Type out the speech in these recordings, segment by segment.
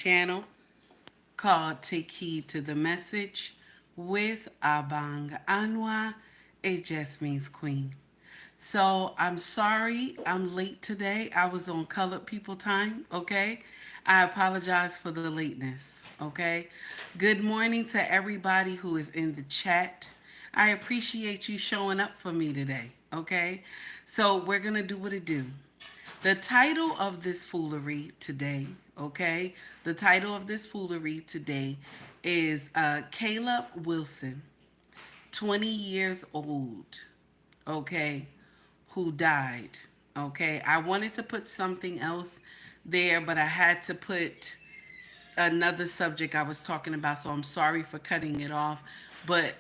channel called Take Heed to the Message with Abang Anwa. It just means queen. So I'm sorry I'm late today. I was on colored people time, okay? I apologize for the lateness, okay? Good morning to everybody who is in the chat. I appreciate you showing up for me today, okay? So we're going to do what it do. The title of this foolery today, okay? The title of this foolery today is Caleb Wilson, 20 years old, okay, who died, okay? I wanted to put something else there, but I had to put another subject I was talking about, so I'm sorry for cutting it off. But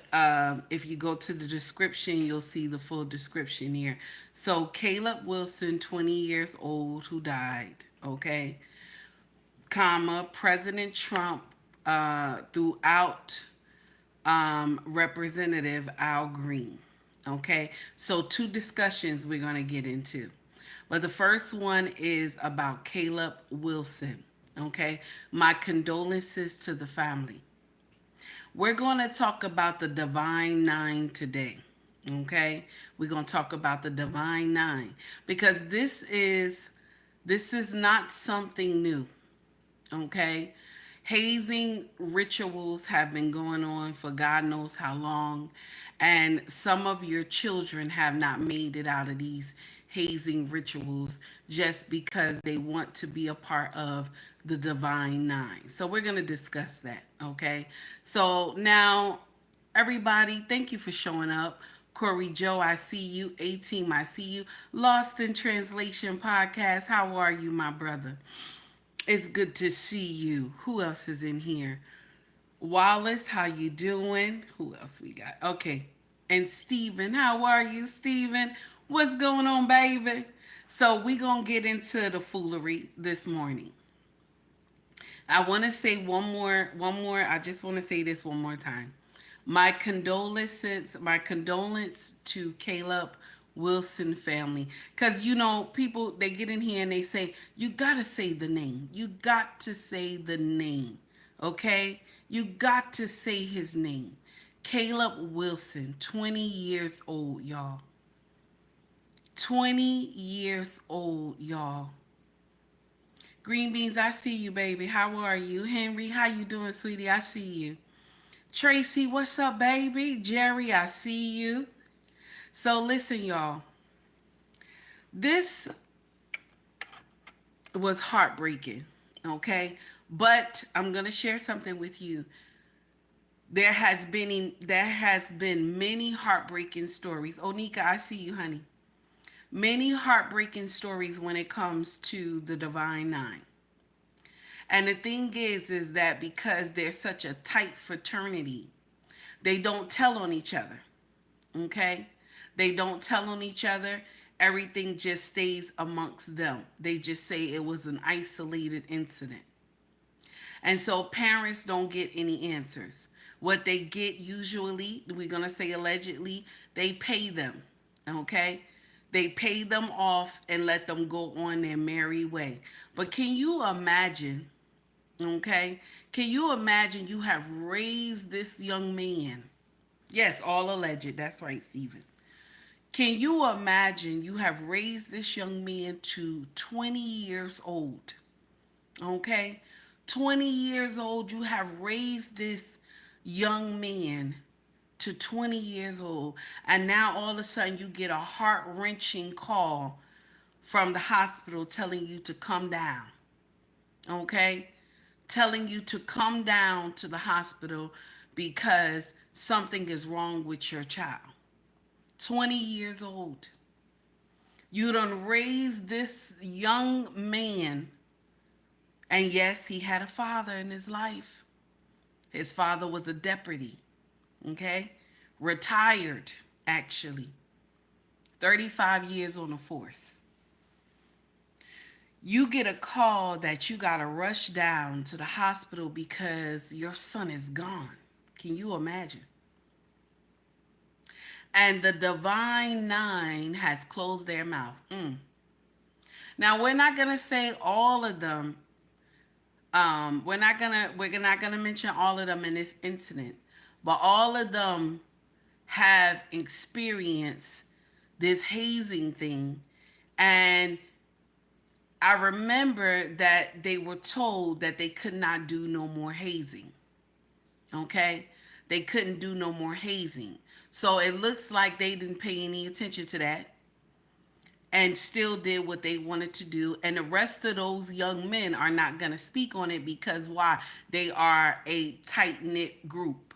if you go to the description, you'll see the full description here. So, Caleb Wilson, 20 years old, who died, okay, comma, President Trump throughout Representative Al Green. Okay, so two discussions we're going to get into. But the first one is about Caleb Wilson. Okay, my condolences to the family. We're going to talk about the Divine Nine today. Okay, we're going to talk about the Divine Nine because this is not something new. Okay, hazing rituals have been going on for God knows how long, and some of your children have not made it out of these hazing rituals just because they want to be a part of the Divine Nine. So we're going to discuss that. Okay, so now everybody, thank you for showing up. Corey Joe, I see you. A Team, I see you. Lost in Translation podcast, how are you, my brother? It's good to see you. Who else is in here? Wallace, how you doing? Who else we got? Okay. And Steven, how are you, Steven? What's going on, baby? So we going to get into the foolery this morning. I want to say one more. I just want to say this one more time. My condolence to Caleb Wilson family. Because, people, they get in here and they say, you got to say the name. You got to say the name. Okay? You got to say his name. Caleb Wilson, 20 years old, y'all. 20 years old, y'all. Green beans, I see you, baby. How are you? Henry, how you doing, sweetie? I see you. Tracy, what's up, baby? Jerry, I see you. So listen, y'all. This was heartbreaking, okay? But I'm gonna share something with you. There has been many heartbreaking stories. Onika, I see you, honey. Many heartbreaking stories when it comes to the Divine Nine. And the thing is that because they're such a tight fraternity, they don't tell on each other. Okay? They don't tell on each other. Everything just stays amongst them. They just say it was an isolated incident. And so parents don't get any answers. What they get usually, we're going to say allegedly, they pay them. Okay? They pay them off and let them go on their merry way. But can you imagine, okay? Can you imagine you have raised this young man? Yes, all alleged. That's right, Stephen. Can you imagine you have raised this young man to 20 years old? Okay? 20 years old, you have raised this young man to 20 years old. And now all of a sudden you get a heart wrenching call from the hospital telling you to come down. Okay? Telling you to come down to the hospital because something is wrong with your child. 20 years old. You done raised this young man. And yes, he had a father in his life. His father was a deputy. Okay? Retired, actually. 35 years on the force. You get a call that you got to rush down to the hospital because your son is gone. Can you imagine? And the Divine Nine has closed their mouth. Now, we're not going to say all of them We're not gonna mention all of them in this incident, but all of them have experienced this hazing thing. And I remember that they were told that they could not do no more hazing. Okay? They couldn't do no more hazing. So it looks like they didn't pay any attention to that and still did what they wanted to do. And the rest of those young men are not going to speak on it because why? They are a tight knit group.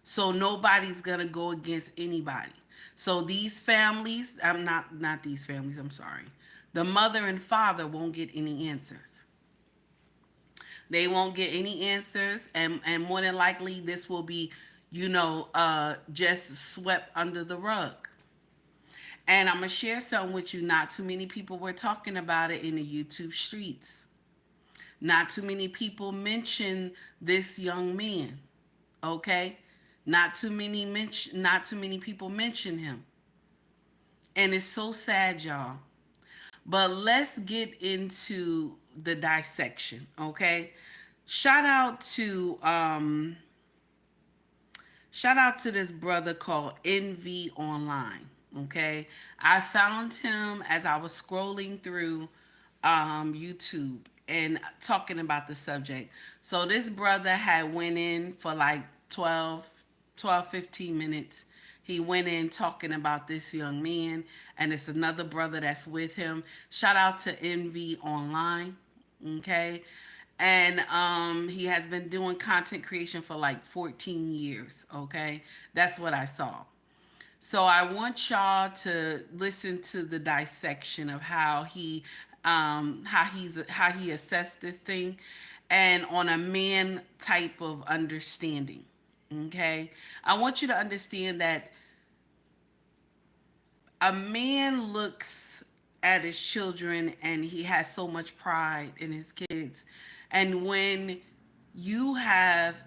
So nobody's going to go against anybody. So these families, I'm not these families, I'm sorry. The mother and father won't get any answers. They won't get any answers, and more than likely this will be, just swept under the rug. And I'm gonna share something with you. Not too many people were talking about it in the YouTube streets. Not too many people mention this young man. Okay? Not too many people mention him. And it's so sad, y'all. But let's get into the dissection, okay? Shout out to um Shout out to this brother called Envy Online. Okay. I found him as I was scrolling through YouTube and talking about the subject. So this brother had went in for like 15 minutes. He went in talking about this young man, and it's another brother that's with him. Shout out to Envy Online. Okay. And he has been doing content creation for like 14 years. Okay, that's what I saw. So I want y'all to listen to the dissection of how he assessed this thing, and on a man type of understanding. Okay, I want you to understand that a man looks at his children and he has so much pride in his kids. And when you have,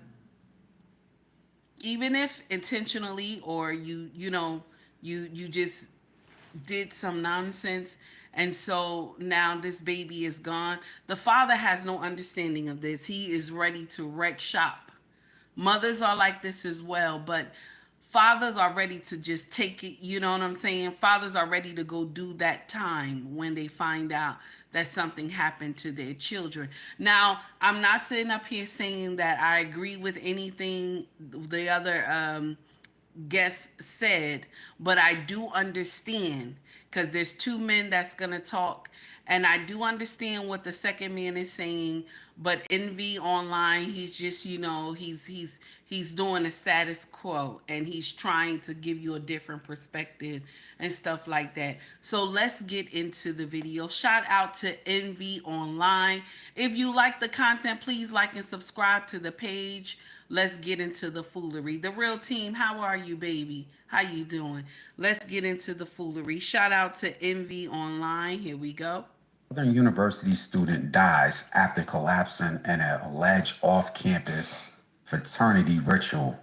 even if intentionally, or you just did some nonsense, and so now this baby is gone, the father has no understanding of this. He is ready to wreck shop. Mothers are like this as well, but fathers are ready to just take it. You know what I'm saying? Fathers are ready to go do that time when they find out that something happened to their children. Now, I'm not sitting up here saying that I agree with anything the other guest said, but I do understand, because there's two men that's gonna talk, and I do understand what the second man is saying. But Envy Online, he's just, he's doing a status quo, and he's trying to give you a different perspective and stuff like that. So let's get into the video. Shout out to Envy Online. If you like the content, please like and subscribe to the page. Let's get into the foolery. The real team, how are you, baby? How you doing? Let's get into the foolery. Shout out to Envy Online. Here we go. Southern University student dies after collapsing in an alleged off-campus fraternity ritual.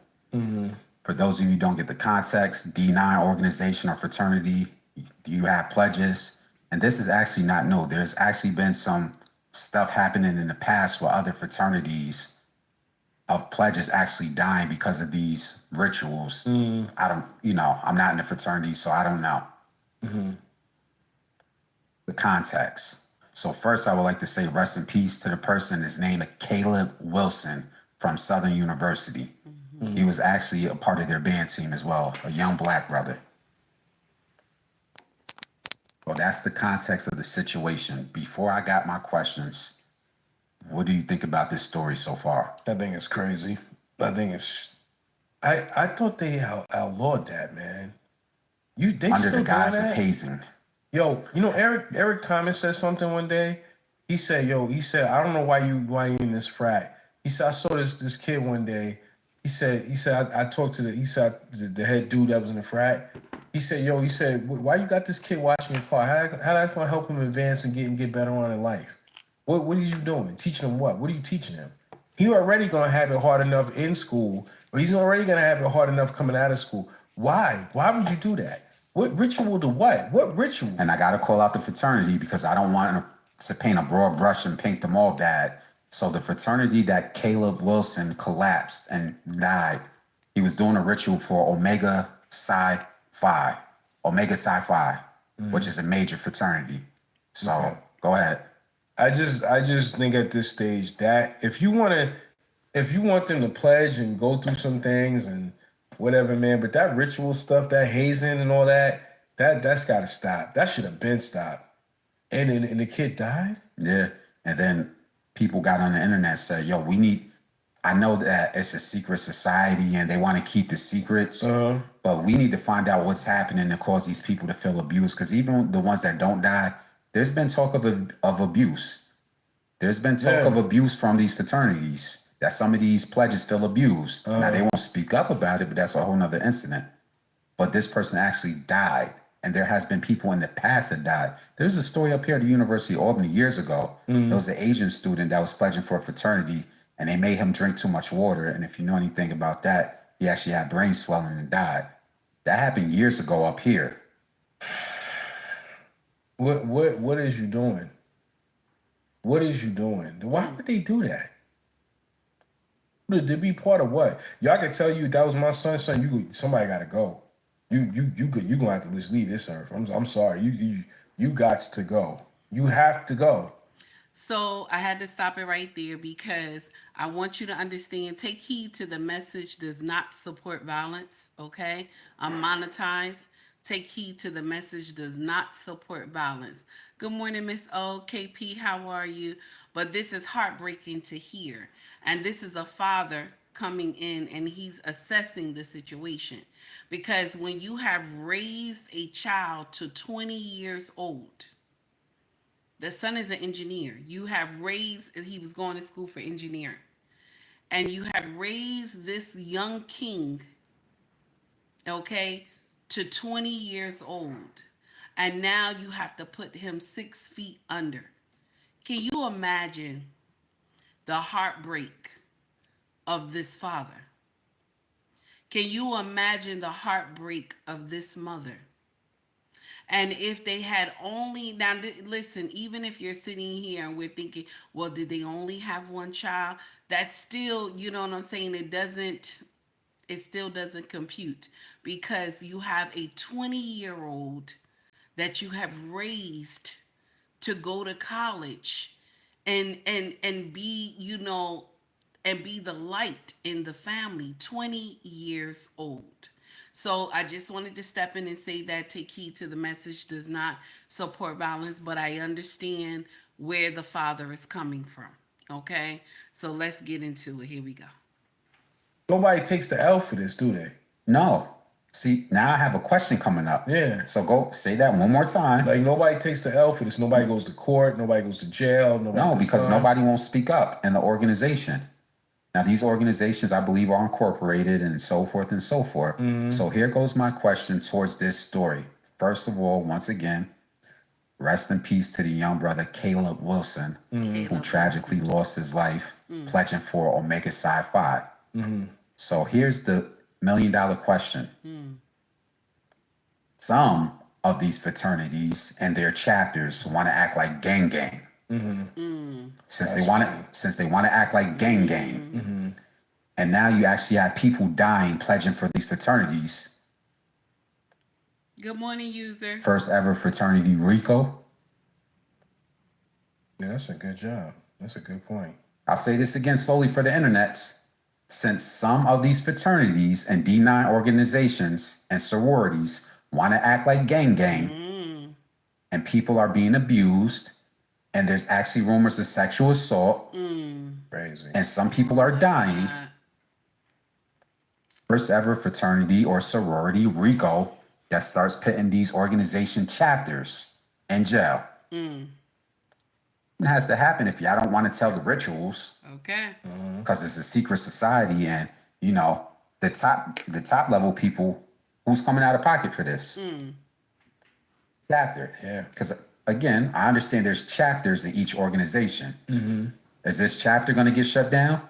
For those of you who don't get the context, D9 organization or fraternity, you have pledges. And this is actually not new. There's actually been some stuff happening in the past with other fraternities of pledges actually dying because of these rituals. I don't, I'm not in the fraternity, so I don't know the context. So first, I would like to say rest in peace to the person. His name is Caleb Wilson from Southern University. He was actually a part of their band team as well, a young black brother. Well, that's the context of the situation. Before I got my questions, what do you think about this story so far? I think it's crazy. I thought they outlawed that, man. They Under still the guise doing of that? hazing. Yo, Eric Thomas said something one day. He said, I don't know why you in this frat. He said, I saw this kid one day. He said, I talked to the head dude that was in the frat. He said, why you got this kid watching your car? How that's gonna help him advance and get better on in life? What are you doing? Teaching him what? What are you teaching him? He already gonna have it hard enough in school, but he's already gonna have it hard enough coming out of school. Why? Why would you do that? What ritual to what? What ritual? And I got to call out the fraternity because I don't want to paint a broad brush and paint them all bad. So the fraternity that Caleb Wilson collapsed and died, he was doing a ritual for Omega Psi Phi, which is a major fraternity. So go ahead. I just think at this stage that if you want them to pledge and go through some things and whatever, man, but that ritual stuff, that hazing and all that's got to stop. That should have been stopped. And the kid died? Yeah. And then people got on the internet and said, yo, I know that it's a secret society and they want to keep the secrets, but we need to find out what's happening to cause these people to feel abused. Because even the ones that don't die, there's been talk of abuse. There's been talk of abuse from these fraternities, that some of these pledges feel abused. Now, they won't speak up about it, but that's a whole nother incident. But this person actually died. And there has been people in the past that died. There's a story up here at the University of Albany years ago. There was an Asian student that was pledging for a fraternity, and they made him drink too much water. And if you know anything about that, he actually had brain swelling and died. That happened years ago up here. What is you doing? What is you doing? Why would they do that? To be part of what? Y'all can tell you that was my son. Somebody got to go. You gonna have to just leave this earth. I'm sorry. You got to go. You have to go. So I had to stop it right there because I want you to understand, take heed to the message does not support violence, okay? I'm monetized. Take heed to the message does not support violence. Good morning, Miss OKP. How are you? But this is heartbreaking to hear. And this is a father coming in and he's assessing the situation. Because when you have raised a child to 20 years old, the son is an engineer. You have raised, he was going to school for engineering. And you have raised this young king, okay, to 20 years old. And now you have to put him 6 feet under. Can you imagine the heartbreak of this father? Can you imagine the heartbreak of this mother? And if they had only, now listen, even if you're sitting here and we're thinking, well, did they only have one child? That's still, you know what I'm saying? It still doesn't compute because you have a 20-year-old that you have raised to go to college and be, you know, and be the light in the family, 20 years old. So I just wanted to step in and say that take heed to the message does not support violence, but I understand where the father is coming from. Okay? So let's get into it. Here we go. Nobody takes the L for this, do they? No. See, now I have a question coming up. Yeah. So go say that one more time. Like nobody takes the L for this. Nobody goes to court. Nobody goes to jail. No, because nobody won't speak up in the organization. Now, these organizations, I believe, are incorporated and so forth and so forth. So here goes my question towards this story. First of all, once again, rest in peace to the young brother Caleb Wilson, who tragically lost his life pledging for Omega Psi Phi. So here's the million-dollar question. Some of these fraternities and their chapters want to act like gang. Since they want to act like gang. And now you actually have people dying pledging for these fraternities. Good morning, user. First ever fraternity RICO. Yeah, that's a good job. That's a good point. I'll say this again solely for the internets. Since some of these fraternities and D9 organizations and sororities want to act like gang, and people are being abused, and there's actually rumors of sexual assault, crazy, and some people are dying. First ever fraternity or sorority, RICO, that starts putting these organization chapters in jail. It has to happen if y'all don't want to tell the rituals. Okay. Because it's a secret society, and you know the top level people, who's coming out of pocket for this chapter? Yeah. Because again, I understand there's chapters in each organization. Is this chapter going to get shut down?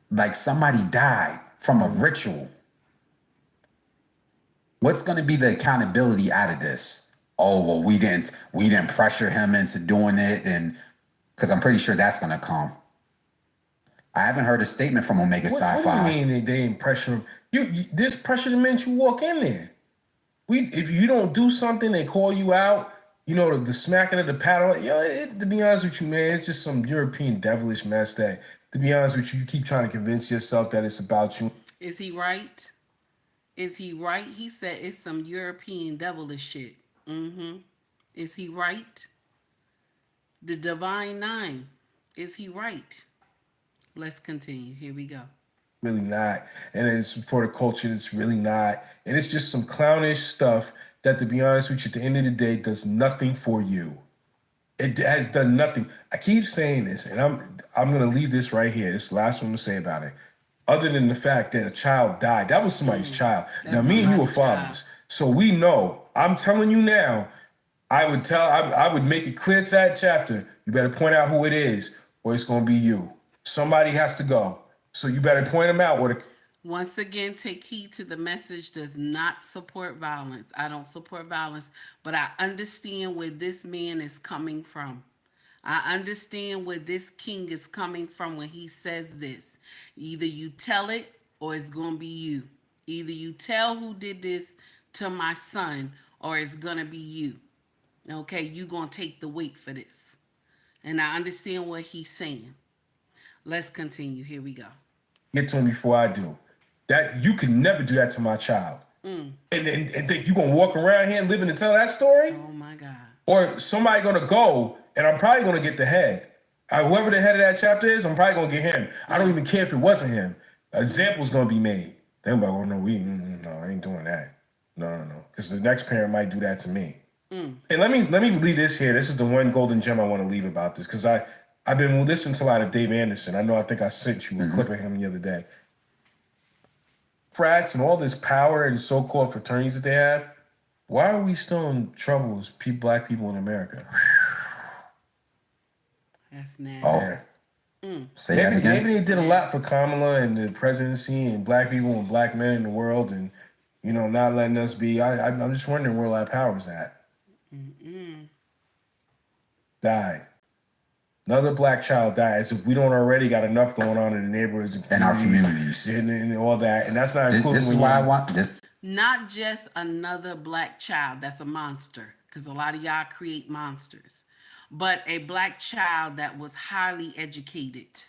Like somebody died from a ritual. What's going to be the accountability out of this? Oh, well, we didn't pressure him into doing it, and Because I'm pretty sure that's going to come. I haven't heard a statement from Omega Psi What Phi. do you mean they ain't pressure him? There's pressure the minute you walk in there. If you don't do something, they call you out. You know, the smacking of the paddle. To be honest with you, man, it's just some European devilish mess that, to be honest with you, you keep trying to convince yourself that it's about you. Is he right? Is he right? He said it's some European devilish shit. Mm-hmm. Is he right? The Divine Nine. Is he right? Let's continue. Here we go. Really not. And it's for the culture, it's really not. And it's just some clownish stuff that, to be honest with you, at the end of the day, does nothing for you. It has done nothing. I keep saying this, and I'm gonna leave this right here. This is the last one to say about it. Other than the fact that a child died, that was somebody's child. Now, me and you are fathers, so we know. I'm telling you now, I would make it clear to that chapter. You better point out who it is, or it's gonna be you. Somebody has to go. So you better point them out. Once again, take heed to the message does not support violence. I don't support violence, but I understand where this man is coming from. I understand where this king is coming from when he says this. Either you tell it or it's going to be you. Either you tell who did this to my son or it's going to be you. Okay, you're going to take the weight for this. And I understand what he's saying. Let's continue. Here we go. Get to him before I do. That you can never do that to my child. And think you gonna walk around here and living to tell that story? Oh my God. Or somebody gonna go and I'm probably gonna get the head. Whoever the head of that chapter is, I'm probably gonna get him. I don't even care if it wasn't him. An example's gonna be made. They're like, oh no, no, I ain't doing that. No. Because the next parent might do that to me. And let me leave this here. This is the one golden gem I want to leave about this, because I've been listening to a lot of Dave Anderson. I think I sent you a clip of him the other day. Frats and all this power and so-called fraternities that they have, why are we still in trouble as black people in America? That's nasty. Say that again. Maybe they did a lot for Kamala and the presidency and black people and black men in the world and, not letting us be. I'm just wondering where all that power's at. Died. Another black child died, as if we don't already got enough going on in the neighborhoods and our communities and all that. And that's not including. This is why I want this. Not just another black child that's a monster, because a lot of y'all create monsters, but a black child that was highly educated,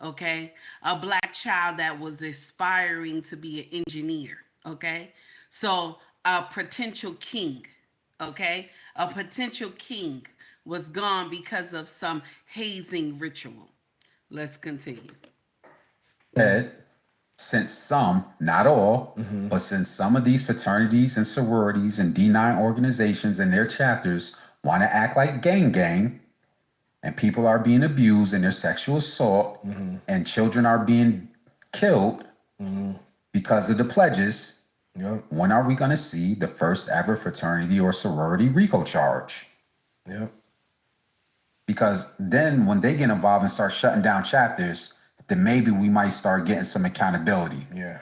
okay? A black child that was aspiring to be an engineer, okay? So a potential king, okay? A potential king was gone because of some hazing ritual. Let's continue. Since some, not all, but since some of these fraternities and sororities and D9 organizations and their chapters want to act like gang, and people are being abused in their sexual assault, and children are being killed because of the pledges, when are we going to see the first ever fraternity or sorority RICO charge? Yep. Because then when they get involved and start shutting down chapters, then maybe we might start getting some accountability. Yeah.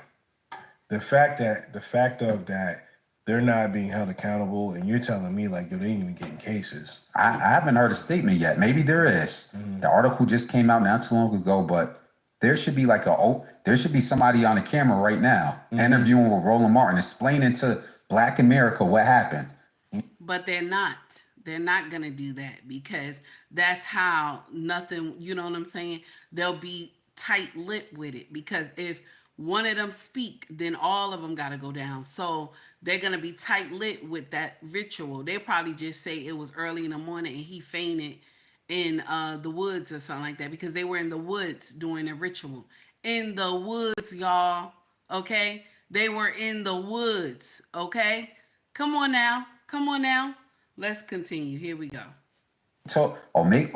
The fact of that they're not being held accountable, and you're telling me like, yo, they ain't even getting cases. I haven't heard a statement yet. Maybe there is. The article just came out not too long ago, but there should be there should be somebody on the camera right now interviewing with Roland Martin, explaining to Black America what happened. But they're not. They're not going to do that, because that's how nothing, you know what I'm saying? They'll be tight-lipped with it, because if one of them speak, then all of them got to go down. So they're going to be tight-lipped with that ritual. They probably just say it was early in the morning and he fainted in the woods or something like that, because they were in the woods doing a ritual. In the woods, y'all, okay? They were in the woods, okay? Come on now. Let's continue. Here we go. So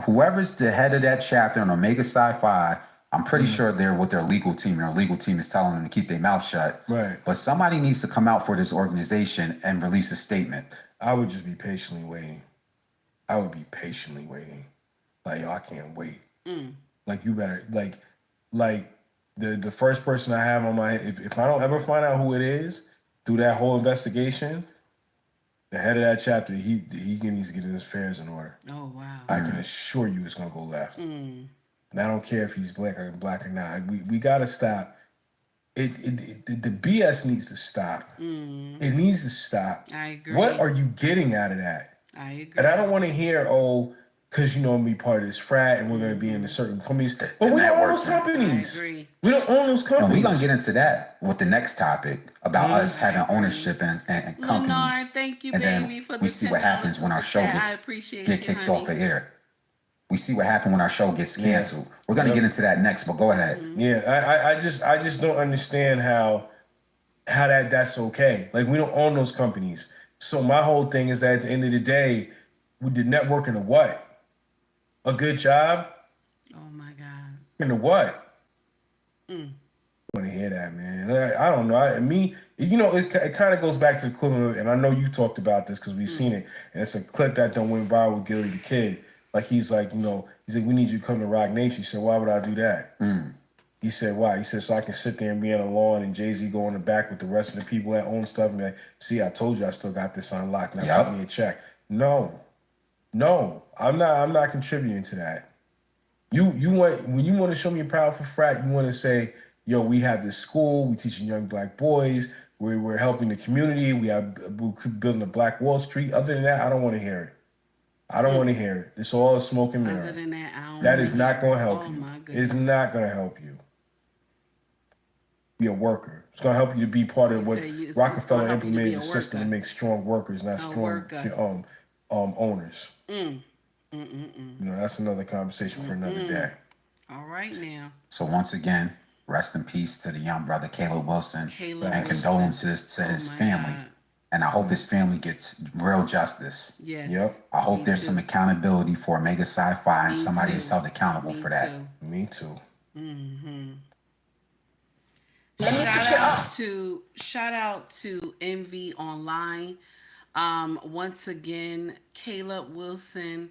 whoever's the head of that chapter on Omega Psi Phi, I'm pretty sure they're with their legal team, and their legal team is telling them to keep their mouth shut. Right. But somebody needs to come out for this organization and release a statement. I would just be patiently waiting. Like, yo, I can't wait. Like, you better, like the first person I have on my, if I don't ever find out who it is through that whole investigation, The head of that chapter, he needs to get his affairs in order. Oh, wow. I can assure you it's gonna go left. And I don't care if he's black or not. We gotta stop. The BS needs to stop. It needs to stop. I agree. What are you getting out of that? I agree. And I don't want to hear, because I'm gonna be part of this frat and we're gonna be in a certain companies. But we don't own those companies. I agree. We don't own those companies. And we're gonna get into that with the next topic about us having ownership and companies. Lenore, thank you, and baby, then for the we see what happens when our show I appreciate get you, kicked honey. off of air. We see what happened when our show gets canceled. We're gonna get into that next, but go ahead. Yeah, I just don't understand how that's okay. Like, we don't own those companies. So my whole thing is that at the end of the day, we did networking to what? A good job? Oh my God. Into what? I want to hear that, man. I don't know. It kind of goes back to the clip, and I know you talked about this because we've seen it, and it's a clip that done went viral with Gilly the Kid. Like, he's like, we need you to come to Rock Nation. He said, why would I do that? He said, why? He said, so I can sit there and be on the lawn and Jay-Z go in the back with the rest of the people that own stuff and be like, see, I told you I still got this unlocked. Now put me a check. No, I'm not contributing to that. When you want to show me a powerful frat, you want to say, yo, we have this school, we teaching young black boys, we're helping the community, we're building a Black Wall Street. Other than that, I don't want to hear it. I don't want to hear it. It's all a smoke and mirror. Other than that, I don't That is not going to help you. My goodness. It's not going to help you. Be a worker. It's going to help you to be part of what Rockefeller implemented the system to make strong workers, not strong owners. That's another conversation for another day. All right now. So once again, rest in peace to the young brother Caleb Wilson, and condolences to his family. God. And I hope his family gets real justice. Yes. Yep. I hope there's some accountability for Omega Sci-Fi and somebody is held accountable for that. Me too. Shout out to Envy Online. Once again, Caleb Wilson,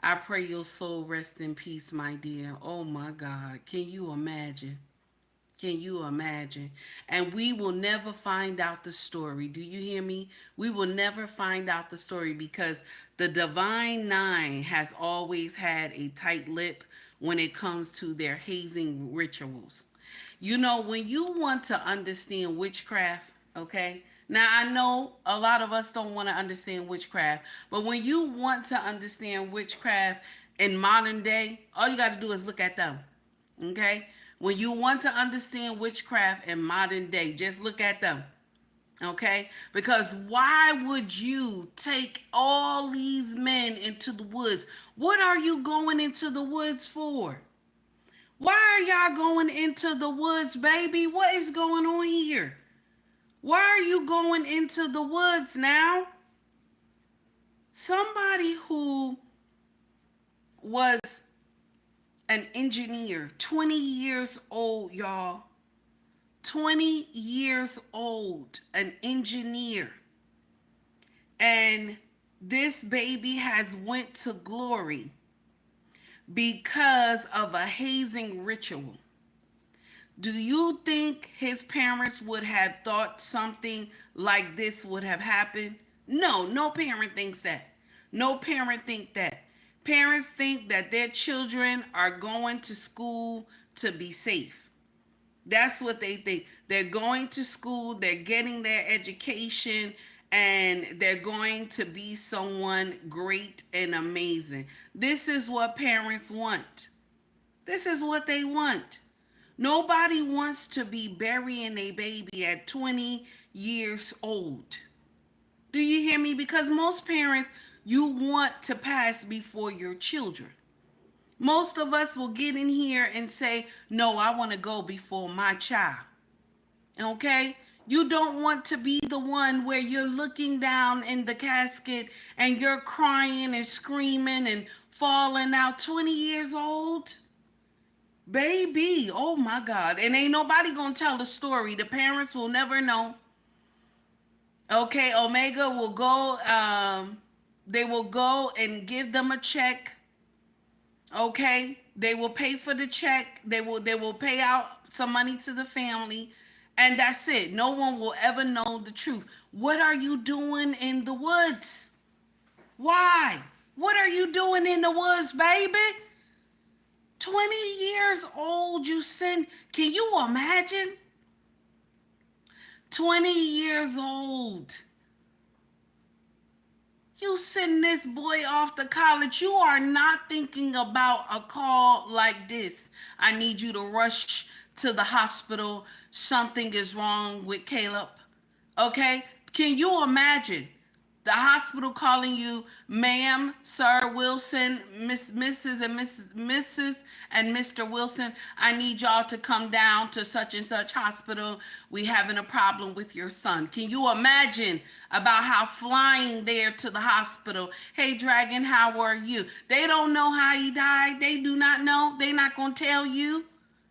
I pray your soul rest in peace, my dear. Oh my God. Can you imagine? Can you imagine? And we will never find out the story. Do you hear me? We will never find out the story because the Divine Nine has always had a tight lip when it comes to their hazing rituals. When you want to understand witchcraft, okay? Now, I know a lot of us don't want to understand witchcraft, but when you want to understand witchcraft in modern day, all you got to do is look at them, okay? When you want to understand witchcraft in modern day, just look at them, okay? Because why would you take all these men into the woods? What are you going into the woods for? Why are y'all going into the woods, baby? What is going on here? Why are you going into the woods now? Somebody who was an engineer, 20 years old, y'all. 20 years old, an engineer. And this baby has went to glory because of a hazing ritual. Do you think his parents would have thought something like this would have happened? No parent thinks that. No parent think that. Parents think that their children are going to school to be safe. That's what they think. They're going to school, they're getting their education, and they're going to be someone great and amazing. This is what parents want. This is what they want. Nobody wants to be burying a baby at 20 years old. Do you hear me? Because most parents, you want to pass before your children. Most of us will get in here and say, no, I want to go before my child. Okay? You don't want to be the one where you're looking down in the casket and you're crying and screaming and falling out 20 years old. Baby, oh my God. And ain't nobody gonna tell the story. The parents will never know. Okay, Omega will go, they will go and give them a check. Okay, they will pay for the check. They will pay out some money to the family, And that's it. No one will ever know the truth. What are you doing in the woods? Why? What are you doing in the woods, baby? 20 years old, you sin. Can you imagine? 20 years old. You send this boy off to college. You are not thinking about a call like this. I need you to rush to the hospital. Something is wrong with Caleb. Okay? Can you imagine the hospital calling you, ma'am, sir Wilson, Mrs. and Mrs. and Mr. Wilson? I need y'all to come down to such and such hospital. We having a problem with your son. Can you imagine about how flying there to the hospital? Hey, Dragon, how are you? They don't know how he died. They do not know. They not gonna tell you.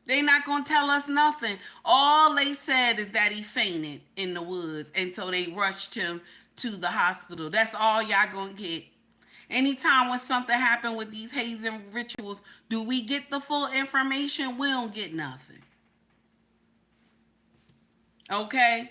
They not gonna tell us nothing. All they said is that he fainted in the woods, and so they rushed him to the hospital. That's all y'all gonna get. Anytime when something happened with these hazing rituals, do we get the full information? We don't get nothing. Okay?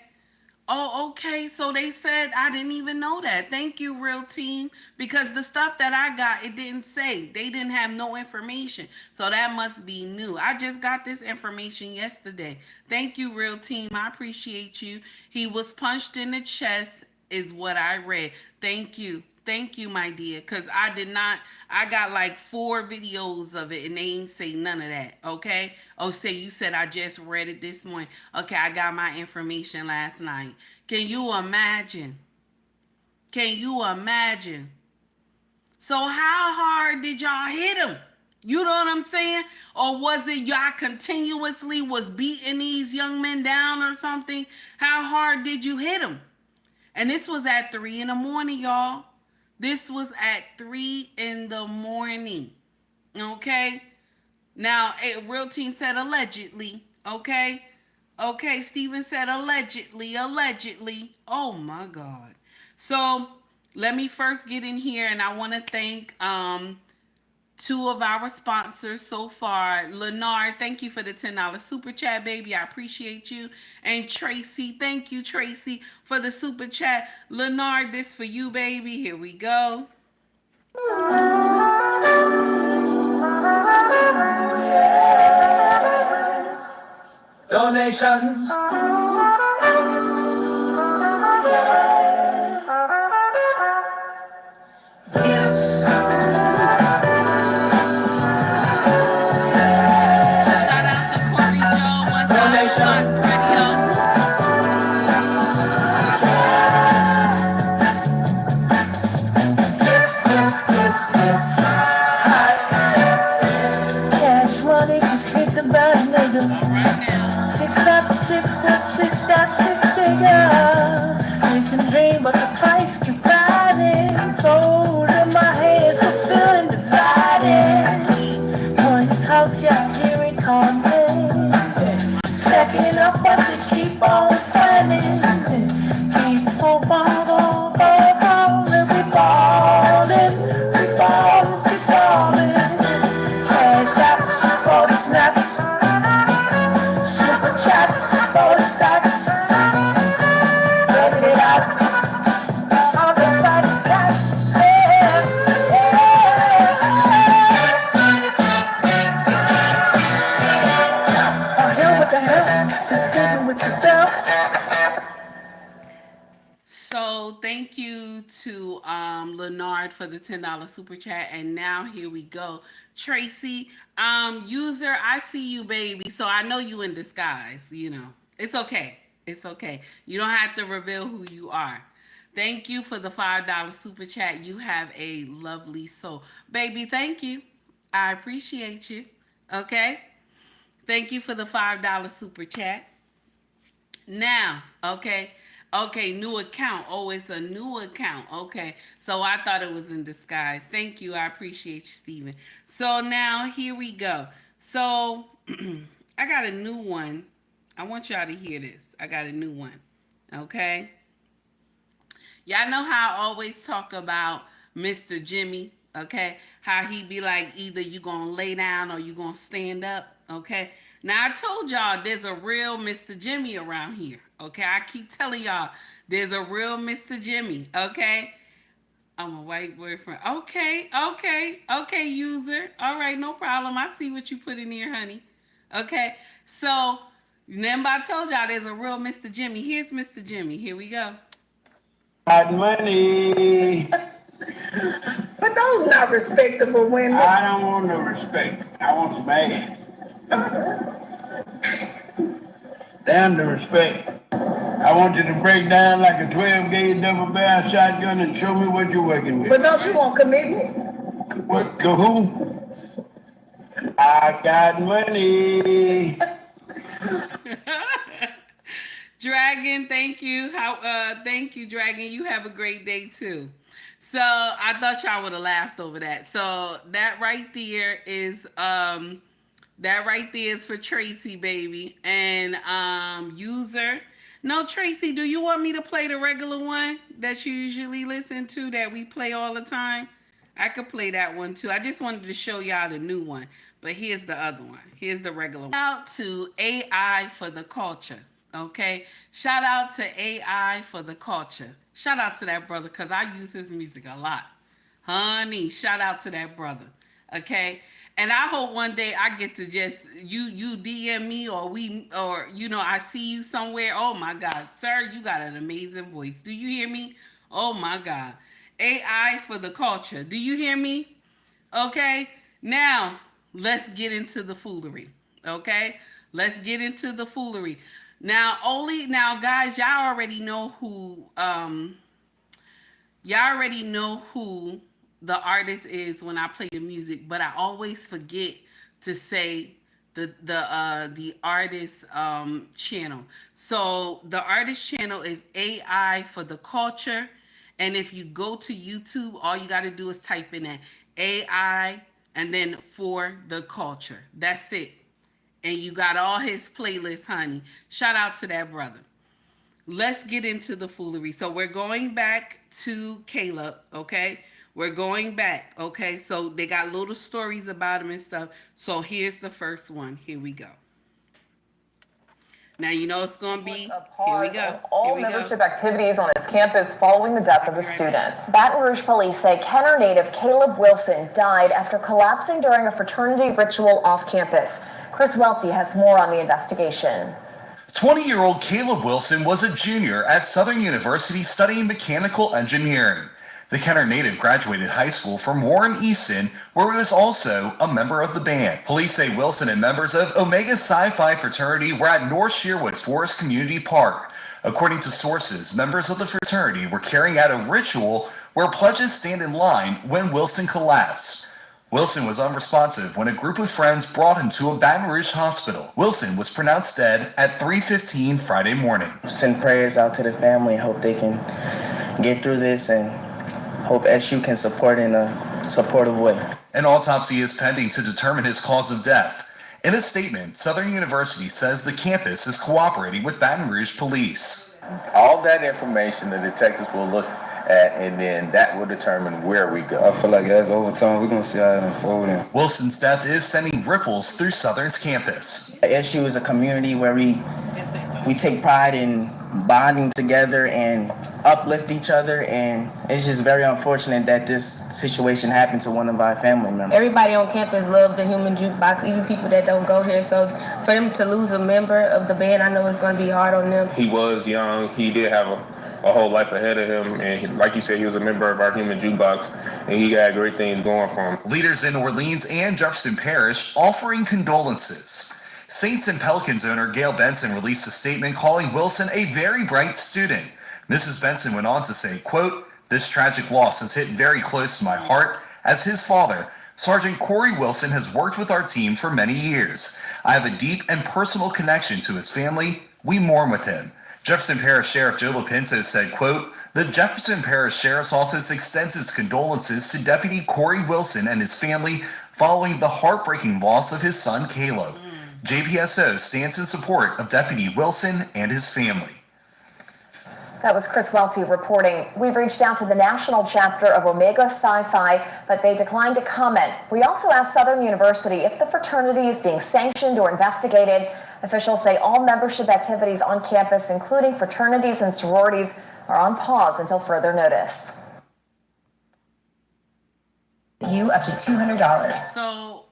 Oh, okay. So they said I didn't even know that. Thank you, Real Team. Because the stuff that I got, it didn't say. They didn't have no information. So that must be new. I just got this information yesterday. Thank you, Real Team. I appreciate you. He was punched in the chest, is what I read. Thank you. Thank you, my dear. Because I did not, I got like 4 videos of it and they ain't say none of that. Okay. Oh, say you said I just read it this morning. Okay. I got my information last night. Can you imagine? Can you imagine? So how hard did y'all hit him? You know what I'm saying? Or was it y'all continuously was beating these young men down or something? How hard did you hit him? And this was at 3 in the morning, y'all. This was at 3 in the morning. Okay? Now, Real Team said allegedly. Okay? Okay, Steven said allegedly. Allegedly. Oh, my God. So, let me first get in here, and I want to thank 2 of our sponsors so far. Lenard, thank you for the $10 super chat, baby. I appreciate you. And Tracy, thank you, Tracy, for the super chat. Lenard, this for you, baby. Here we go. Donations. Shout out to Corey Joe, 1000 Plus Radio. Cash money, just hit the button, nigga. All right now. 6 got 6 figures. It's a dream, but the price keep riding. Gold in my hands, I'm feeling divided. When you talk, y'all hear it coming. Second up, but you keep on fighting. Keep on ballin', we ballin', we ballin', we ballin'. Cash out for the snaps, super chats for the stocks. Let it out, all the fight got, yeah, yeah. Oh, hell, what the hell? Just kidding with yourself. So thank you to Lenard for the $10 super chat. And now here we go. Tracy, user, I see you, baby. So I know you in disguise, you know. It's okay. It's okay. You don't have to reveal who you are. Thank you for the $5 super chat. You have a lovely soul. Baby, thank you. I appreciate you. Okay? Thank you for the $5 super chat. Now, okay, new account. Oh, it's a new account. Okay, so I thought it was in disguise. Thank you. I appreciate you, Steven. So now here we go. So I got a new one. I want y'all to hear this. I got a new one. Okay. Y'all know how I always talk about Mr. Jimmy, okay? How he be like, either you gonna lay down or you gonna stand up, Okay. Now I told y'all there's a real Mr. Jimmy around here. Okay. I keep telling y'all there's a real Mr. Jimmy. Okay. I'm a white boyfriend. Okay. Okay. Okay, user. All right. No problem. I see what you put in here, honey. Okay. So remember I told y'all there's a real Mr. Jimmy. Here's Mr. Jimmy. Here we go. Got money. But those not respectable women. I don't want no respect. I want some ass. Damn the respect. I want you to break down like a 12-gauge double barrel shotgun and show me what you're working with. But don't you want commitment? What? To who? I got money. Dragon, thank you. Thank you, Dragon. You have a great day too. So I thought y'all would have laughed over that. So that right there is for Tracy, baby. And user. No, Tracy, do you want me to play the regular one that you usually listen to that we play all the time? I could play that one too. I just wanted to show y'all the new one. But here's the other one. Here's the regular one. Shout out to AI for the culture. Okay? Shout out to AI for the culture. Shout out to that brother because I use his music a lot. Honey, shout out to that brother. Okay? And I hope one day I get to just you DM me or I see you somewhere. Oh my God, sir, you got an amazing voice. Do you hear me? Oh my God. AI for the culture. Do you hear me? Okay. Now let's get into the foolery. Okay. Let's get into the foolery. Now guys, y'all already know who the artist is when I play the music, but I always forget to say the artist channel. So the artist channel is AI for the culture, and if you go to YouTube, all you got to do is type in that AI and then for the culture. That's it, and you got all his playlists, honey. Shout out to that brother. Let's get into the foolery. So we're going back to Caleb, okay? We're going back, okay? So they got little stories about him and stuff. So here's the first one. Here we go. Now you know it's going to be, here we go. All membership activities on its campus following the death of a student. Baton Rouge police say Kenner native Caleb Wilson died after collapsing during a fraternity ritual off campus. Chris Welty has more on the investigation. 20-year-old Caleb Wilson was a junior at Southern University studying mechanical engineering. The Kenner native graduated high school from Warren Easton, where he was also a member of the band. Police say Wilson and members of Omega Psi Phi fraternity were at North Sherwood Forest Community Park. According to sources, members of the fraternity were carrying out a ritual where pledges stand in line when Wilson collapsed. Wilson was unresponsive when a group of friends brought him to a Baton Rouge hospital. Wilson was pronounced dead at 3:15 Friday morning. Send prayers out to the family. Hope they can get through this and hope SU can support in a supportive way. An autopsy is pending to determine his cause of death. In a statement, Southern University says the campus is cooperating with Baton Rouge police. All that information the detectives will look at, and then that will determine where we go. I feel like as over time, we're going to see how it unfolds. Wilson's death is sending ripples through Southern's campus. SU is a community where we take pride in bonding together and uplift each other, and it's just very unfortunate that this situation happened to one of our family members. Everybody on campus loves the Human Jukebox, even people that don't go here, so for them to lose a member of the band, I know it's going to be hard on them. He was young. He did have a whole life ahead of him, and like you said, he was a member of our Human Jukebox, and he got great things going for him. Leaders in Orleans and Jefferson Parish offering condolences. Saints and Pelicans owner Gail Benson released a statement calling Wilson a very bright student. Mrs. Benson went on to say, quote, "This tragic loss has hit very close to my heart. As his father, Sergeant Corey Wilson has worked with our team for many years. I have a deep and personal connection to his family. We mourn with him." Jefferson Parish Sheriff Joe Lopinto said, quote, "The Jefferson Parish Sheriff's Office extends its condolences to Deputy Corey Wilson and his family following the heartbreaking loss of his son Caleb. JPSO stands in support of Deputy Wilson and his family." That was Chris Welty reporting. We've reached out to the national chapter of Omega Psi Phi, but they declined to comment. We also asked Southern University if the fraternity is being sanctioned or investigated. Officials say all membership activities on campus, including fraternities and sororities, are on pause until further notice. You up to $200. So,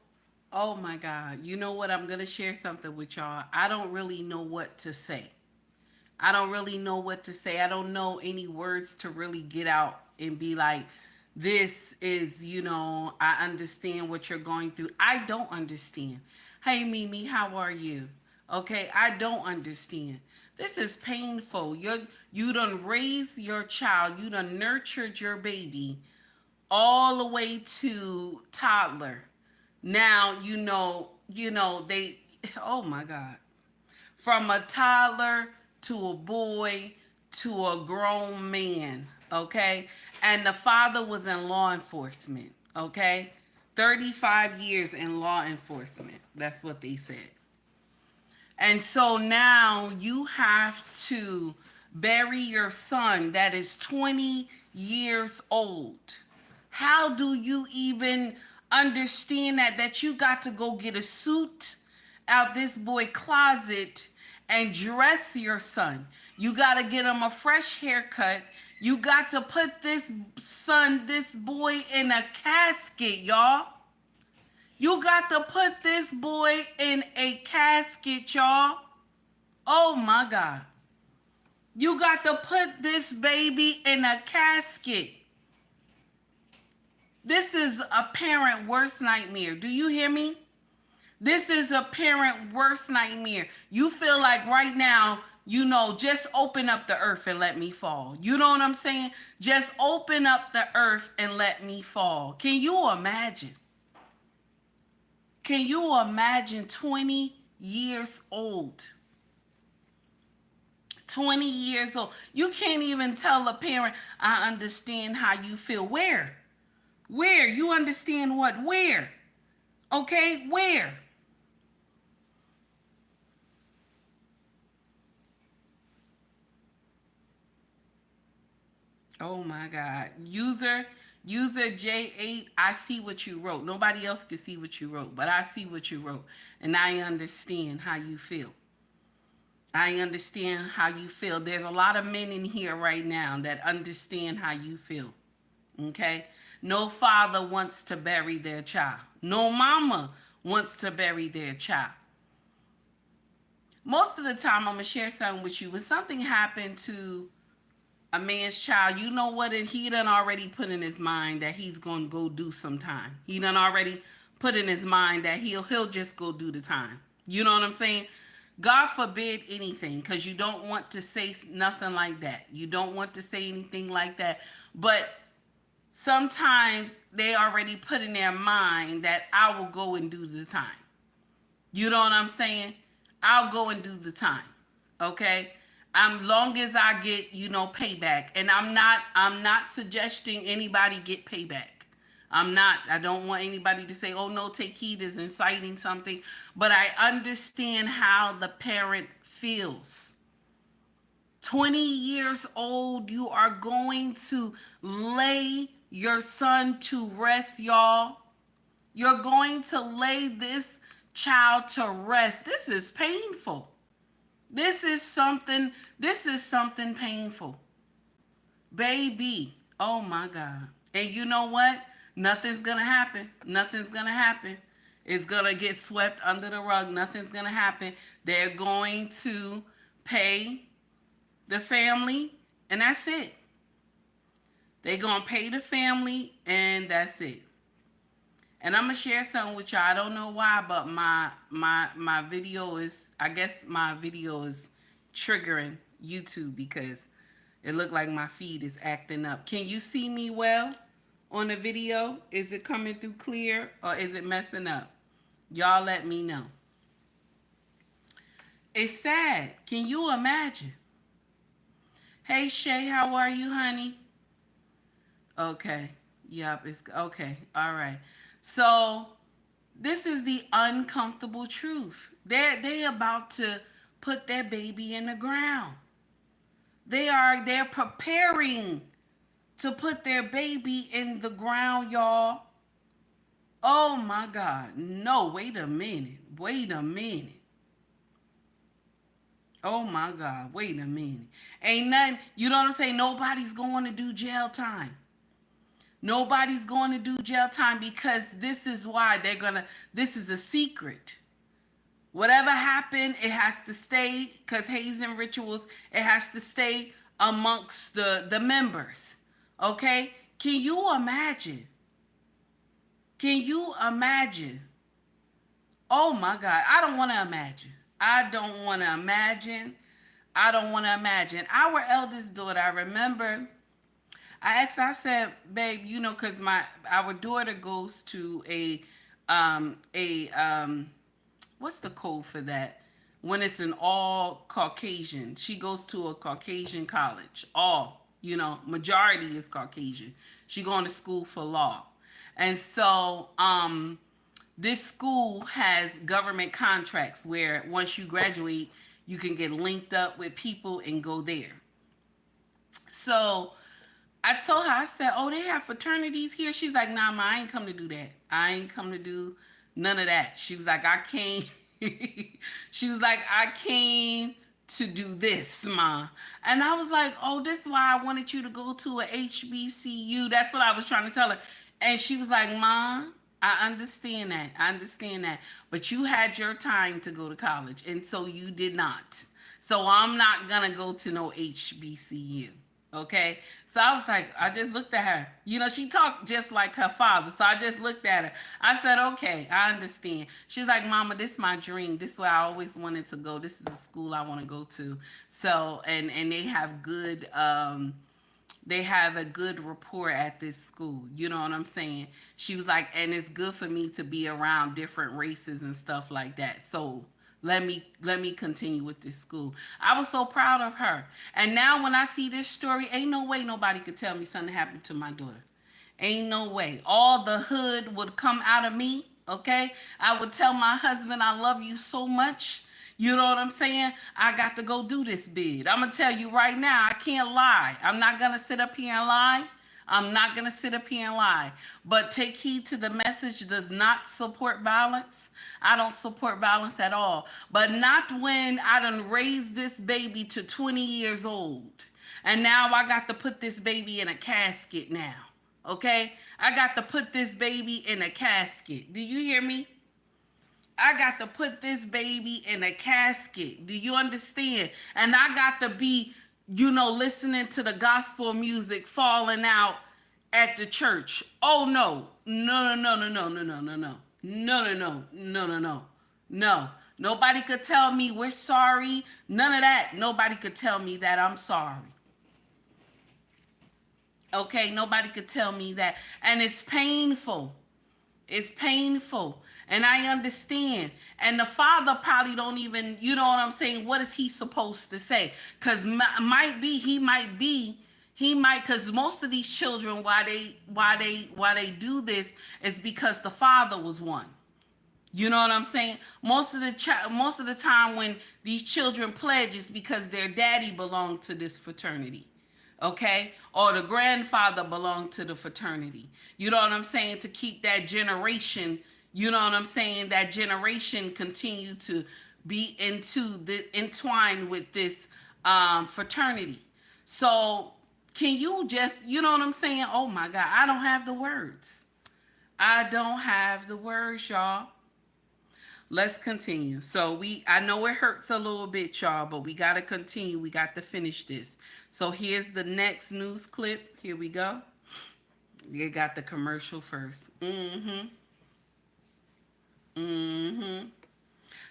oh my God. You know what? I'm going to share something with y'all. I don't really know what to say. I don't really know what to say. I don't know any words to really get out and be like, this is, I understand what you're going through. I don't understand. Hey, Mimi, how are you? Okay, I don't understand. This is painful. You done raised your child. You done nurtured your baby all the way to toddler. Now, they, oh my God. From a toddler to a boy to a grown man, okay? And the father was in law enforcement, okay? 35 years in law enforcement. That's what they said. And so now you have to bury your son that is 20 years old. How do you even understand that you got to go get a suit out this boy closet and dress your son? You got to get him a fresh haircut. You got to put this boy in a casket, y'all. You got to put this boy in a casket, y'all. Oh my God. You got to put this baby in a casket. This is a parent worst nightmare. Do you hear me? This is a parent worst nightmare. You feel like right now, just open up the earth and let me fall. You know what I'm saying? Just open up the earth and let me fall. Can you imagine? Can you imagine 20 years old? 20 years old. You can't even tell a parent, I understand how you feel. Where? Where? You understand what? Where? Okay, where? Oh my God. User J8, I see what you wrote. Nobody else can see what you wrote, but I see what you wrote. And I understand how you feel. I understand how you feel. There's a lot of men in here right now that understand how you feel. Okay? No father wants to bury their child. No mama wants to bury their child. Most of the time, I'm going to share something with you. When something happened to a man's child, you know what? And he done already put in his mind that he's going to go do some time. He done already put in his mind that he'll just go do the time. You know what I'm saying? God forbid anything, because you don't want to say nothing like that. You don't want to say anything like that. But sometimes they already put in their mind that I will go and do the time. You know what I'm saying? I'll go and do the time. Okay? Long as I get, payback. And I'm not suggesting anybody get payback. I don't want anybody to say, oh no, take heed is inciting something. But I understand how the parent feels. 20 years old, you are going to lay your son to rest, y'all. You're going to lay this child to rest. This is painful. This is something painful. Baby, oh my God. And you know what? Nothing's going to happen. Nothing's going to happen. It's going to get swept under the rug. Nothing's going to happen. They're going to pay the family, and that's it. They're going to pay the family, and that's it. And I'm going to share something with y'all. I don't know why, but my video is, I guess my video is triggering YouTube because it looked like my feed is acting up. Can you see me well on the video? Is it coming through clear or is it messing up? Y'all let me know. It's sad. Can you imagine? Hey, Shay, how are you, honey? Okay. Yep, it's okay. All right. So this is the uncomfortable truth. They about to put their baby in the ground. They're preparing to put their baby in the ground, y'all. Oh my God. No, wait a minute. Wait a minute. Oh my God. Wait a minute. Ain't nothing, you know what I'm saying? Nobody's going to do jail time. Nobody's going to do jail time because this is why this is a secret. Whatever happened, it has to stay, because hazing rituals, it has to stay amongst the members. Okay? Can you imagine? Can you imagine? Oh my God. I don't want to imagine. I don't want to imagine. I don't want to imagine. Our eldest daughter, I remember, I asked, I said, babe, you know, because our daughter goes to what's the code for that? When it's an all Caucasian. She goes to a Caucasian college. Majority is Caucasian. She going to school for law. And so this school has government contracts where once you graduate, you can get linked up with people and go there. So I told her, I said, oh, they have fraternities here. She's like, nah, ma, I ain't come to do that. I ain't come to do none of that. She was like, I came. She was like, I came to do this, ma. And I was like, oh, this is why I wanted you to go to a HBCU. That's what I was trying to tell her. And she was like, ma, I understand that. I understand that. But you had your time to go to college. And so you did not. So I'm not going to go to no HBCU. Okay, so I was like, I just looked at her. You know, she talked just like her father. So I just looked at her. I said, okay, I understand. She's like, Mama, this is my dream. This is where I always wanted to go. This is the school I want to go to. So, and they have a good rapport at this school. You know what I'm saying? She was like, and it's good for me to be around different races and stuff like that. So let me continue with this school. I was so proud of her. And now when I see this story, ain't no way nobody could tell me something happened to my daughter. Ain't no way. All the hood would come out of me, okay? I would tell my husband, I love you so much. You know what I'm saying? I got to go do this bid. I'm going to tell you right now, I can't lie. I'm not going to sit up here and lie. I'm not going to sit up here and lie. But take heed to the message does not support violence. I don't support violence at all. But not when I done raised this baby to 20 years old. And now I got to put this baby in a casket now. Okay? I got to put this baby in a casket. Do you hear me? I got to put this baby in a casket. Do you understand? And I got to be, listening to the gospel music falling out at the church. Oh no. No, no, no, no, no, no, no, no. No, no, no, no, no, no. No. Nobody could tell me we're sorry. None of that. Nobody could tell me that I'm sorry. Okay, nobody could tell me that. And it's painful. It's painful. And I understand. And the father probably don't even, you know what I'm saying? What is he supposed to say? Because he might, because most of these children, why they do this is because the father was one. You know what I'm saying? Most of the time when these children pledge is because their daddy belonged to this fraternity. Okay? Or the grandfather belonged to the fraternity. You know what I'm saying? To keep that generation, you know what I'm saying? That generation continue to be entwined with this fraternity. So can you just, you know what I'm saying? Oh my God, I don't have the words. I don't have the words, y'all. Let's continue. So I know it hurts a little bit, y'all, but we got to continue. We got to finish this. So here's the next news clip. Here we go. You got the commercial first.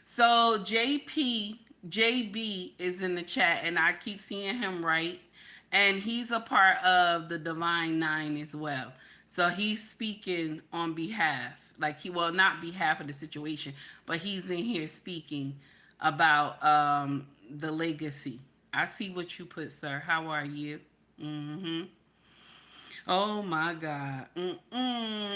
So JB is in the chat, and I keep seeing him right. And he's a part of the Divine Nine as well. So he's speaking on behalf, not behalf of the situation, but he's in here speaking about the legacy. I see what you put, sir. How are you? Oh my God.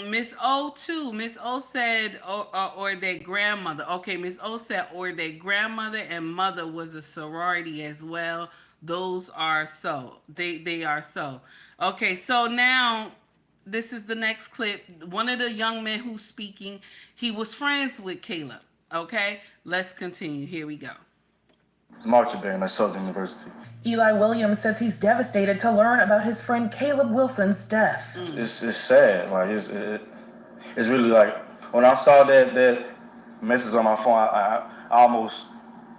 Miss O too. Miss O said, or their grandmother. Okay, Miss O said, or their grandmother and mother was a sorority as well. Those are so. They are so. Okay, so now this is the next clip. One of the young men who's speaking, he was friends with Caleb. Okay, let's continue. Here we go. Marching band at Southern University. Eli Williams says he's devastated to learn about his friend Caleb Wilson's death. It's sad. Like it's really like when I saw that message on my phone,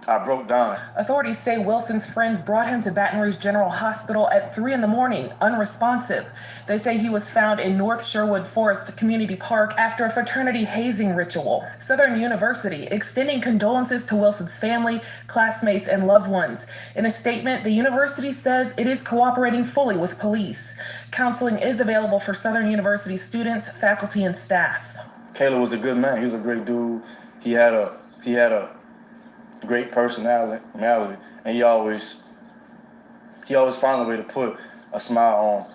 I broke down. Authorities say Wilson's friends brought him to Baton Rouge General Hospital at 3 a.m, unresponsive. They say he was found in North Sherwood Forest Community Park after a fraternity hazing ritual. Southern University extending condolences to Wilson's family, classmates, and loved ones. In a statement, the university says it is cooperating fully with police. Counseling is available for Southern University students, faculty, and staff. Caleb was a good man. He was a great dude. He had a great personality, and he always found a way to put a smile on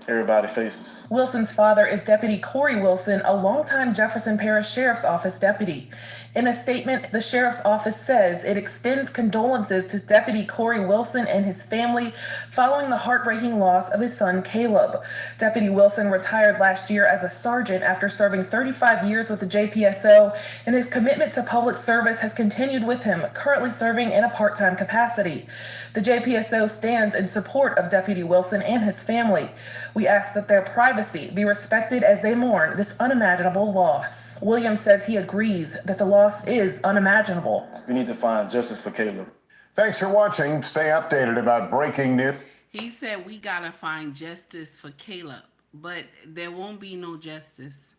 everybody's faces. Wilson's father is Deputy Corey Wilson, a longtime Jefferson Parish Sheriff's Office deputy. In a statement, the Sheriff's Office says it extends condolences to Deputy Corey Wilson and his family following the heartbreaking loss of his son Caleb. Deputy Wilson retired last year as a sergeant after serving 35 years with the JPSO, and his commitment to public service has continued with him, currently serving in a part-time capacity. The JPSO stands in support of Deputy Wilson and his family. We ask that their privacy be respected as they mourn this unimaginable loss. Williams says he agrees that the loss is unimaginable. We need to find justice for Caleb. Thanks for watching. Stay updated about breaking news. He said we gotta find justice for Caleb, but there won't be no justice.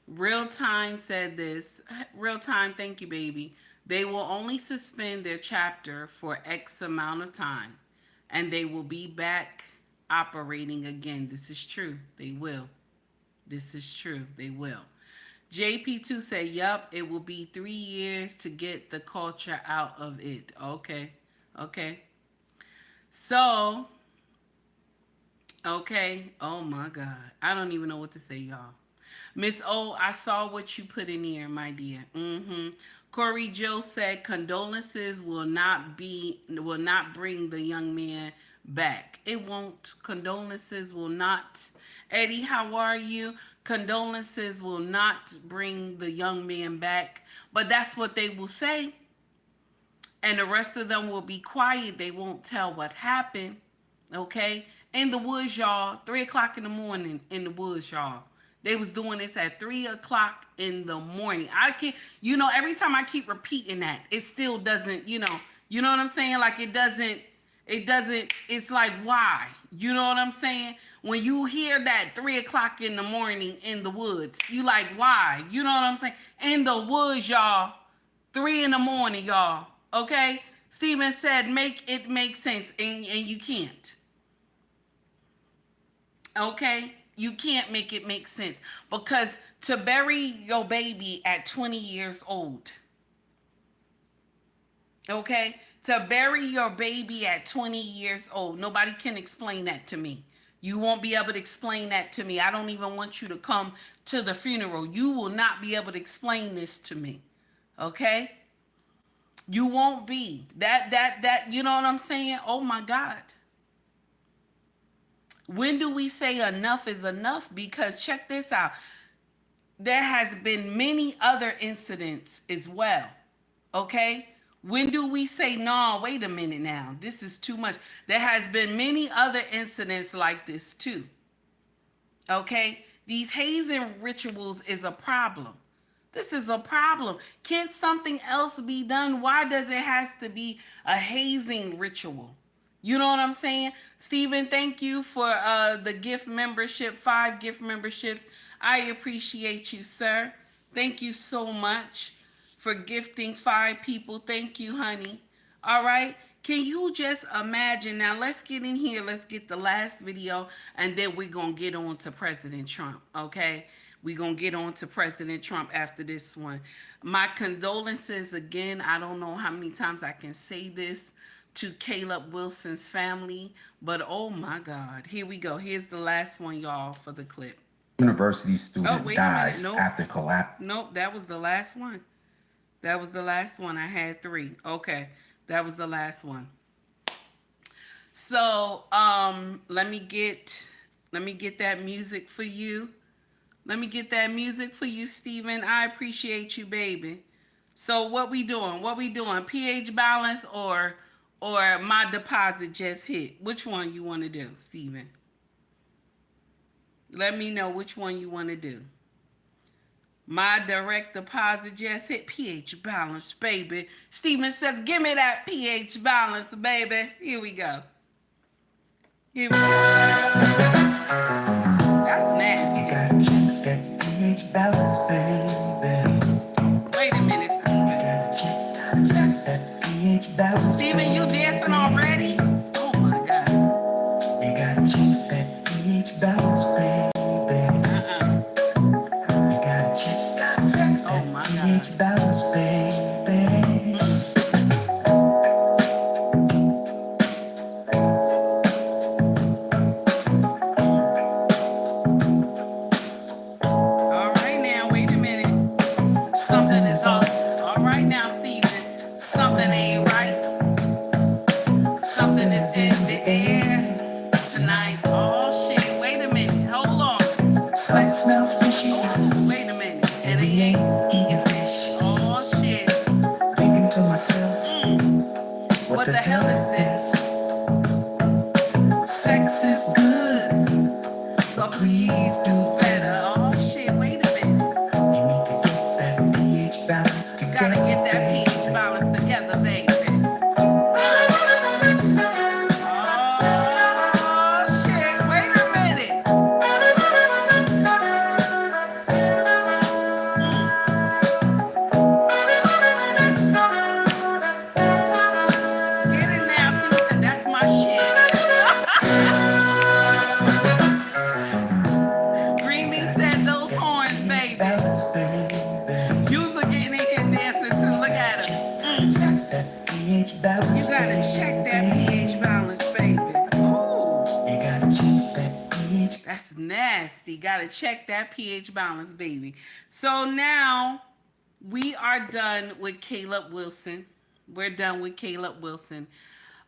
Real Time said this. Real Time, thank you, baby. They will only suspend their chapter for X amount of time, and they will be back operating again. This is true. They will. This is true. They will. JP2 said, yup, it will be 3 years to get the culture out of it. Okay. Okay. So, okay. Oh, my God. I don't even know what to say, y'all. Miss O, I saw what you put in here, my dear. Corey Joe said condolences will not bring the young man back. It won't. Condolences will not. Eddie, how are you? Condolences will not bring the young man back. But that's what they will say. And the rest of them will be quiet. They won't tell what happened. Okay? In the woods, y'all. 3 o'clock in the morning in the woods, y'all. They was doing this at 3 o'clock in the morning. I can't, every time I keep repeating that, it still doesn't, you know what I'm saying? Like it doesn't, it's like, why? You know what I'm saying? When you hear that 3 o'clock in the morning in the woods, you like, why? You know what I'm saying? In the woods, y'all. 3 in the morning, y'all. Okay? Stephen said, make it make sense. And you can't. Okay? You can't make it make sense. Because to bury your baby at 20 years old. Okay? To bury your baby at 20 years old. Nobody can explain that to me. You won't be able to explain that to me. I don't even want you to come to the funeral. You will not be able to explain this to me. Okay? You won't be. That, you know what I'm saying? Oh my God. When do we say enough is enough? Because check this out. There has been many other incidents as well. Okay? When do we say, no, wait a minute now. This is too much. There has been many other incidents like this too. Okay? These hazing rituals is a problem. This is a problem. Can't something else be done? Why does it have to be a hazing ritual? You know what I'm saying? Stephen, thank you for the gift membership, 5 gift memberships. I appreciate you, sir. Thank you so much for gifting 5 people. Thank you, honey. All right. Can you just imagine? Now, let's get in here. Let's get the last video, and then we're going to get on to President Trump, okay? We're going to get on to President Trump after this one. My condolences again. I don't know how many times I can say this to Caleb Wilson's family, but oh my God. Here we go. Here's the last one, y'all, for the clip. University student dies after collapse. Nope, that was the last one. That was the last one. I had 3. Okay, that was the last one. So let me get that music for you. Let me get that music for you, Steven. I appreciate you, baby. So what we doing? What we doing? pH balance or my deposit just hit? Which one you want to do, Steven? Let me know which one you want to do. My direct deposit just hit. pH balance, baby. Steven said, give me that pH balance, baby. Here we go. Here we go. That's nasty. That pH balance, baby. Wait a minute, Steven. That pH balance. Steven, you dancing already? Oh my God. You gotta check that pH balance, baby. You gotta check that pH balance, baby. All right now, wait a minute. Something is off. All right now, Steven. Something ain't right. Something is in the air tonight. Oh shit, wait a minute. Hold on. Sight smells fishy. Wait a minute. And it ain't eating fish. Oh shit. Thinking to myself, what the hell is this? Sex is good, but please do better. Oh shit, wait a minute. You need to get that pH balance together. Gotta get that pH balance together, baby. Oh shit, wait a minute. Get it now, Steve. That's my shit. Dreamy said those horns, baby. You's are getting in here dancing too. Look at him. pH balance. You gotta check that pH balance, baby. Ooh. You gotta check that pH. That's nasty. Gotta check that pH balance, baby. So now we are done with Caleb Wilson. We're done with Caleb Wilson.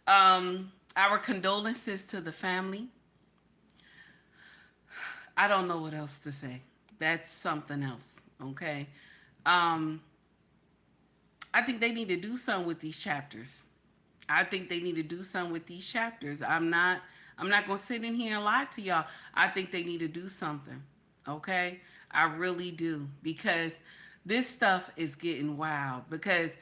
Our condolences to the family. I don't know what else to say. That's something else. Okay. I think they need to do something with these chapters. I think they need to do something with these chapters. I'm not gonna sit in here and lie to y'all. I think they need to do something. Okay? I really do. Because this stuff is getting wild. Because,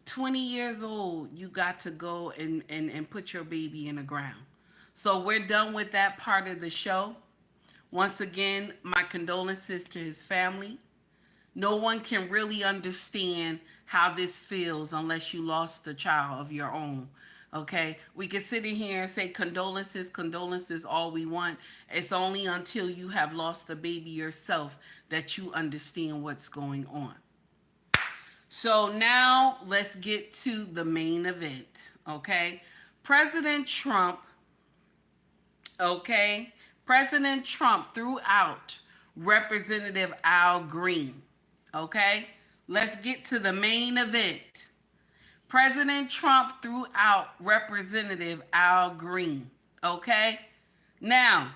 20 years old, you got to go and put your baby in the ground. So we're done with that part of the show. Once again, my condolences to his family. No one can really understand how this feels unless you lost a child of your own. Okay? We can sit in here and say condolences all we want. It's only until you have lost a baby yourself that you understand what's going on. So now let's get to the main event. Okay? President Trump threw out Representative Al Green. Okay? Let's get to the main event. President Trump threw out Representative Al Green. Okay? Now,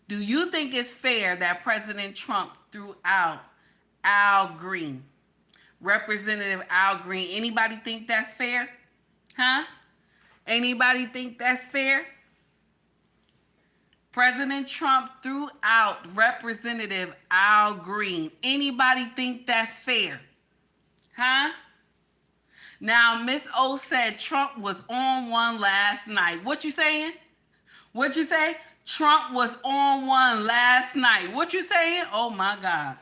do you think it's fair that President Trump threw out Al Green? Representative Al Green. Anybody think that's fair? Huh? Anybody think that's fair? President Trump threw out Representative Al Green. Anybody think that's fair? Huh? Now, Miss O said Trump was on one last night. What you saying? What you say? Trump was on one last night. What you saying? Oh my God.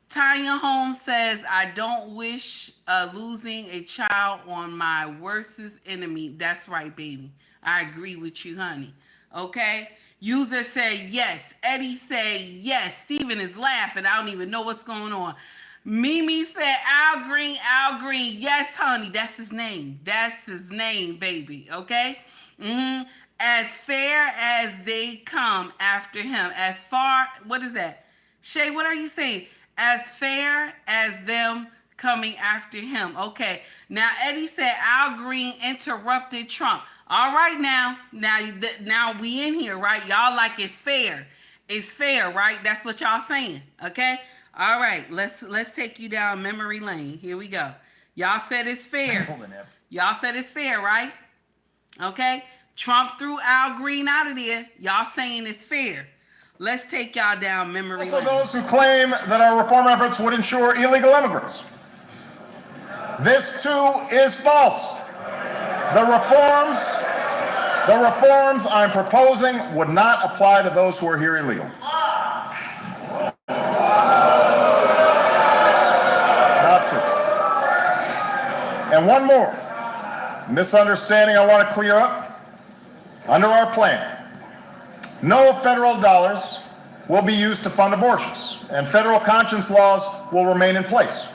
Tanya Holmes says, I don't wish losing a child on my worstest enemy. That's right, baby. I agree with you, honey. Okay? User say yes. Eddie say yes. Steven is laughing. I don't even know what's going on. Mimi said Al Green. Yes, honey. That's his name. That's his name, baby. Okay? As fair as they come after him. As far, what is that? Shay, what are you saying? As fair as them coming after him. Okay. Now Eddie said Al Green interrupted Trump. All right now we in here, right? Y'all like it's fair. It's fair, right? That's what y'all saying. Okay. All right. Let's take you down memory lane. Here we go. Y'all said it's fair. Y'all said it's fair, right? Okay. Trump threw Al Green out of there. Y'all saying it's fair. Let's take y'all down memory lane. Also, those who claim that our reform efforts would ensure illegal immigrants. This too is false. The reforms I'm proposing would not apply to those who are here illegal. It's not true. And one more misunderstanding I want to clear up. Under our plan, no federal dollars will be used to fund abortions, and federal conscience laws will remain in place.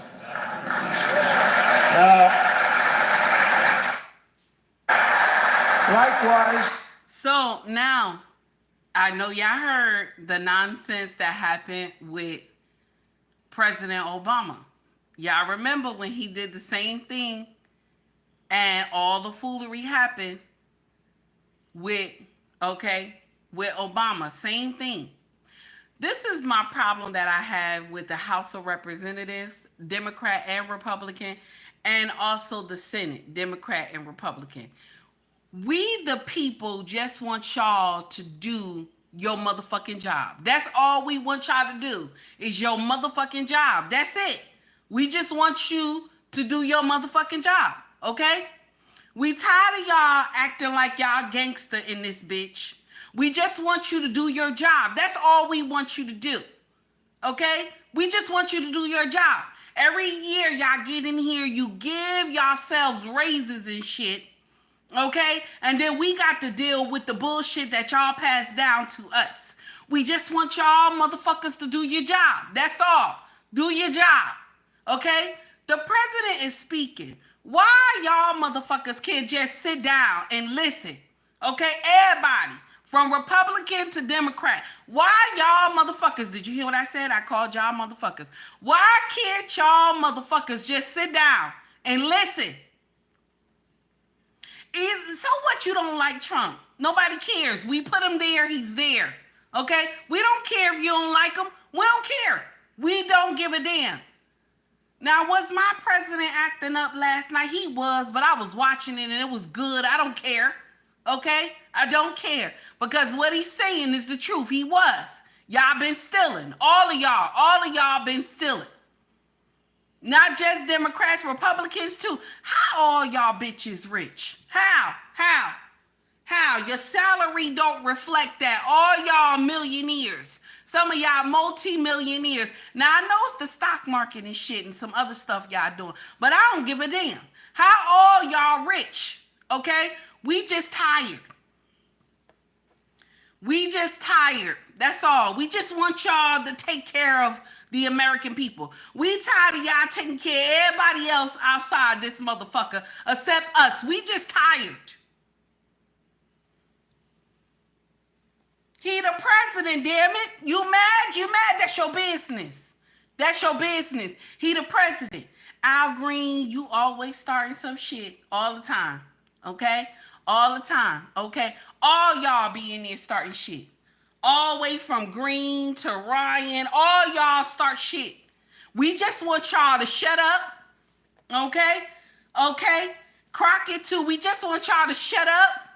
Likewise. So now, I know y'all heard the nonsense that happened with President Obama. Y'all remember when he did the same thing and all the foolery happened with Obama. Same thing. This is my problem that I have with the House of Representatives, Democrat and Republican, and also the Senate, Democrat and Republican. We, the people, just want y'all to do your motherfucking job. That's all we want y'all to do is your motherfucking job. That's it. We just want you to do your motherfucking job, okay? We tired of y'all acting like y'all gangster in this bitch. We just want you to do your job. That's all we want you to do, okay? We just want you to do your job. Every year y'all get in here, you give yourselves raises and shit, okay? And then we got to deal with the bullshit that y'all pass down to us. We just want y'all motherfuckers to do your job. That's all. Do your job, okay? The president is speaking. Why y'all motherfuckers can't just sit down and listen, okay? Everybody, from Republican to Democrat. Why y'all motherfuckers, did you hear what I said? I called y'all motherfuckers. Why can't y'all motherfuckers just sit down and listen? So what, you don't like Trump? Nobody cares. We put him there, he's there. Okay? We don't care if you don't like him. We don't care. We don't give a damn. Now, was my president acting up last night? He was, but I was watching it and it was good. I don't care. Okay? I don't care. Because what he's saying is the truth. He was. Y'all been stealing. All of y'all been stealing. Not just Democrats, Republicans too. How all y'all bitches rich? How? Your salary don't reflect that. All y'all millionaires. Some of y'all multi-millionaires. Now, I know it's the stock market and shit and some other stuff y'all doing, but I don't give a damn. How all y'all rich? Okay? We just tired. That's all. We just want y'all to take care of the American people. We tired of y'all taking care of everybody else outside this motherfucker except us. We just tired. He the president, damn it. You mad? That's your business. He the president. Al Green, you always starting some shit all the time. Okay? All the time. Okay? All y'all be in there starting shit. All the way from Green to Ryan. All y'all start shit. We just want y'all to shut up. Okay? Crockett too. We just want y'all to shut up.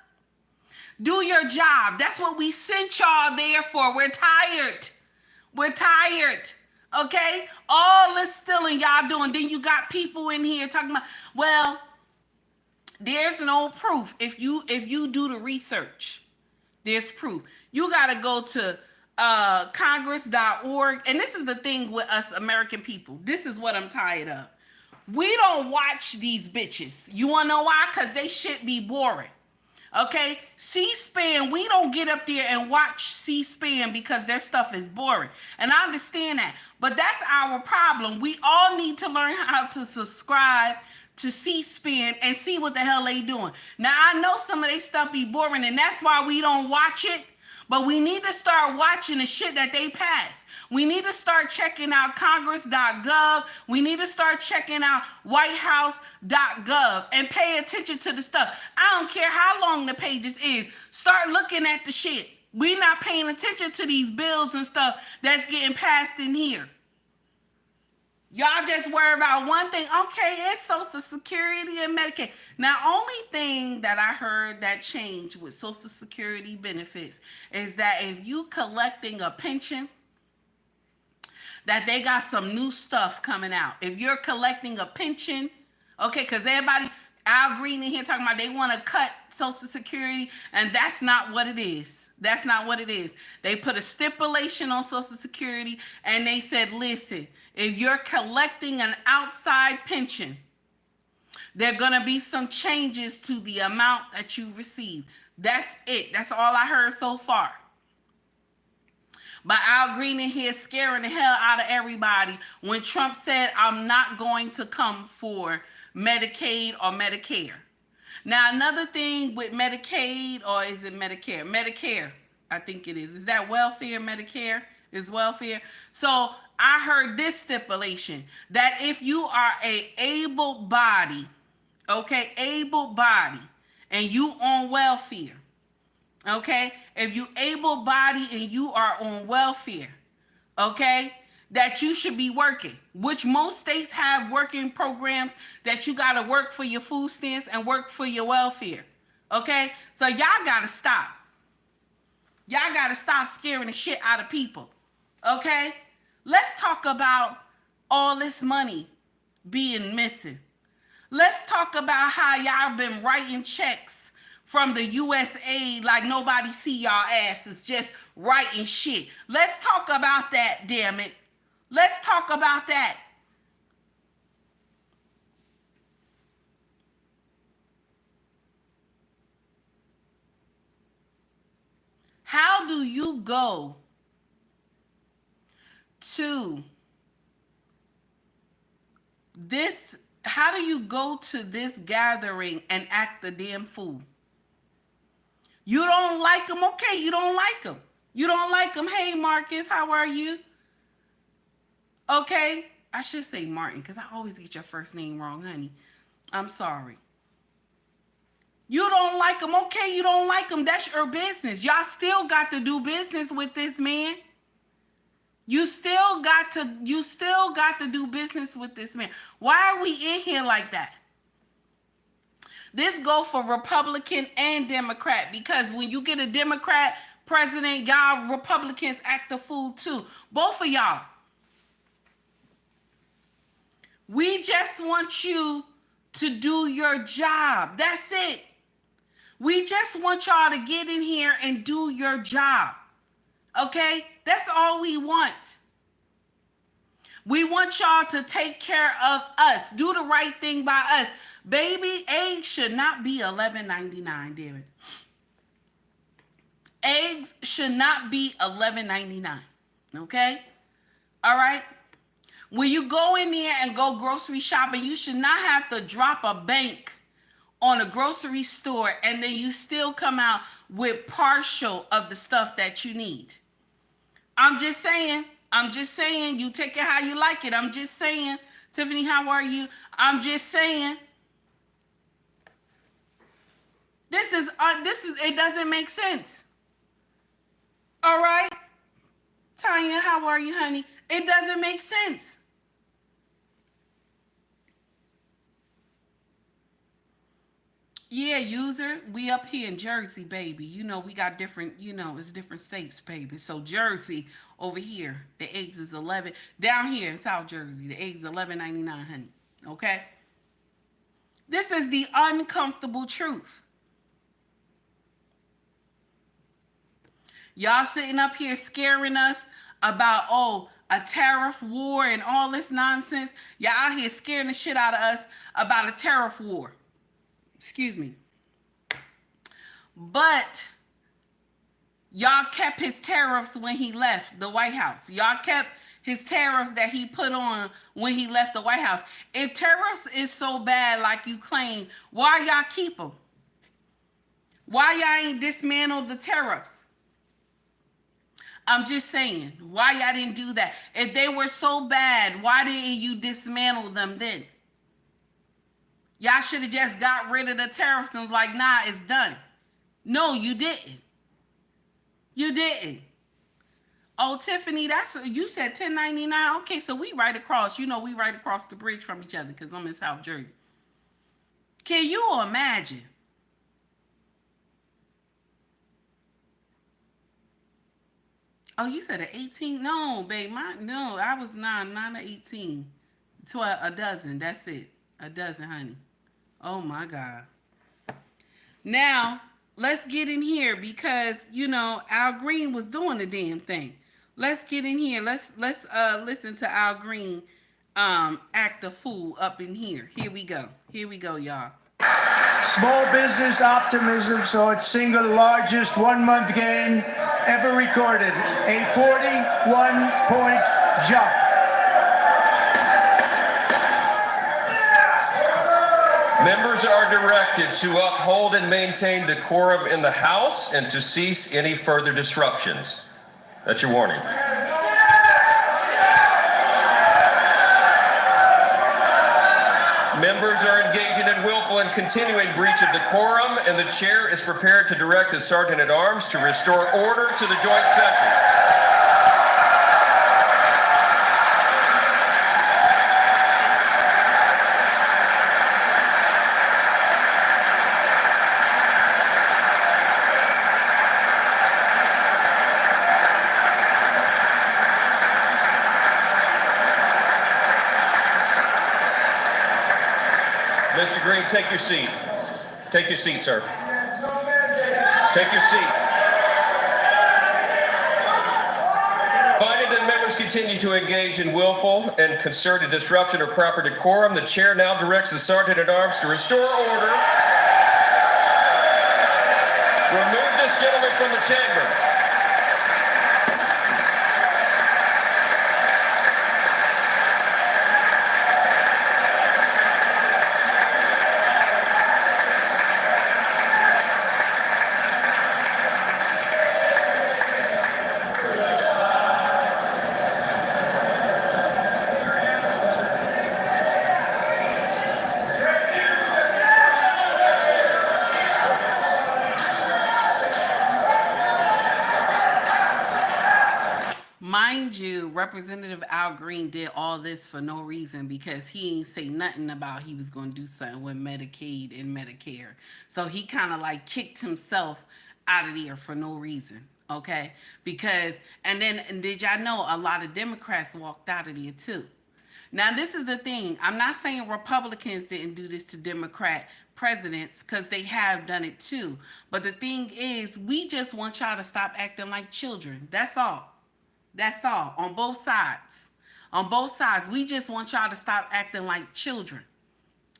Do your job. That's what we sent y'all there for. We're tired. Okay? All this stealing y'all doing. Then you got people in here talking about, well, there's no proof. If you do the research, there's proof. You got to go to congress.org. And this is the thing with us American people. This is what I'm tired of. We don't watch these bitches. You want to know why? Because they shit be boring. Okay? C-SPAN, we don't get up there and watch C-SPAN because their stuff is boring. And I understand that. But that's our problem. We all need to learn how to subscribe to C-SPAN and see what the hell they doing. Now, I know some of their stuff be boring, and that's why we don't watch it. But we need to start watching the shit that they pass. We need to start checking out congress.gov. We need to start checking out whitehouse.gov and pay attention to the stuff. I don't care how long the pages is. Start looking at the shit. We not paying attention to these bills and stuff that's getting passed in here. Y'all just worry about one thing. Okay, it's Social Security and Medicaid. Now, only thing that I heard that changed with Social Security benefits is that if you collecting a pension, that they got some new stuff coming out. If you're collecting a pension, okay, because everybody, Al Green in here talking about they want to cut Social Security, and that's not what it is. That's not what it is. They put a stipulation on Social Security, and they said, listen, if you're collecting an outside pension, there are going to be some changes to the amount that you receive. That's it. That's all I heard so far. But Al Green in here scaring the hell out of everybody when Trump said, I'm not going to come for Medicaid or Medicare. Now, another thing with Medicaid, or is it Medicare? Medicare, I think it is. Is that welfare? Medicare is welfare. So I heard this stipulation that if you are a able body, okay, able body, and you on welfare, okay, if you able body and you are on welfare, okay, that you should be working, which most states have working programs that you got to work for your food stamps and work for your welfare, okay? So y'all got to stop. Y'all got to stop scaring the shit out of people, okay? Let's talk about all this money being missing. Let's talk about how y'all been writing checks from the USA like nobody see y'all asses, just writing shit. Let's talk about that, damn it. Let's talk about that. How do you go to this? How do you go to this gathering and act the damn fool? You don't like them? Okay, you don't like them. You don't like them. Hey, Marcus, how are you? Okay, I should say Martin because I always get your first name wrong, honey. I'm sorry. You don't like them. Okay, you don't like them. That's your business. Y'all still got to do business with this man. You still got to do business with this man. Why are we in here like that? This go for Republican and Democrat, because when you get a Democrat president, y'all Republicans act the fool too. Both of y'all. We just want you to do your job. That's it. We just want y'all to get in here and do your job. Okay? That's all we want. We want y'all to take care of us. Do the right thing by us. Baby, eggs should not be $11.99, damn it. Eggs should not be $11.99. Okay? All right? When you go in there and go grocery shopping, you should not have to drop a bank on a grocery store and then you still come out with partial of the stuff that you need. I'm just saying, you take it how you like it. I'm just saying, Tiffany, how are you? I'm just saying, this is, it doesn't make sense. All right? Tanya, how are you, honey? It doesn't make sense. Yeah, user, we up here in Jersey, baby. You know, we got different, it's different states, baby. So Jersey over here, the eggs is 11. Down here in South Jersey, the eggs $11.99, honey. Okay? This is the uncomfortable truth. Y'all sitting up here scaring us about, a tariff war and all this nonsense. Y'all out here scaring the shit out of us about a tariff war. Excuse me. But y'all kept his tariffs when he left the White House. Y'all kept his tariffs that he put on when he left the White House. If tariffs is so bad like you claim, why y'all keep them? Why y'all ain't dismantled the tariffs? I'm just saying, why y'all didn't do that? If they were so bad, why didn't you dismantle them then? Y'all should have just got rid of the terrorists and was like, nah, it's done. No, you didn't. You didn't. Oh, Tiffany, you said 1099. Okay, so we right across. You know, we right across the bridge from each other because I'm in South Jersey. Can you imagine? Oh, you said an 18? No, babe. No, I was not an 18. 12, a dozen. That's it. A dozen, honey. Oh my God. Now, let's get in here because, you know, Al Green was doing the damn thing. Let's get in here. Let's listen to Al Green act the fool up in here. Here we go. Here we go, y'all. Small business optimism saw its single largest one-month gain ever recorded, a 41-point jump. Members are directed to uphold and maintain decorum in the House and to cease any further disruptions. That's your warning. Members are engaging in willful and continuing breach of decorum, and the chair is prepared to direct the Sergeant-at-Arms to restore order to the joint session. Mr. Green, take your seat. Take your seat, sir. Take your seat. Finding that members continue to engage in willful and concerted disruption of proper decorum, the chair now directs the Sergeant-at-Arms to restore order. Remove this gentleman from the chamber. Mind you, Representative Al Green did all this for no reason because he ain't say nothing about he was going to do something with Medicaid and Medicare. So he kind of like kicked himself out of there for no reason. Okay? Because, and did y'all know a lot of Democrats walked out of there too? Now, this is the thing. I'm not saying Republicans didn't do this to Democrat presidents because they have done it too. But the thing is, we just want y'all to stop acting like children. That's all. That's all. On both sides. On both sides. We just want y'all to stop acting like children.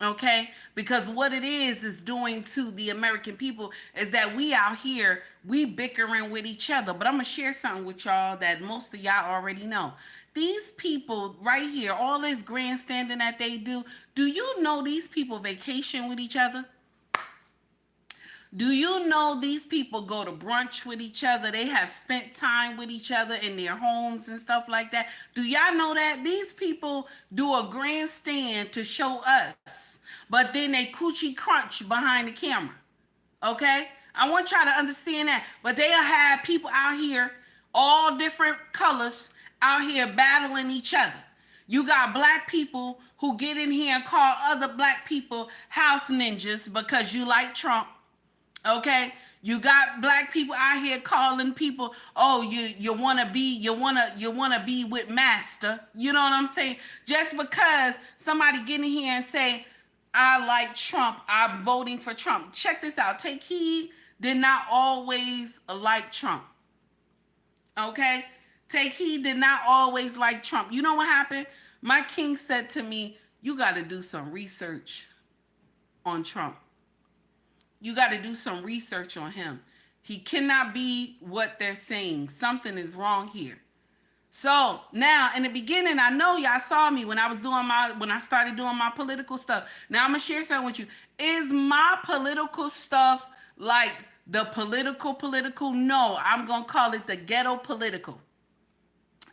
Okay? Because what it is doing to the American people is that we out here, we bickering with each other. But I'm going to share something with y'all that most of y'all already know. These people right here, all this grandstanding that they do you know these people vacation with each other? Do you know these people go to brunch with each other? They have spent time with each other in their homes and stuff like that. Do y'all know that? These people do a grandstand to show us, but then they coochie crunch behind the camera. Okay? I want y'all to understand that. But they'll have people out here, all different colors, out here battling each other. You got black people who get in here and call other black people house ninjas because you like Trump. Okay, you got black people out here calling people, oh, you wanna be with master. You know what I'm saying? Just because somebody get in here and say, I like Trump, I'm voting for Trump. Check this out. Take heed, did not always like Trump. Okay? Take heed, did not always like Trump. You know what happened? My king said to me, you got to do some research on Trump. You got to do some research on him. He cannot be what they're saying. Something is wrong here. So now in the beginning, I know y'all saw me when I started doing my political stuff. Now I'm going to share something with you. Is my political stuff like the political? No, I'm going to call it the ghetto political.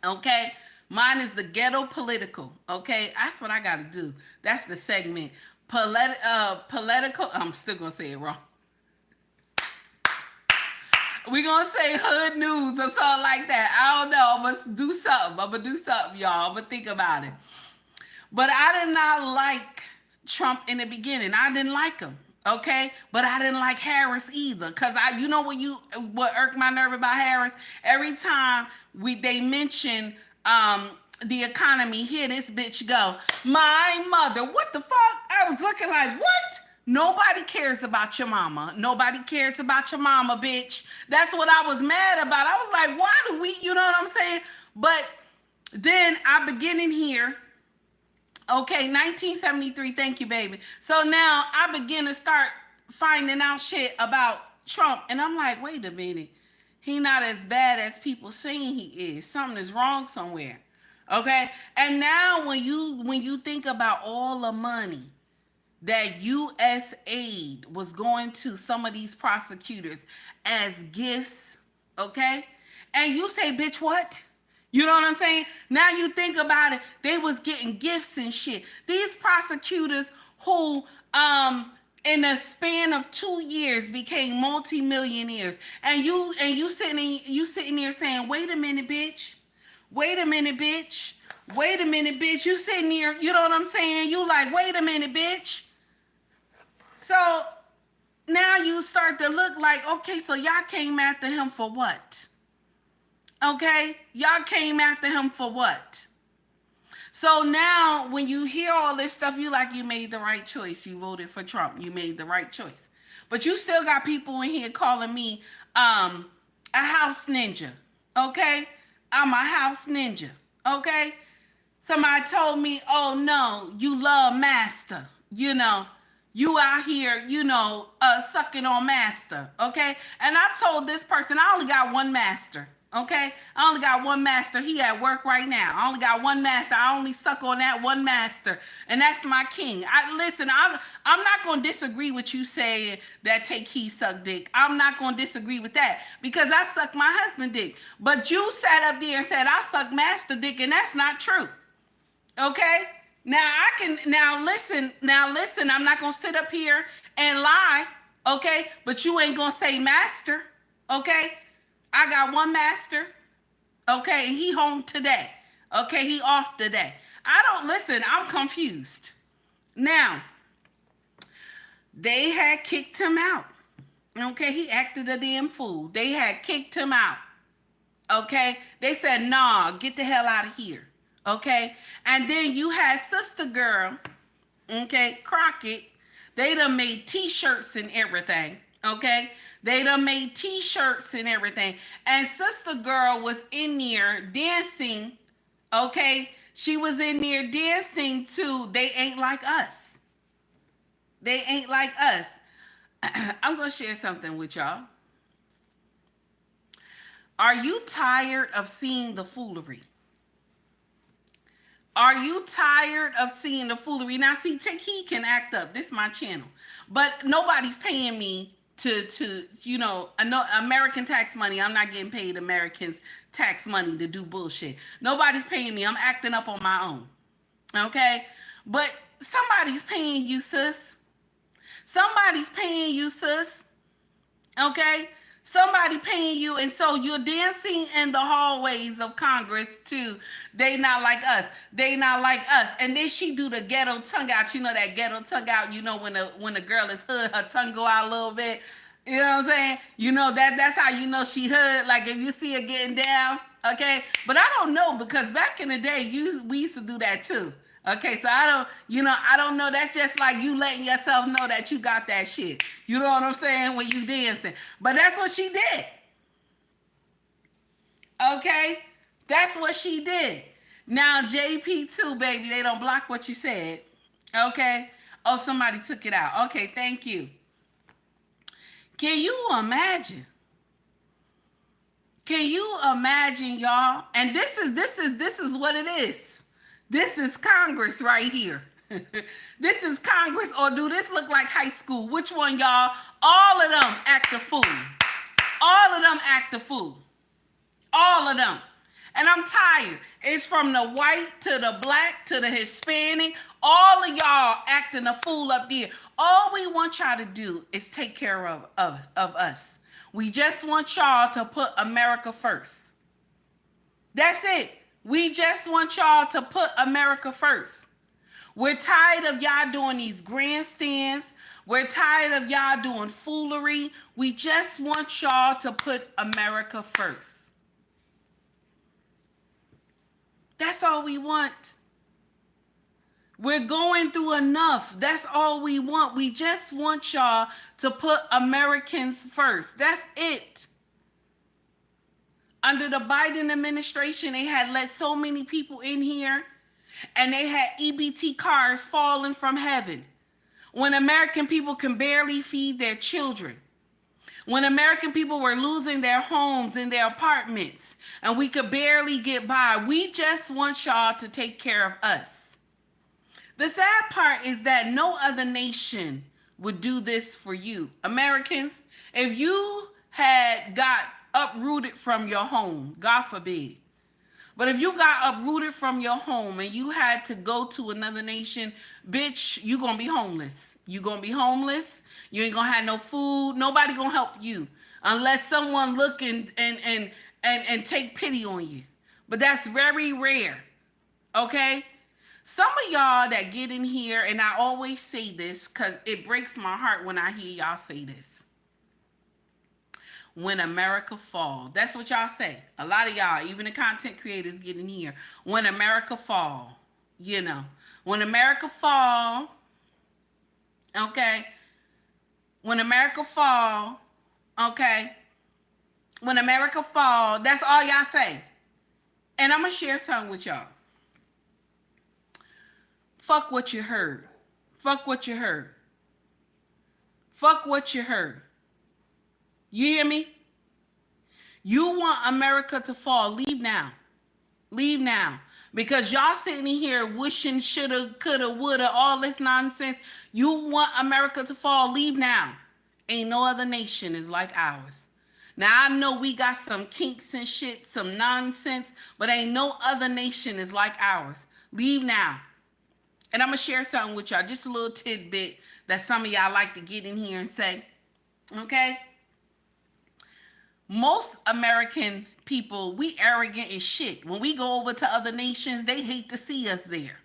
Okay? Mine is the ghetto political. Okay? That's what I got to do. That's the segment. Political. I'm still going to say it wrong. We're going to say hood news or something like that. I don't know. I'm going to do something. I'm going to do something, y'all. I'm going to think about it. But I did not like Trump in the beginning. I didn't like him. Okay? But I didn't like Harris either. Because you know what irked my nerve about Harris? Every time they mention the economy, here this bitch go, my mother. What the fuck? I was looking like, what? Nobody cares about your mama. Nobody cares about your mama, bitch. That's what I was mad about. I was like, why do we, you know what I'm saying? But then I begin in here. Okay, 1973, thank you, baby. So now I begin to start finding out shit about Trump. And I'm like, wait a minute. He not as bad as people saying he is. Something is wrong somewhere. Okay? And now when you think about all the money that U.S. aid was going to some of these prosecutors as gifts, okay? And you say, bitch, what? You know what I'm saying? Now you think about it, they was getting gifts and shit. These prosecutors who, in a span of 2 years became multimillionaires, and you sitting there saying, wait a minute, bitch. Wait a minute, bitch. Wait a minute, bitch. You sitting there, you know what I'm saying? You like, wait a minute, bitch. So now you start to look like, okay, so y'all came after him for what? Okay? Y'all came after him for what? So now when you hear all this stuff, you like, you made the right choice. You voted for Trump. You made the right choice. But you still got people in here calling me a house ninja. Okay? I'm a house ninja. Okay? Somebody told me, oh no, you love master. You know, you out here, sucking on master. Okay? And I told this person, I only got one master. Okay? I only got one master. He at work right now. I only got one master. I only suck on that one master. And that's my king. I'm not going to disagree with you saying that take he suck dick. I'm not going to disagree with that because I suck my husband dick. But you sat up there and said I suck master dick, and that's not true. Okay? Now listen, I'm not going to sit up here and lie. Okay? But you ain't going to say master. Okay? I got one master, okay, and he home today. Okay, he off today. I'm confused. Now, they had kicked him out. Okay, he acted a damn fool. They had kicked him out. Okay, they said, nah, get the hell out of here. Okay, and then you had Sister Girl, okay, Crockett. They done made t-shirts and everything. Okay, they done made t-shirts and everything. And Sister Girl was in there dancing. Okay, she was in there dancing to They Ain't Like Us. They Ain't Like Us. I'm going to share something with y'all. Are you tired of seeing the foolery? Are you tired of seeing the foolery? Now, see, he can act up. This is my channel. But nobody's paying me to I know American tax money. I'm not getting paid Americans tax money to do bullshit. Nobody's paying me. I'm acting up on my own. Okay? But somebody's paying you, sis. Somebody's paying you, sis. Okay? Somebody paying you, and so you're dancing in the hallways of Congress to They Not Like Us. They Not Like Us. And then she do the ghetto tongue out. You know that ghetto tongue out, when a girl is hood, her tongue go out a little bit. You know what I'm saying? That's how you know she hood. Like if you see her getting down, okay? But I don't know, because back in the day, we used to do that too. Okay, so I don't know. That's just like you letting yourself know that you got that shit. You know what I'm saying? When you dancing. But that's what she did. Okay? That's what she did. Now, JP2, baby, they don't block what you said. Okay? Oh, somebody took it out. Okay, thank you. Can you imagine? Can you imagine, y'all? And this is what it is. This is Congress right here. This is Congress, or do this look like high school? Which one, y'all? All of them act a fool. All of them act a fool. All of them. And I'm tired. It's from the white to the black to the Hispanic. All of y'all acting a fool up there. All we want y'all to do is take care of us. We just want y'all to put America first. That's it. We just want y'all to put America first. We're tired of y'all doing these grandstands. We're tired of y'all doing foolery. We just want y'all to put America first. That's all we want. We're going through enough. That's all we want. We just want y'all to put Americans first. That's it. Under the Biden administration, they had let so many people in here, and they had EBT cars falling from heaven. When American people can barely feed their children. When American people were losing their homes and their apartments, and we could barely get by. We just want y'all to take care of us. The sad part is that no other nation would do this for you. Americans, if you had got uprooted from your home, God forbid, but if you got uprooted from your home and you had to go to another nation, bitch, you gonna be homeless. You gonna be homeless. You ain't gonna have no food. Nobody gonna help you unless someone look and take pity on you. But that's very rare. Okay? Some of y'all that get in here, and I always say this because it breaks my heart when I hear y'all say this. When America fall. That's what y'all say. A lot of y'all, even the content creators get in here. When America fall, you know. When America fall, okay. When America fall, okay. When America fall, that's all y'all say. And I'm going to share something with y'all. Fuck what you heard. Fuck what you heard. Fuck what you heard. You hear me? You want America to fall. Leave now. Leave now. Because y'all sitting here wishing shoulda, coulda, woulda, all this nonsense. You want America to fall. Leave now. Ain't no other nation is like ours. Now, I know we got some kinks and shit, some nonsense, but ain't no other nation is like ours. Leave now. And I'm going to share something with y'all. Just a little tidbit that some of y'all like to get in here and say. Okay? Most American people, we arrogant as shit. When we go over to other nations, they hate to see us there.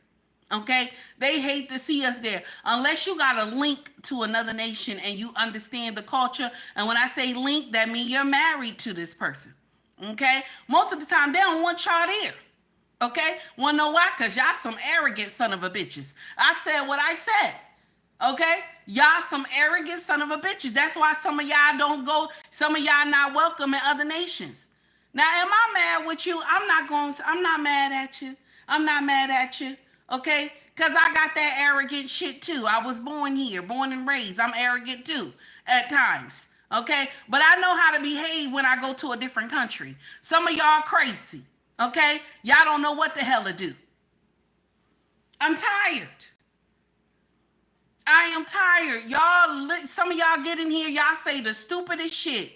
Okay? They hate to see us there. Unless you got a link to another nation and you understand the culture. And when I say link, that means you're married to this person. Okay? Most of the time, they don't want y'all there. Okay? Wanna know why? Because y'all some arrogant son of a bitches. I said what I said. Okay? Y'all some arrogant son of a bitches. That's why some of y'all don't go. Some of y'all not welcome in other nations. Now, am I mad with you? I'm not mad at you. I'm not mad at you. Okay? Because I got that arrogant shit too. I was born here, born and raised. I'm arrogant too at times. Okay? But I know how to behave when I go to a different country. Some of y'all crazy. Okay? Y'all don't know what the hell to do. I'm tired. I am tired. Y'all, some of y'all get in here, y'all say the stupidest shit.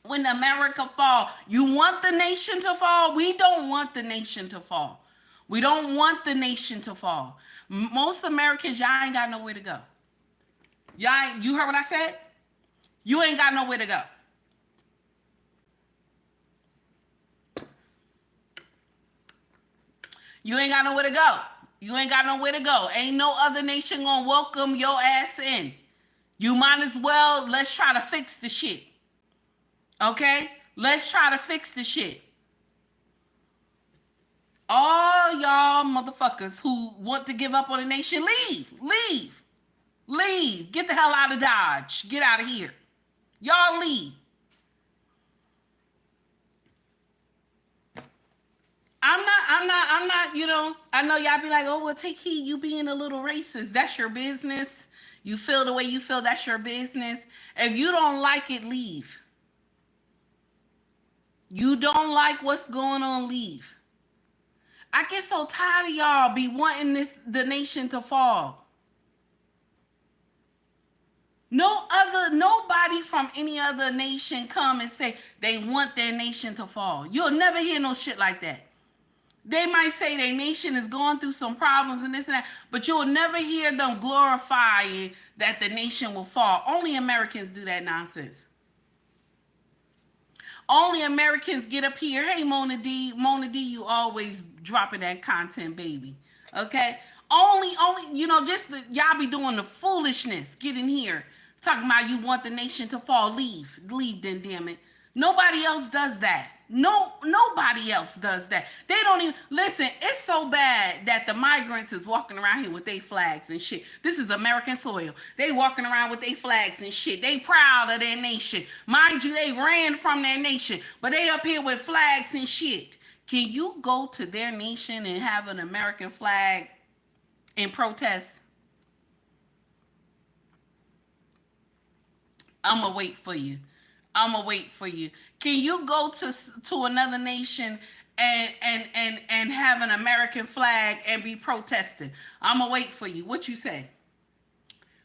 When America fall, you want the nation to fall? We don't want the nation to fall. We don't want the nation to fall. Most Americans, y'all ain't got nowhere to go. You heard what I said? You ain't got nowhere to go. You ain't got nowhere to go. You ain't got nowhere to go. Ain't no other nation gonna welcome your ass in. You might as well, let's try to fix the shit. Okay? Let's try to fix the shit. All y'all motherfuckers who want to give up on the nation, leave. Get the hell out of Dodge. Get out of here. Y'all leave. I'm not, you know, I know y'all be like, oh, well, take heed, you being a little racist. That's your business. You feel the way you feel, that's your business. If you don't like it, leave. You don't like what's going on, leave. I get so tired of y'all be wanting the nation to fall. Nobody from any other nation come and say they want their nation to fall. You'll never hear no shit like that. They might say their nation is going through some problems and this and that, but you'll never hear them glorifying that the nation will fall. Only Americans do that nonsense. Only Americans get up here. Hey, Mona D, you always dropping that content, baby. Okay? Only, just y'all be doing the foolishness. Get in here. Talking about you want the nation to fall. Leave then, damn it. Nobody else does that. Nobody else does that. They don't even listen. It's so bad that the migrants is walking around here with their flags and shit. This is American soil. They walking around with their flags and shit. They proud of their nation. Mind you, they ran from their nation, but they up here with flags and shit. Can you go to their nation and have an American flag in protest? I'ma wait for you. Can you go to another nation and have an American flag and be protesting? I'ma wait for you. What you say?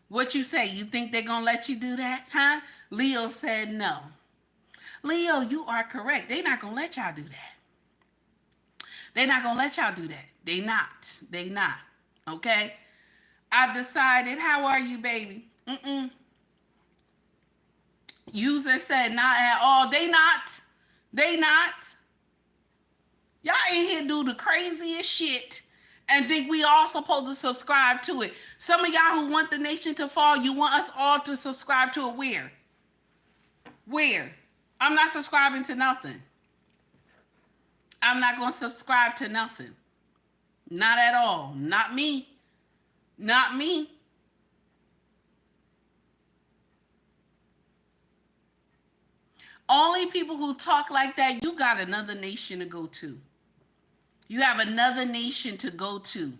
You think they're gonna let you do that? Huh? Leo said no. Leo, you are correct. They're not gonna let y'all do that. They not. Okay? I've decided. How are you, baby? User said not at all. They not. Y'all in here do the craziest shit and think we all supposed to subscribe to it. Some of y'all who want the nation to fall, you want us all to subscribe to it. Where? I'm not subscribing to nothing. I'm not going to subscribe to nothing. Not at all. Not me. Only people who talk like that, you got another nation to go to. You have another nation to go to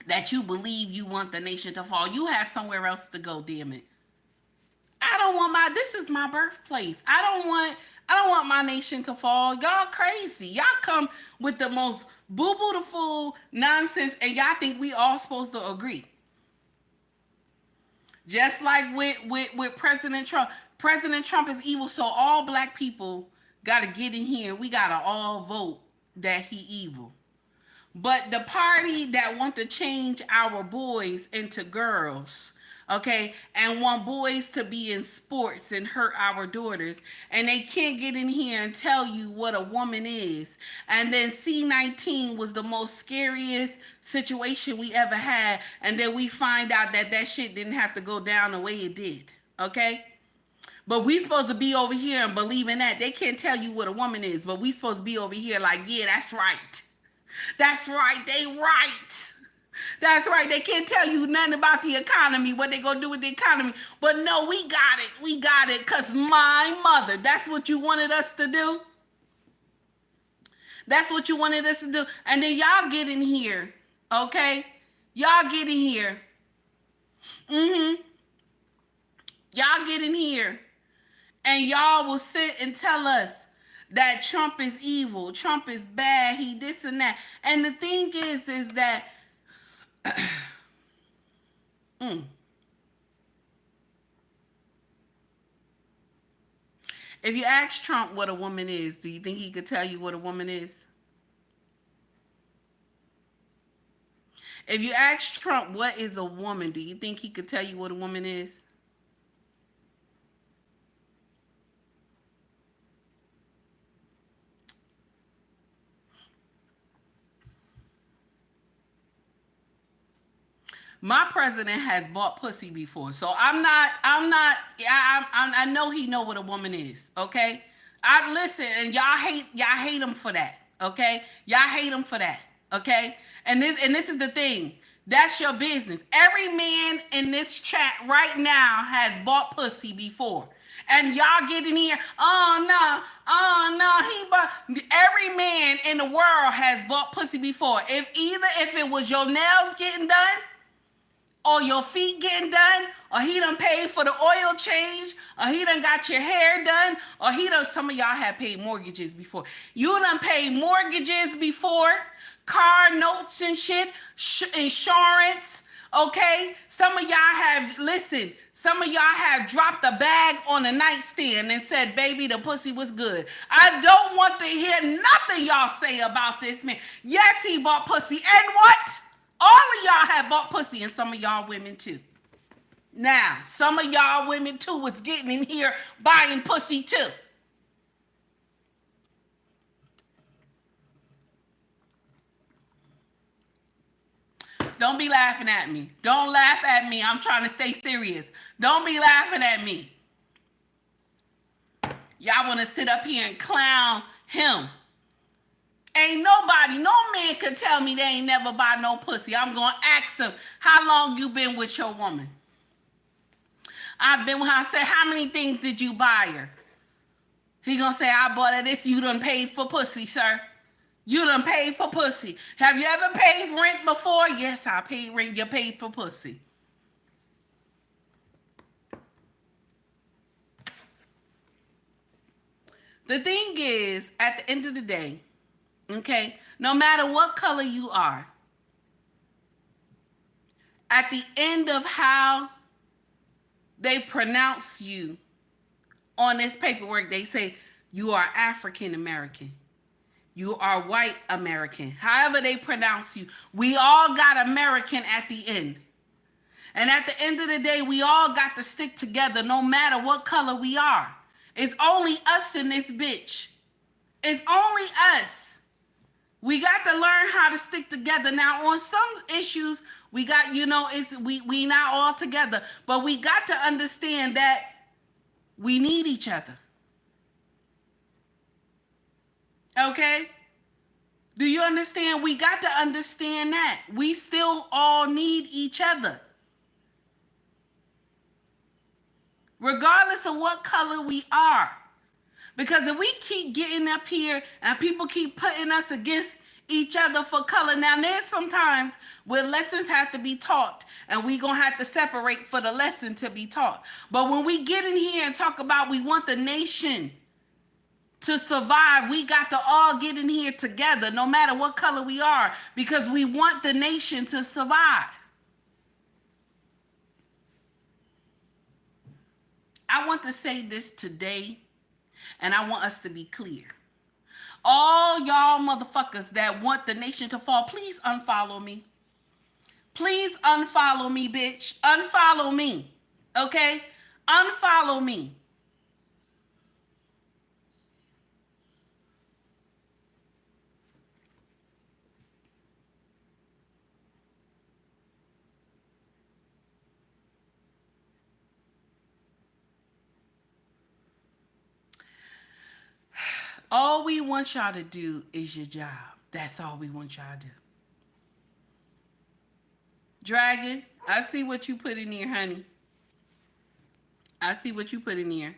that you believe you want the nation to fall. You have somewhere else to go, damn it. This is my birthplace. I don't want my nation to fall. Y'all crazy. Y'all come with the most boo-boo-the-fool nonsense and y'all think we all supposed to agree. Just like with President Trump. President Trump is evil, so all black people got to get in here. We got to all vote that he evil. But the party that want to change our boys into girls, okay, and want boys to be in sports and hurt our daughters, and they can't get in here and tell you what a woman is. And then C-19 was the most scariest situation we ever had, and then we find out that shit didn't have to go down the way it did, okay? But we supposed to be over here and believe in that. They can't tell you what a woman is, but we supposed to be over here like, yeah, that's right. That's right. They right. That's right. They can't tell you nothing about the economy, what they gonna do with the economy. But no, we got it. We got it. Cause my mother, that's what you wanted us to do. That's what you wanted us to do. And then y'all get in here. Okay? Y'all get in here. Y'all get in here. And y'all will sit and tell us that Trump is evil, Trump is bad, he this and that. And the thing is that if you ask Trump what a woman is, do you think he could tell you what a woman is? If you ask Trump what is a woman, do you think he could tell you what a woman is? My president has bought pussy before, so I know he know what a woman is, okay? I listen, and y'all hate him for that, okay? Y'all hate him for that, okay? And this is the thing. That's your business. Every man in this chat right now has bought pussy before. And y'all get in here, he bought. Every man in the world has bought pussy before. If it was your nails getting done, or your feet getting done, or he done paid for the oil change, or he done got your hair done, or some of y'all have paid mortgages before. You done paid mortgages before, car notes and shit, insurance, Okay? Some of y'all have, listen, some of y'all have dropped a bag on a nightstand and said, baby, the pussy was good. I don't want to hear nothing y'all say about this man. Yes, he bought pussy. And what? All of y'all have bought pussy, and some of y'all women too. Now, some of y'all women too was getting in here buying pussy too. Don't be laughing at me. Don't laugh at me. I'm trying to stay serious. Don't be laughing at me. Y'all want to sit up here and clown him. Ain't nobody, no man could tell me they ain't never buy no pussy. I'm going to ask him, how long you been with your woman? I've been with her. I said, how many things did you buy her? He going to say, I bought her this. You done paid for pussy, sir. You done paid for pussy. Have you ever paid rent before? Yes, I paid rent. You paid for pussy. The thing is, at the end of the day, okay, no matter what color you are, at the end of how they pronounce you on this paperwork, they say you are African American. You are white American. However they pronounce you. We all got American at the end. And at the end of the day, we all got to stick together no matter what color we are. It's only us in this bitch. It's only us. We got to learn how to stick together. Now, on some issues, we got, we not all together. But we got to understand that we need each other. Okay? Do you understand? We got to understand that. We still all need each other. Regardless of what color we are. Because if we keep getting up here and people keep putting us against each other for color, now there's sometimes where lessons have to be taught and we gonna have to separate for the lesson to be taught. But when we get in here and talk about we want the nation to survive, we got to all get in here together, no matter what color we are, because we want the nation to survive. I want to say this today, and I want us to be clear. All y'all motherfuckers that want the nation to fall, please unfollow me. Please unfollow me, bitch. Unfollow me, okay? Unfollow me. All we want y'all to do is your job. That's all we want y'all to do. Dragon, I see what you put in here, honey. I see what you put in here.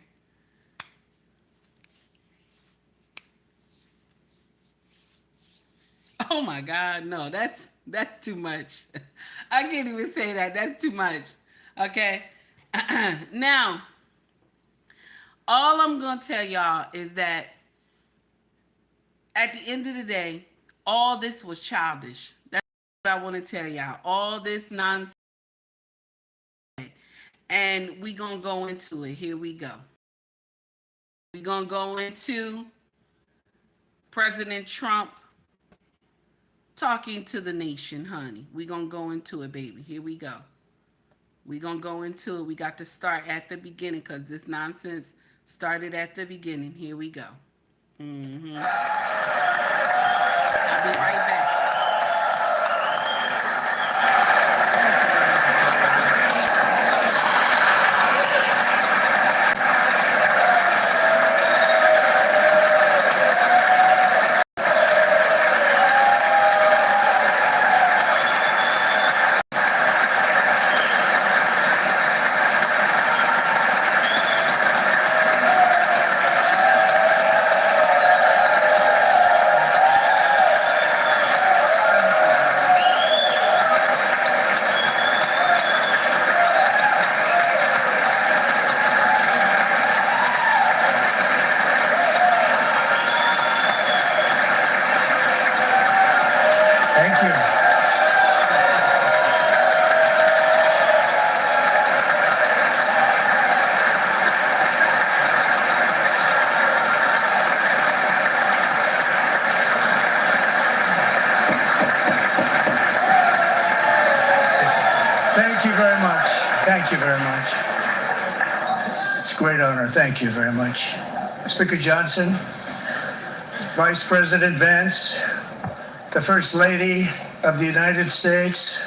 Oh my God, no, that's too much. I can't even say that. That's too much. Okay. Now, all I'm gonna tell y'all is that at the end of the day, all this was childish. That's what I want to tell y'all. All this nonsense. And we gonna go into it. Here we go. We gonna go into President Trump talking to the nation, honey. We gonna go into it, baby. Here we go. We gonna go into it. We got to start at the beginning because this nonsense started at the beginning. Here we go. I'll be right back. Thank you very much. Thank you very much. It's a great honor. Thank you very much. Speaker Johnson, Vice President Vance, the First Lady of the United States,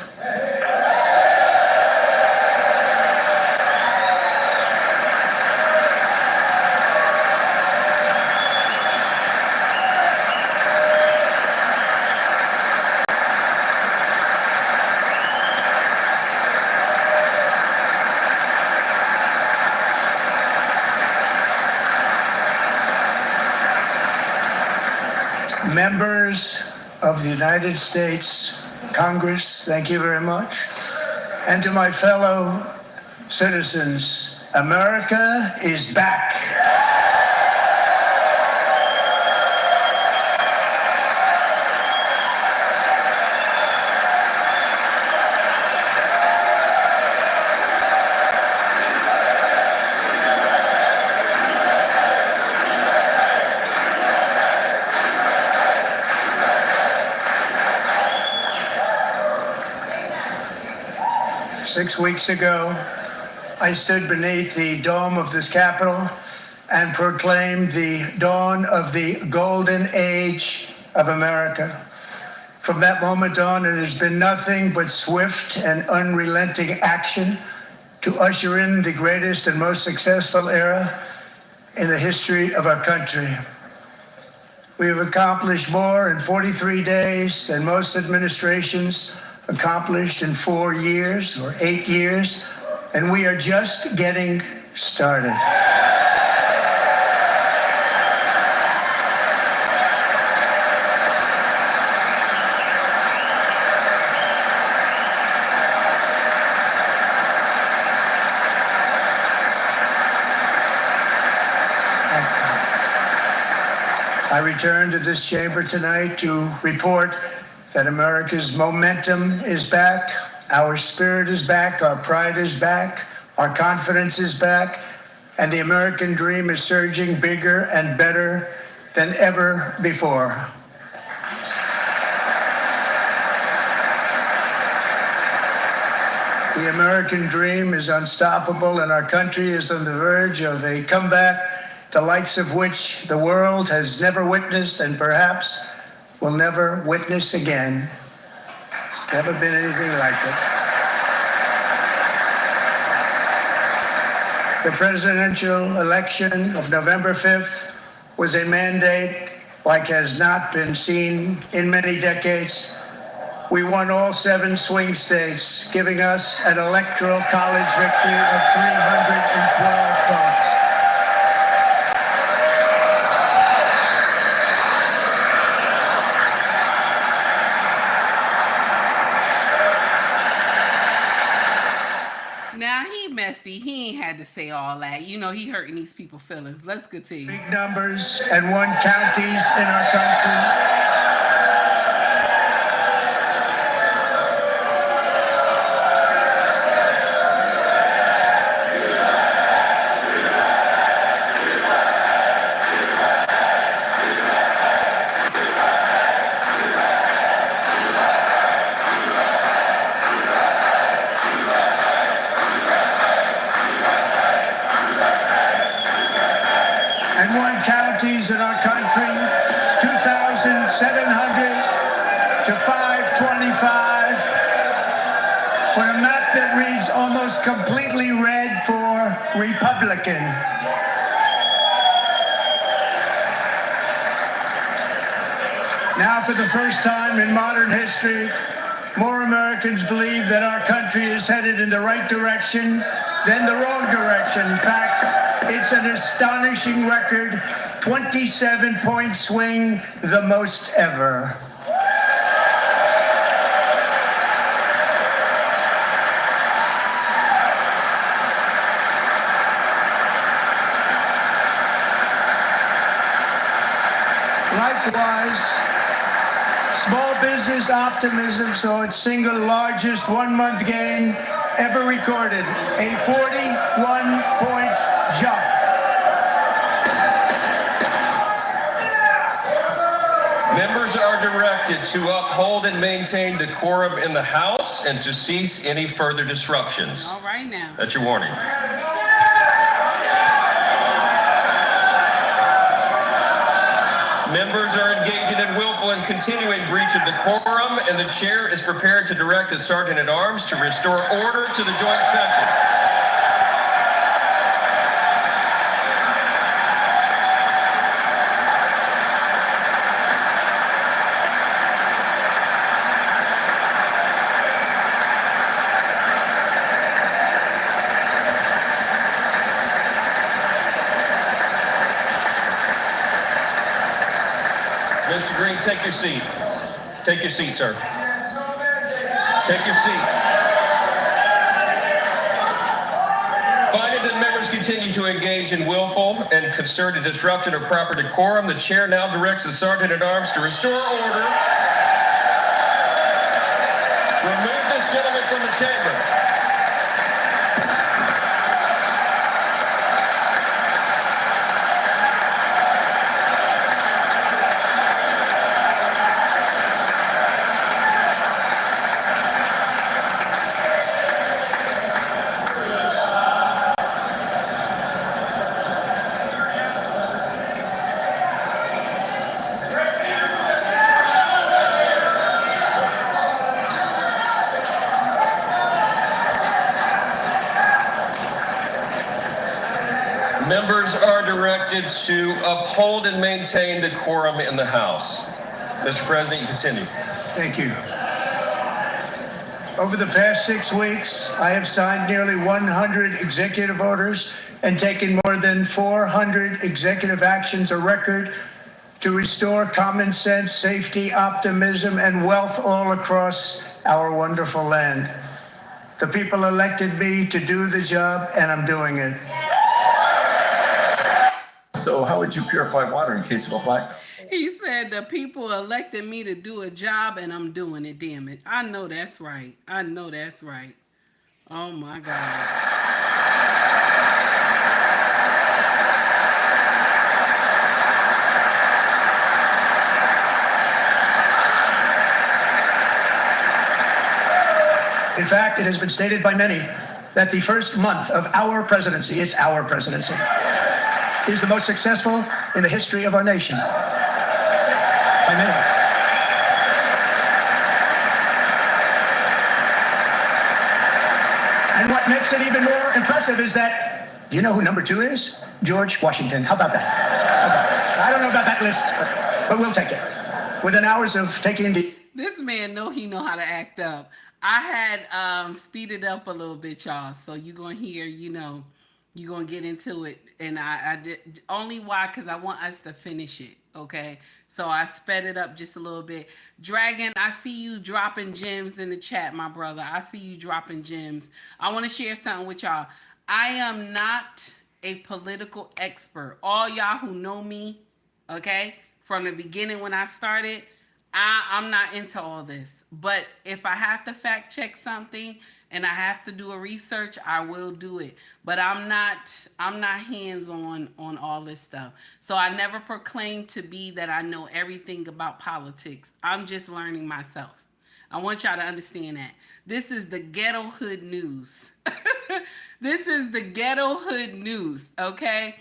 members of the United States Congress, thank you very much. And to my fellow citizens, America is back. 6 weeks ago, I stood beneath the dome of this Capitol and proclaimed the dawn of the golden age of America. From that moment on, it has been nothing but swift and unrelenting action to usher in the greatest and most successful era in the history of our country. We have accomplished more in 43 days than most administrations accomplished in 4 years or 8 years, and we are just getting started. I return to this chamber tonight to report that America's momentum is back, our spirit is back, our pride is back, our confidence is back, and the American dream is surging bigger and better than ever before. The American dream is unstoppable, and our country is on the verge of a comeback, the likes of which the world has never witnessed and perhaps will never witness again. There's never been anything like it. The presidential election of November 5th was a mandate like has not been seen in many decades. We won all 7 swing states, giving us an electoral college victory of 312 votes. Now he messy. He ain't had to say all that. You know he hurting these people's feelings. Let's continue. Big numbers and 1 counties in our country. And 1 counties in our country, 2,700 to 525, on a map that reads almost completely red for Republican. Now, for the first time in modern history, more Americans believe that our country is headed in the right direction than the wrong direction. In fact, it's an astonishing record, 27-point swing, the most ever. Likewise, small business optimism saw its single largest 1-month gain ever recorded, a 41-point jump. Members are directed directed to uphold and maintain decorum in the House and to cease any further disruptions. All right now. That's your warning. Members are engaging in willful and continuing breach of decorum, and the chair is prepared to direct the Sergeant at Arms to restore order to the joint session. Mr. Green, take your seat. Take your seat, sir. Take your seat. Finding that members continue to engage in willful and concerted disruption of proper decorum, the chair now directs the Sergeant at Arms to restore order. Remove this gentleman from the chamber. Members are directed to uphold and maintain decorum in the House. Mr. President, you continue. Thank you. Over the past 6 weeks, I have signed nearly 100 executive orders and taken more than 400 executive actions, a record to restore common sense, safety, optimism, and wealth all across our wonderful land. The people elected me to do the job, and I'm doing it. So how would you purify water in case of a blackout? He said the people elected me to do a job and I'm doing it, damn it. I know that's right. I know that's right. Oh my God. In fact, it has been stated by many that the first month of our presidency, it's our presidency, is the most successful in the history of our nation. By many. And what makes it even more impressive is that, do you know who number 2 is? George Washington. How about that? How about that? I don't know about that list, but we'll take it. Within hours of taking the... This man he know how to act up. I had speeded up a little bit, y'all. So you're going to hear, you're going to get into it. And I did only why, because I want us to finish it. Okay. So I sped it up just a little bit. Dragon, I see you dropping gems in the chat, my brother. I see you dropping gems. I want to share something with y'all. I am not a political expert. All y'all who know me, okay, from the beginning when I started, I'm not into all this. But if I have to fact check something and I have to do a research, I will do it. But I'm not hands-on on all this stuff. So I never proclaim to be that I know everything about politics. I'm just learning myself. I want y'all to understand that. This is the ghetto hood news. This is the ghetto hood news, okay?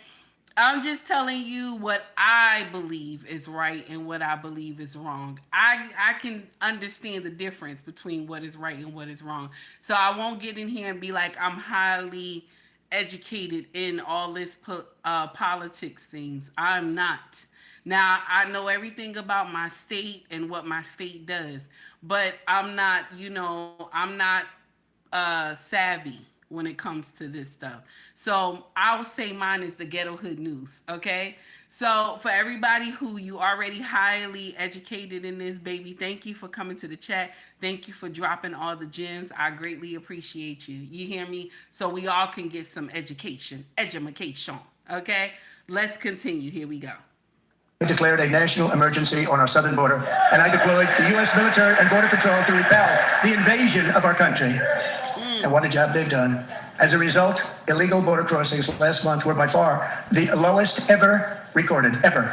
I'm just telling you what I believe is right and what I believe is wrong. I can understand the difference between what is right and what is wrong. So I won't get in here and be like I'm highly educated in all this politics things. I'm not. Now, I know everything about my state and what my state does, but I'm not, I'm not savvy when it comes to this stuff. So I would say mine is the ghetto hood news, okay? So for everybody who you already highly educated in this, baby, thank you for coming to the chat. Thank you for dropping all the gems. I greatly appreciate you. You hear me? So we all can get some education, okay? Let's continue. Here we go. I declared a national emergency on our southern border, and I deployed the U.S. military and border patrol to repel the invasion of our country. And what a job they've done. As a result, illegal border crossings last month were by far the lowest ever recorded, ever.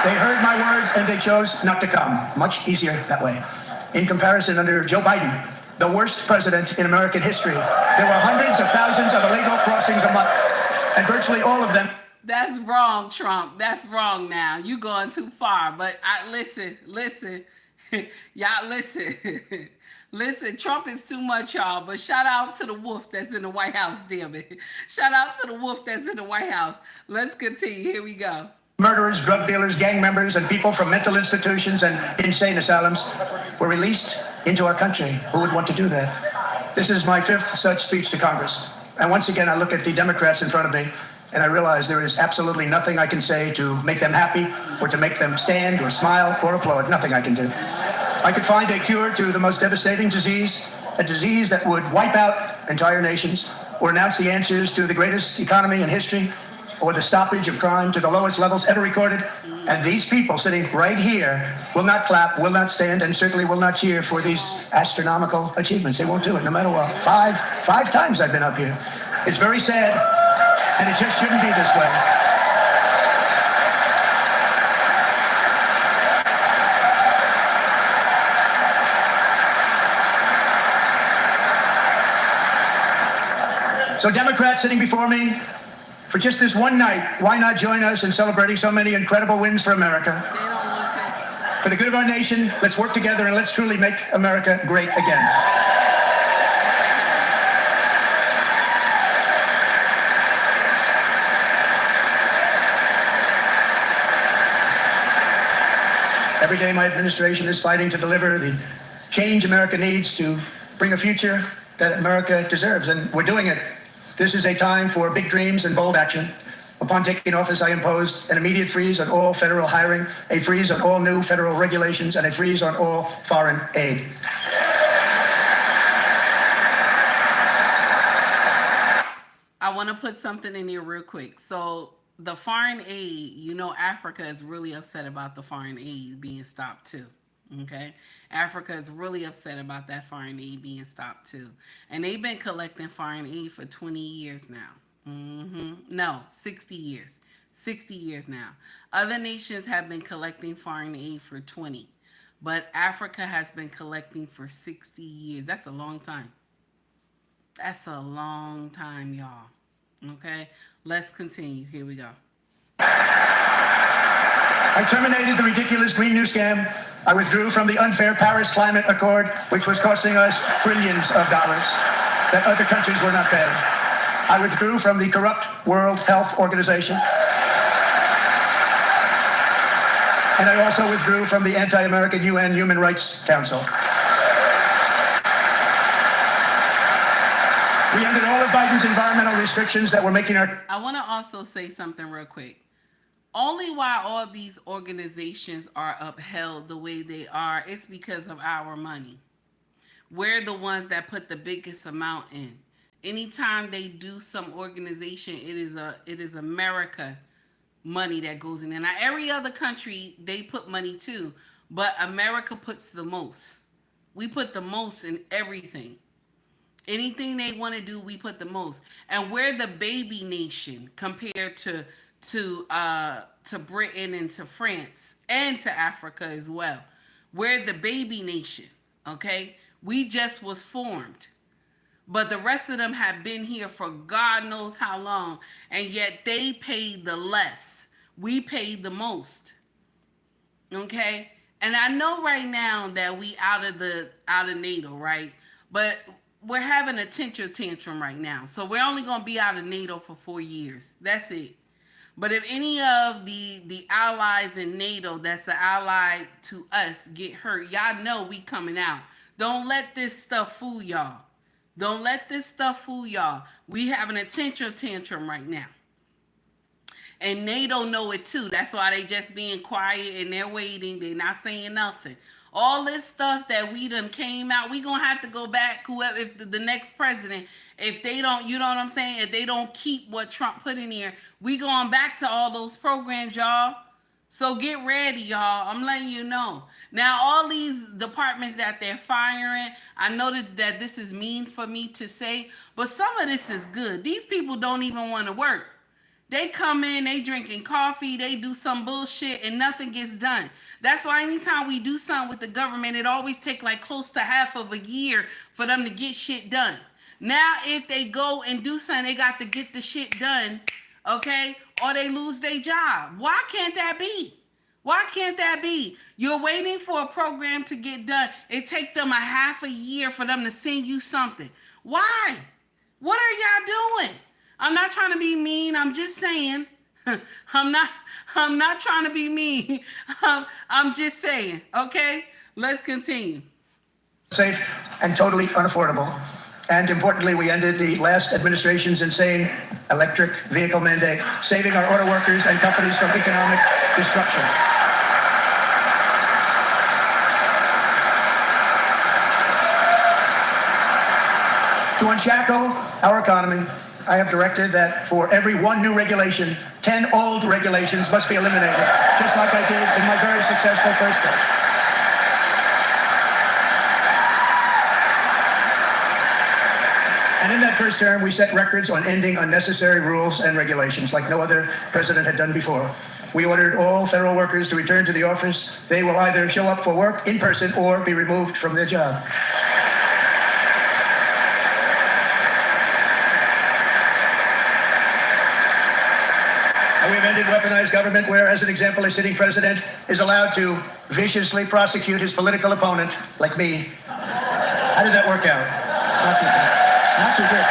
They heard my words and they chose not to come. Much easier that way. In comparison, under Joe Biden, the worst president in American history, there were hundreds of thousands of illegal crossings a month, and virtually all of them. That's wrong, Trump. That's wrong now. You going too far. But listen. Y'all listen. Listen, Trump is too much, y'all. But shout out to the wolf that's in the White House, damn it. Shout out to the wolf that's in the White House. Let's continue. Here we go. Murderers, drug dealers, gang members, and people from mental institutions and insane asylums were released into our country. Who would want to do that? This is my 5th such speech to Congress. And once again, I look at the Democrats in front of me, and I realize there is absolutely nothing I can say to make them happy, or to make them stand, or smile, or applaud. Nothing I can do. I could find a cure to the most devastating disease, a disease that would wipe out entire nations, or announce the answers to the greatest economy in history, or the stoppage of crime to the lowest levels ever recorded. And these people sitting right here will not clap, will not stand, and certainly will not cheer for these astronomical achievements. They won't do it, no matter what. Five times I've been up here. It's very sad, and it just shouldn't be this way. So Democrats sitting before me, for just this one night, why not join us in celebrating so many incredible wins for America? They don't want to. For the good of our nation, let's work together and let's truly make America great again. Every day my administration is fighting to deliver the change America needs to bring a future that America deserves, and we're doing it. This is a time for big dreams and bold action. Upon taking office, I imposed an immediate freeze on all federal hiring, a freeze on all new federal regulations, and a freeze on all foreign aid. I want to put something in here real quick. So the foreign aid, Africa is really upset about the foreign aid being stopped too. Okay, Africa is really upset about that foreign aid being stopped too, and they've been collecting foreign aid for 20 years now. No, 60 years. 60 years now. Other nations have been collecting foreign aid for 20, but Africa has been collecting for 60 years. That's a long time. That's a long time, y'all. Okay, let's continue. Here we go. I terminated the ridiculous Green New Scam. I withdrew from the unfair Paris Climate Accord, which was costing us trillions of dollars that other countries were not paying. I withdrew from the corrupt World Health Organization. And I also withdrew from the anti-American UN Human Rights Council. We ended all of Biden's environmental restrictions that were making our... I want to also say something real quick. Only why all these organizations are upheld the way they are is because of our money. We're the ones that put the biggest amount in. Anytime they do some organization, it is America money that goes in. And now every other country, they put money too, but America puts the most. We put the most in everything. Anything they want to do, we put the most. And we're the baby nation compared to Britain and to France and to Africa as well. We're the baby nation, okay? We just was formed. But the rest of them have been here for God knows how long, and yet they paid the less. We paid the most, okay? And I know right now that we out of NATO, right? But we're having a temper tantrum right now. So we're only going to be out of NATO for 4 years. That's it. But if any of the allies in NATO that's an ally to us get hurt, y'all know we coming out. Don't let this stuff fool y'all. Don't let this stuff fool y'all. We having a temper tantrum right now. And NATO know it too. That's why they just being quiet and they're waiting. They're not saying nothing. All this stuff that we done came out, we gonna have to go back, whoever, if the next president, if they don't, you know what I'm saying? If they don't keep what Trump put in here, we going back to all those programs, y'all. So get ready, y'all. I'm letting you know. Now, all these departments that they're firing, I know that this is mean for me to say, but some of this is good. These people don't even want to work. They come in, they drinking coffee, they do some bullshit, and nothing gets done. That's why anytime we do something with the government, it always take like close to half of a year for them to get shit done. Now, if they go and do something, they got to get the shit done, okay? Or they lose their job. Why can't that be? Why can't that be? You're waiting for a program to get done. It take them a half a year for them to send you something. Why? What are y'all doing? I'm not trying to be mean. I'm just saying. I'm not trying to be mean. I'm just saying. Okay? Let's continue. Safe and totally unaffordable. And importantly, we ended the last administration's insane electric vehicle mandate, saving our auto workers and companies from economic destruction. To unshackle our economy, I have directed that for every one new regulation, 10 old regulations must be eliminated, just like I did in my very successful first day. And in that first term, we set records on ending unnecessary rules and regulations like no other president had done before. We ordered all federal workers to return to the office. They will either show up for work in person or be removed from their job. We've ended weaponized government where, as an example, a sitting president is allowed to viciously prosecute his political opponent, like me. How did that work out? Not too good. Not too good.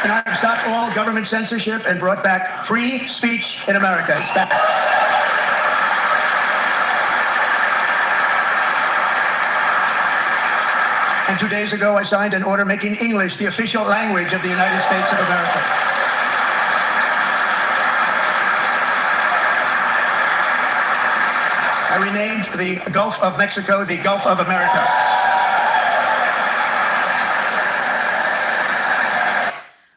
And I've stopped all government censorship and brought back free speech in America. It's back. And 2 days ago, I signed an order making English the official language of the United States of America. I renamed the Gulf of Mexico the Gulf of America.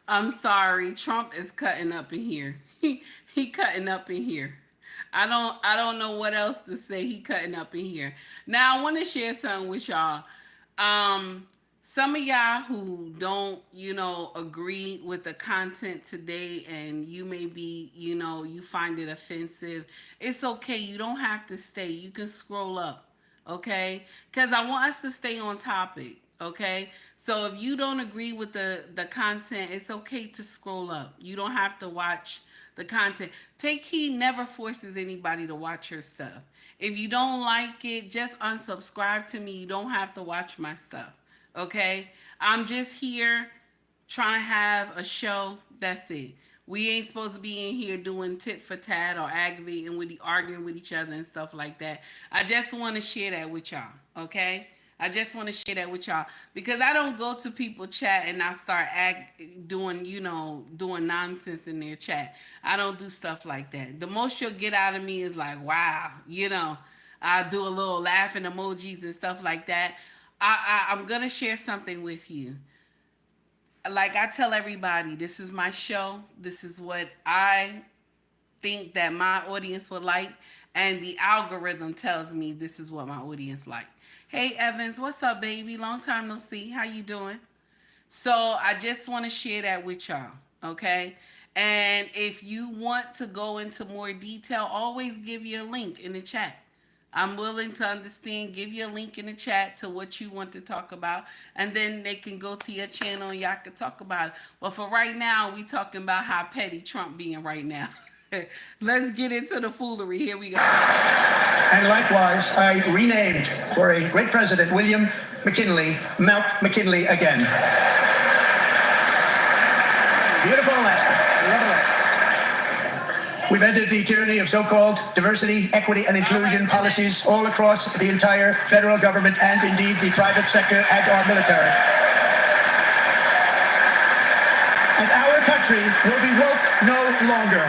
I'm sorry, Trump is cutting up in here. He cutting up in here. I don't know what else to say. He cutting up in here. Now I want to share something with y'all. Some of y'all who don't, agree with the content today, and you may be, you find it offensive. It's okay. You don't have to stay. You can scroll up, okay? Because I want us to stay on topic, okay? So if you don't agree with the content, it's okay to scroll up. You don't have to watch the content. Take heed never forces anybody to watch your stuff. If you don't like it, just unsubscribe to me. You don't have to watch my stuff, okay? I'm just here trying to have a show. That's it. We ain't supposed to be in here doing tit for tat or aggravating arguing with each other and stuff like that. I just want to share that with y'all, okay? I just want to share that with y'all because I don't go to people chat and I start doing nonsense in their chat. I don't do stuff like that. The most you'll get out of me is like, wow, I do a little laughing emojis and stuff like that. I'm going to share something with you. Like I tell everybody, this is my show. This is what I think that my audience would like. And the algorithm tells me this is what my audience like. Hey Evans, what's up, baby? Long time no see. How you doing? So I just want to share that with y'all, okay? And if you want to go into more detail, always give you a link in the chat. I'm willing to understand, give you a link in the chat to what you want to talk about, and then they can go to your channel and y'all can talk about it. But for right now, we talking about how petty Trump being right now. Let's get into the foolery. Here we go. And likewise, I renamed for a great president, William McKinley, Mount McKinley again. Beautiful Alaska. Love Alaska. We've ended the tyranny of so-called diversity, equity, and inclusion policies all across the entire federal government and indeed the private sector and our military. And our country will be woke no longer.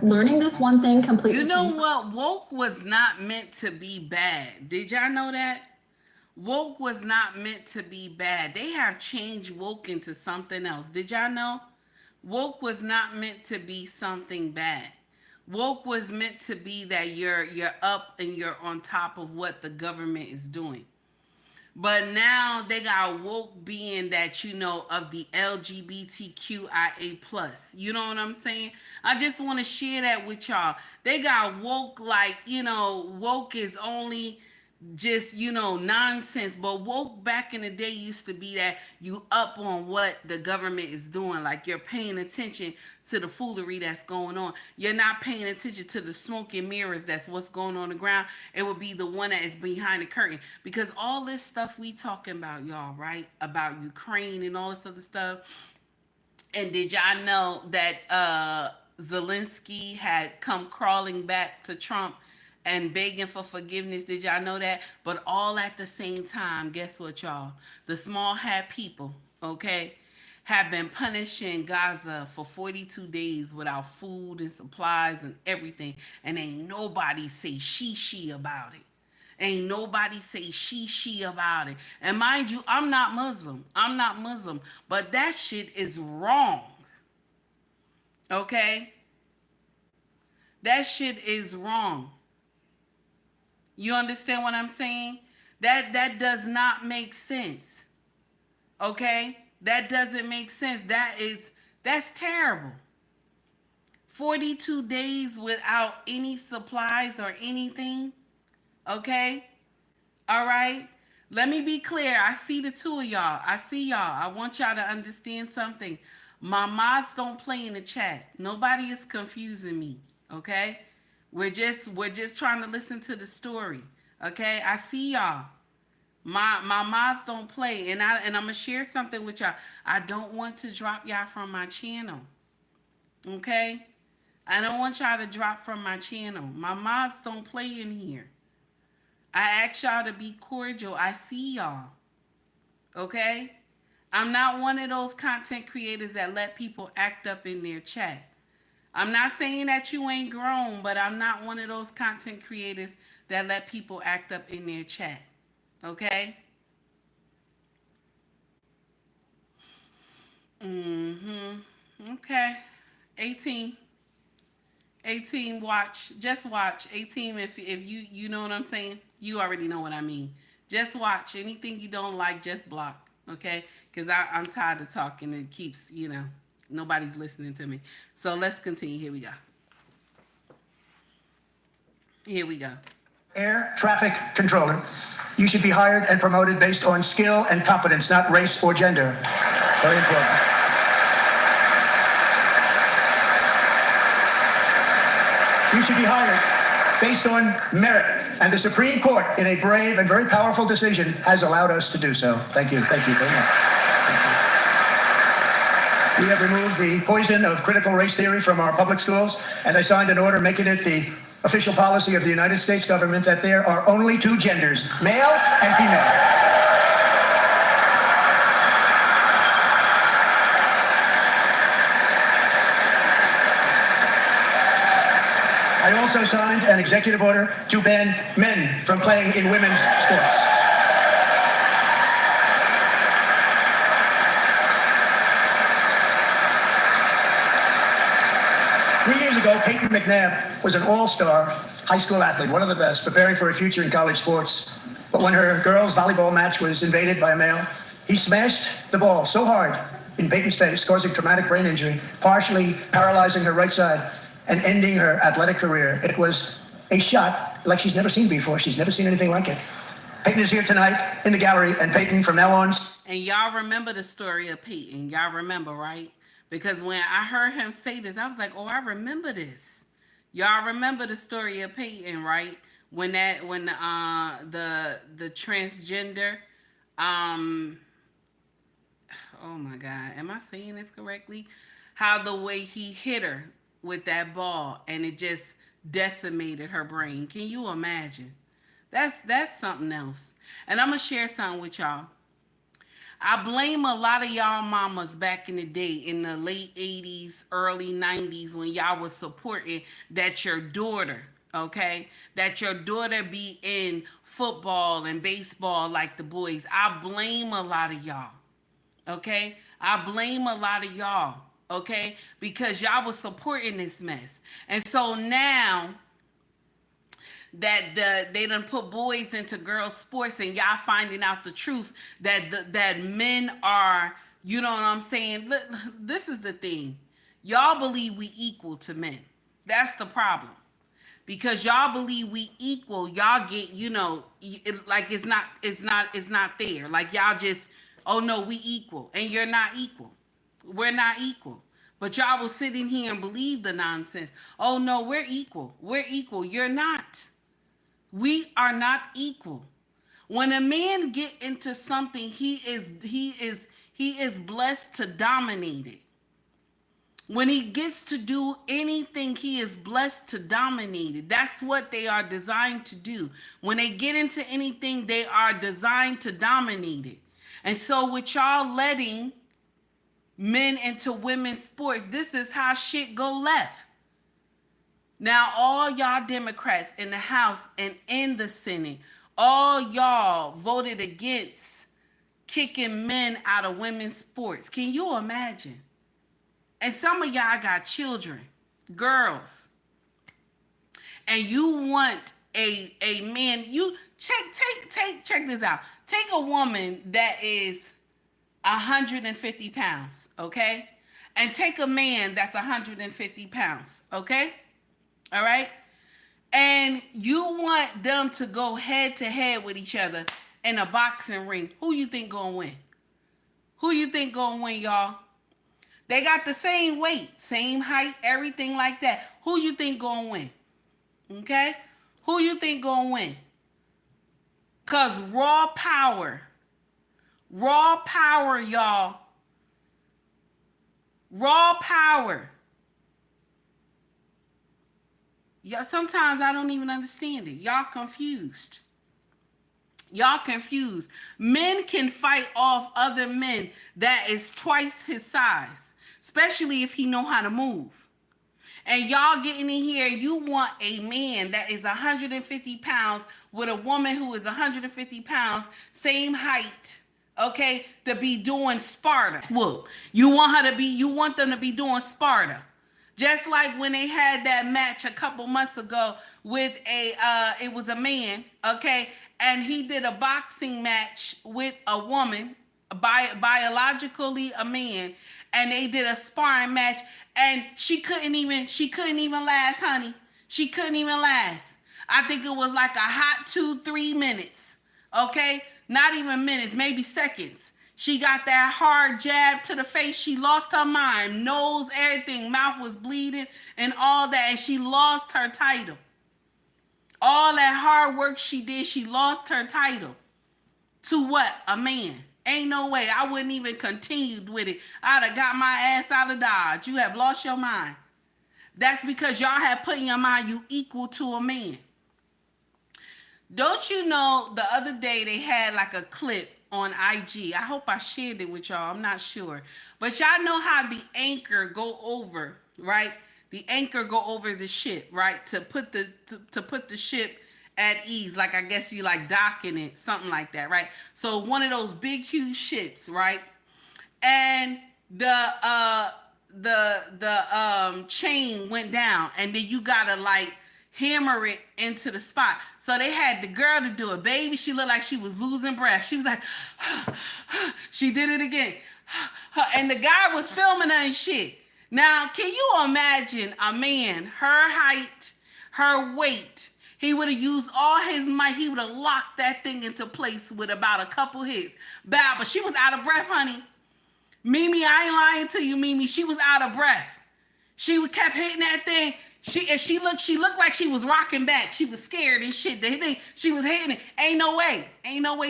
Learning this one thing completely. You know what? Woke was not meant to be bad. Did y'all know that? Woke was not meant to be bad. They have changed woke into something else. Did y'all know? Woke was not meant to be something bad. Woke was meant to be that you're up and you're on top of what the government is doing. But now they got woke being that, you know, of the LGBTQIA plus. You know what I'm saying? I just want to share that with y'all. They got woke like, you know, woke is only just, you know, nonsense. But woke back in the day used to be that you up on what the government is doing. Like you're paying attention to the foolery that's going on. You're not paying attention to the smoke and mirrors that's what's going on the ground. It would be the one that is behind the curtain. Because all this stuff we talking about, y'all, right? About Ukraine and all this other stuff. And did y'all know that Zelensky had come crawling back to Trump and begging for forgiveness? Did y'all know that? But all at the same time, guess what, y'all? The small hat people, okay, have been punished in Gaza for 42 days without food and supplies and everything. And ain't nobody say she about it. Ain't nobody say she about it. And mind you, I'm not Muslim. I'm not Muslim. But that shit is wrong. Okay? That shit is wrong. You understand what I'm saying? That does not make sense. Okay? That doesn't make sense. That's terrible. 42 days without any supplies or anything. Okay? All right? Let me be clear. I see the two of y'all. I see y'all. I want y'all to understand something. My mods don't play in the chat. Nobody is confusing me. Okay? We're just trying to listen to the story. Okay? I see y'all. My mods don't play. And I'm gonna share something with y'all. I don't want to drop y'all from my channel. Okay? I don't want y'all to drop from my channel. My mods don't play in here. I ask y'all to be cordial. I see y'all. Okay? I'm not one of those content creators that let people act up in their chat. I'm not saying that you ain't grown, but I'm not one of those content creators that let people act up in their chat. Okay? Okay. 18. 18, watch. Just watch. 18, if you know what I'm saying, you already know what I mean. Just watch. Anything you don't like, just block. Okay? Because I'm tired of talking. It keeps, you know, nobody's listening to me. So let's continue. Here we go. Here we go. Air traffic controller. You should be hired and promoted based on skill and competence, not race or gender. Very important. You should be hired based on merit. And the Supreme Court, in a brave and very powerful decision, has allowed us to do so. Thank you. Thank you very much. We have removed the poison of critical race theory from our public schools, and I signed an order making it the official policy of the United States government that there are only two genders, male and female. I also signed an executive order to ban men from playing in women's sports. Years ago, Peyton McNabb was an all-star high school athlete, one of the best, preparing for a future in college sports. But when her girls' volleyball match was invaded by a male, he smashed the ball so hard in Peyton's face, causing traumatic brain injury, partially paralyzing her right side and ending her athletic career. It was a shot like she's never seen before. She's never seen anything like it. Peyton is here tonight in the gallery, and Peyton, from now on... And y'all remember the story of Peyton. Y'all remember, right? Because when I heard him say this, I was like, oh, I remember this. Y'all remember the story of Peyton, right? When the transgender, oh my God, am I saying this correctly? How the way he hit her with that ball and it just decimated her brain. Can you imagine? That's something else. And I'm gonna share something with y'all. I blame a lot of y'all mamas back in the day, in the late 80s, early 90s, when y'all was supporting that your daughter, okay, that your daughter be in football and baseball like the boys. I blame a lot of y'all, okay? I blame a lot of y'all. okay? Because y'all was supporting this mess. And so now that they done put boys into girls sports and y'all finding out the truth that men are, you know what I'm saying? This is the thing. Y'all believe we equal to men. That's the problem. Because y'all believe we equal, y'all get, like it's not there. Like y'all just, oh no, we equal. And you're not equal. We're not equal. But y'all will sit in here and believe the nonsense. Oh no, we're equal. We're equal. You're not. We are not equal. When a man get into something, he is blessed to dominate it. When he gets to do anything, he is blessed to dominate it. That's what they are designed to do. When they get into anything, they are designed to dominate it. And so with y'all letting men into women's sports, this is how shit go left. Now, all y'all Democrats in the House and in the Senate, all y'all voted against kicking men out of women's sports. Can you imagine? And some of y'all got children, girls, and you want a man. You check this out. Take a woman that is 150 pounds, okay, and take a man that's 150 pounds, okay. All right. And you want them to go head to head with each other in a boxing ring. Who you think gonna win? Who you think gonna win, y'all? They got the same weight, same height, everything like that. Who you think gonna win? Okay? Who you think gonna win? Cause raw power, y'all. Raw power. Yeah, sometimes I don't even understand it. Y'all confused. Y'all confused. Men can fight off other men that is twice his size, especially if he know how to move. And y'all getting in here, you want a man that is 150 pounds with a woman who is 150 pounds, same height, okay, to be doing Sparta. Whoop. You want them to be doing Sparta. Just like when they had that match a couple months ago with it was a man, okay, and he did a boxing match with a woman, biologically a man, and they did a sparring match, and she couldn't even last, honey. She couldn't even last. I think it was like a hot 2-3 minutes, okay, not even minutes, maybe seconds. She got that hard jab to the face. She lost her mind, nose, everything. Mouth was bleeding and all that. And she lost her title. All that hard work she did, she lost her title. To what? A man. Ain't no way. I wouldn't even continued with it. I'd have got my ass out of Dodge. You have lost your mind. That's because y'all have put in your mind you equal to a man. Don't you know the other day they had like a clip on IG. I hope I shared it with y'all. I'm not sure. But y'all know how the anchor go over, right? The anchor go over the ship, right? To put the ship at ease. Like I guess you like docking it, something like that, right? So one of those big huge ships, right? And the chain went down, and then you gotta like hammer it into the spot. So they had the girl to do it. Baby, she looked like she was losing breath. She was like, she did it again. And the guy was filming her and shit. Now, can you imagine a man, her height, her weight, he would have used all his might. He would have locked that thing into place with about a couple hits. But she was out of breath, honey. Mimi, I ain't lying to you, Mimi. She was out of breath. She kept hitting that thing. She looked like she was rocking back. She was scared and shit. She was hitting it. Ain't no way.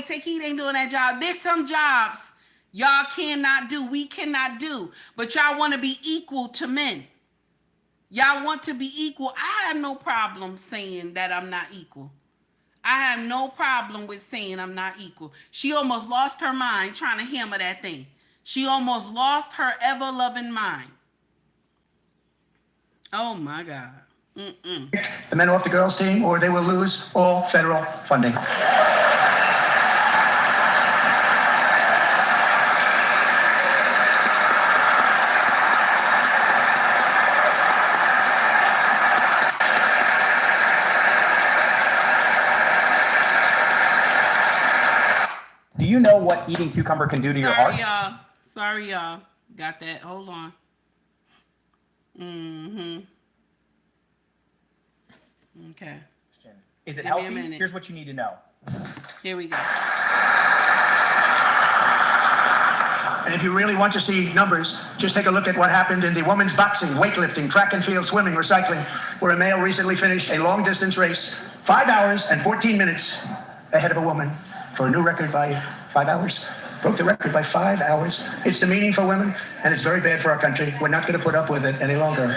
Take Heat ain't doing that job. There's some jobs y'all cannot do. We cannot do. But y'all want to be equal to men. Y'all want to be equal. I have no problem saying that I'm not equal. I have no problem with saying I'm not equal. She almost lost her mind trying to hammer that thing. She almost lost her ever-loving mind. Oh my God. The men off the girls' team, or they will lose all federal funding. what eating cucumber can do to your heart? Sorry, y'all. Got that. Hold on. Okay. Is it Give me a healthy? minute. Here's what you need to know. Here we go. And if you really want to see numbers, just take a look at what happened in the women's boxing, weightlifting, track and field, swimming, or cycling, where a male recently finished a long distance race 5 hours and 14 minutes ahead of a woman for a new record by 5 hours. Broke the record by 5 hours. It's demeaning for women, and it's very bad for our country. We're not going to put up with it any longer.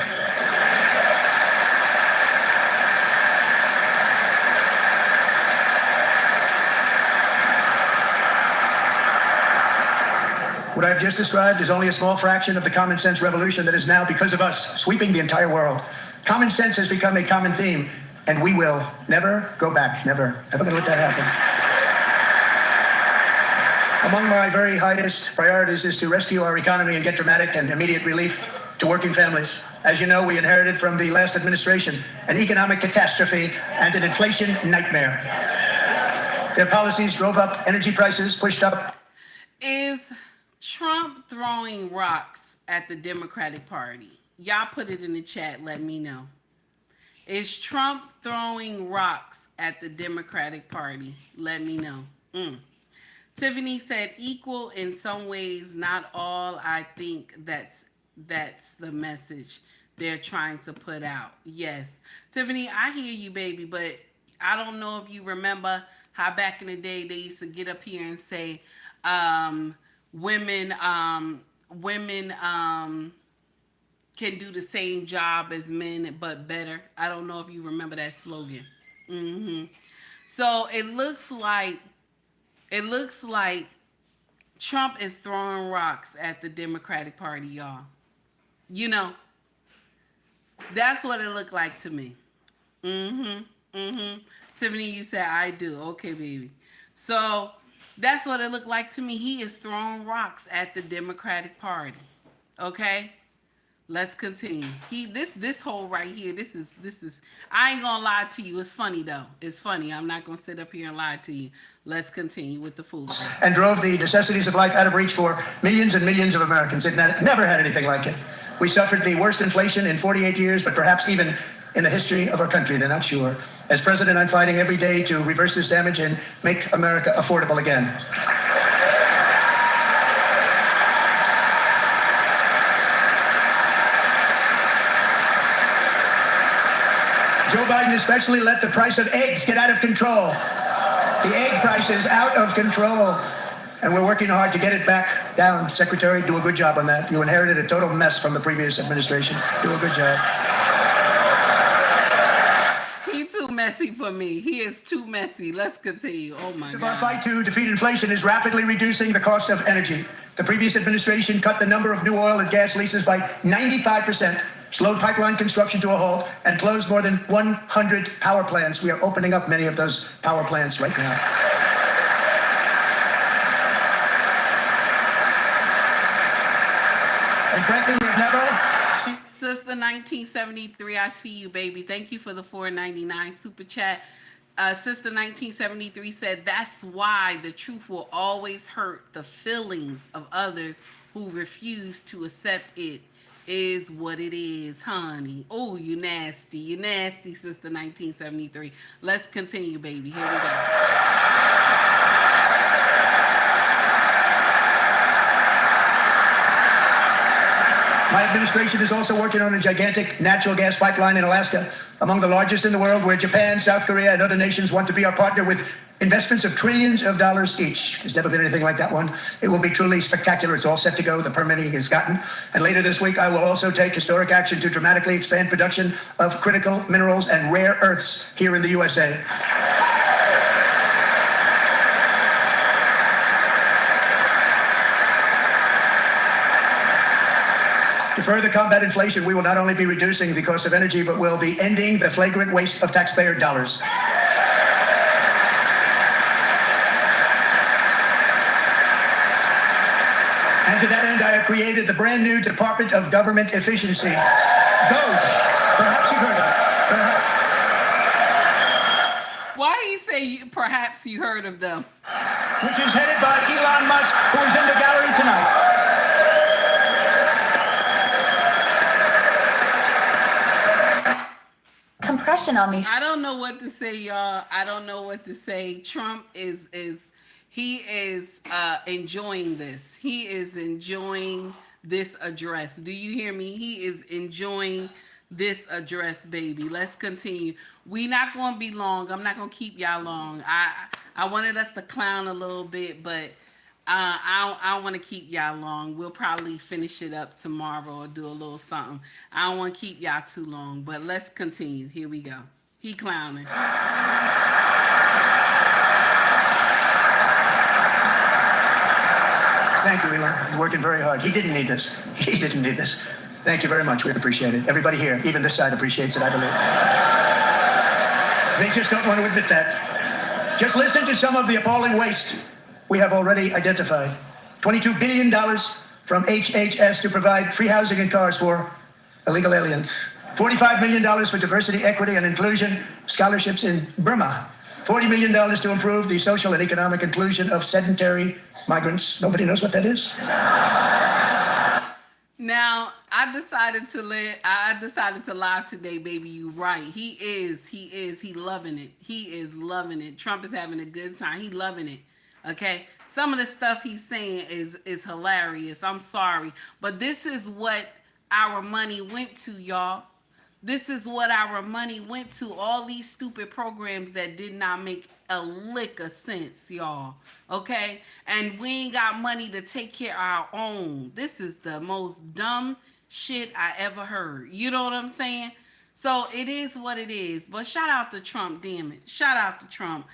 What I've just described is only a small fraction of the common sense revolution that is now, because of us, sweeping the entire world. Common sense has become a common theme, and we will never go back. Never. Never going to let that happen. Among my very highest priorities is to rescue our economy and get dramatic and immediate relief to working families. As you know, we inherited from the last administration an economic catastrophe and an inflation nightmare. Their policies drove up energy prices, pushed up. Is Trump throwing rocks at the Democratic Party? Y'all put it in the chat. Let me know. Is Trump throwing rocks at the Democratic Party? Let me know. Tiffany said, equal in some ways, not all. I think that's the message they're trying to put out. Yes. Tiffany, I hear you, baby, but I don't know if you remember how back in the day they used to get up here and say, women can do the same job as men but better. I don't know if you remember that slogan. So it looks like Trump is throwing rocks at the Democratic Party, y'all. You know, that's what it looked like to me. Tiffany, you said I do. Okay, baby. So that's what it looked like to me. He is throwing rocks at the Democratic Party. Okay? Let's continue. This whole right here, this is I ain't gonna lie to you. It's funny though. It's funny. I'm not gonna sit up here and lie to you. Let's continue with the food. And drove the necessities of life out of reach for millions and millions of Americans. It never had anything like it. We suffered the worst inflation in 48 years, but perhaps even in the history of our country. They're not sure. As president, I'm fighting every day to reverse this damage and make America affordable again. Joe Biden especially let the price of eggs get out of control. The egg price is out of control, and we're working hard to get it back down. Secretary, do a good job on that. You inherited a total mess from the previous administration. Do a good job. He too messy for me. He is too messy. Let's continue. Oh my God. Our fight to defeat inflation is rapidly reducing the cost of energy. The previous administration cut the number of new oil and gas leases by 95%, slowed pipeline construction to a halt, and closed more than 100 power plants. We are opening up many of those power plants right now. And frankly, we've never... Sister 1973, I see you, baby. Thank you for the $4.99 super chat. Sister 1973 said, that's why the truth will always hurt the feelings of others who refuse to accept it. Is what it is, honey. Oh, you nasty. You nasty, Sister 1973. Let's continue, baby. Here we go. My administration is also working on a gigantic natural gas pipeline in Alaska, among the largest in the world, where Japan, South Korea, and other nations want to be our partner with investments of trillions of dollars each. There's never been anything like that one. It will be truly spectacular. It's all set to go. The permitting is gotten. And later this week, I will also take historic action to dramatically expand production of critical minerals and rare earths here in the USA. To further combat inflation, we will not only be reducing the cost of energy, but we'll be ending the flagrant waste of taxpayer dollars. And to that end, I have created the brand new Department of Government Efficiency. DOGE. Perhaps you've heard of it. Why you say perhaps you heard of them? which is headed by Elon Musk, who is in the gallery tonight. Compression on these. I don't know what to say, y'all. I don't know what to say. Trump is enjoying this. He is enjoying this address. Do you hear me? He is enjoying this address, baby. Let's continue. We not going to be long. I'm not going to keep y'all long. I wanted us to clown a little bit, but I don't want to keep y'all long. We'll probably finish it up tomorrow or do a little something. I don't want to keep y'all too long, but let's continue. Here we go. He clowning. Thank you, Elon. He's working very hard. He didn't need this. He didn't need this. Thank you very much. We appreciate it. Everybody here, even this side, appreciates it, I believe. They just don't want to admit that. Just listen to some of the appalling waste we have already identified. $22 billion from HHS to provide free housing and cars for illegal aliens. $45 million for diversity, equity, and inclusion scholarships in Burma. $40 million to improve the social and economic inclusion of sedentary migrants. Nobody knows what that is. Now, I decided to live today, baby. You right. He loving it. He is loving it. Trump is having a good time. He loving it. Okay. Some of the stuff he's saying is hilarious. I'm sorry. But this is what our money went to, y'all. This is what our money went to. All these stupid programs that did not make a lick of sense, y'all. Okay? And we ain't got money to take care of our own. This is the most dumb shit I ever heard. You know what I'm saying? So it is what it is. But shout out to Trump, damn it. Shout out to Trump.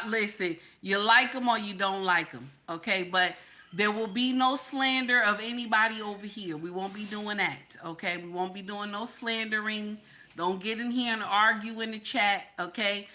Listen, you like him or you don't like him. Okay? But there will be no slander of anybody over here. We won't be doing that, okay? We won't be doing no slandering. Don't get in here and argue in the chat, okay?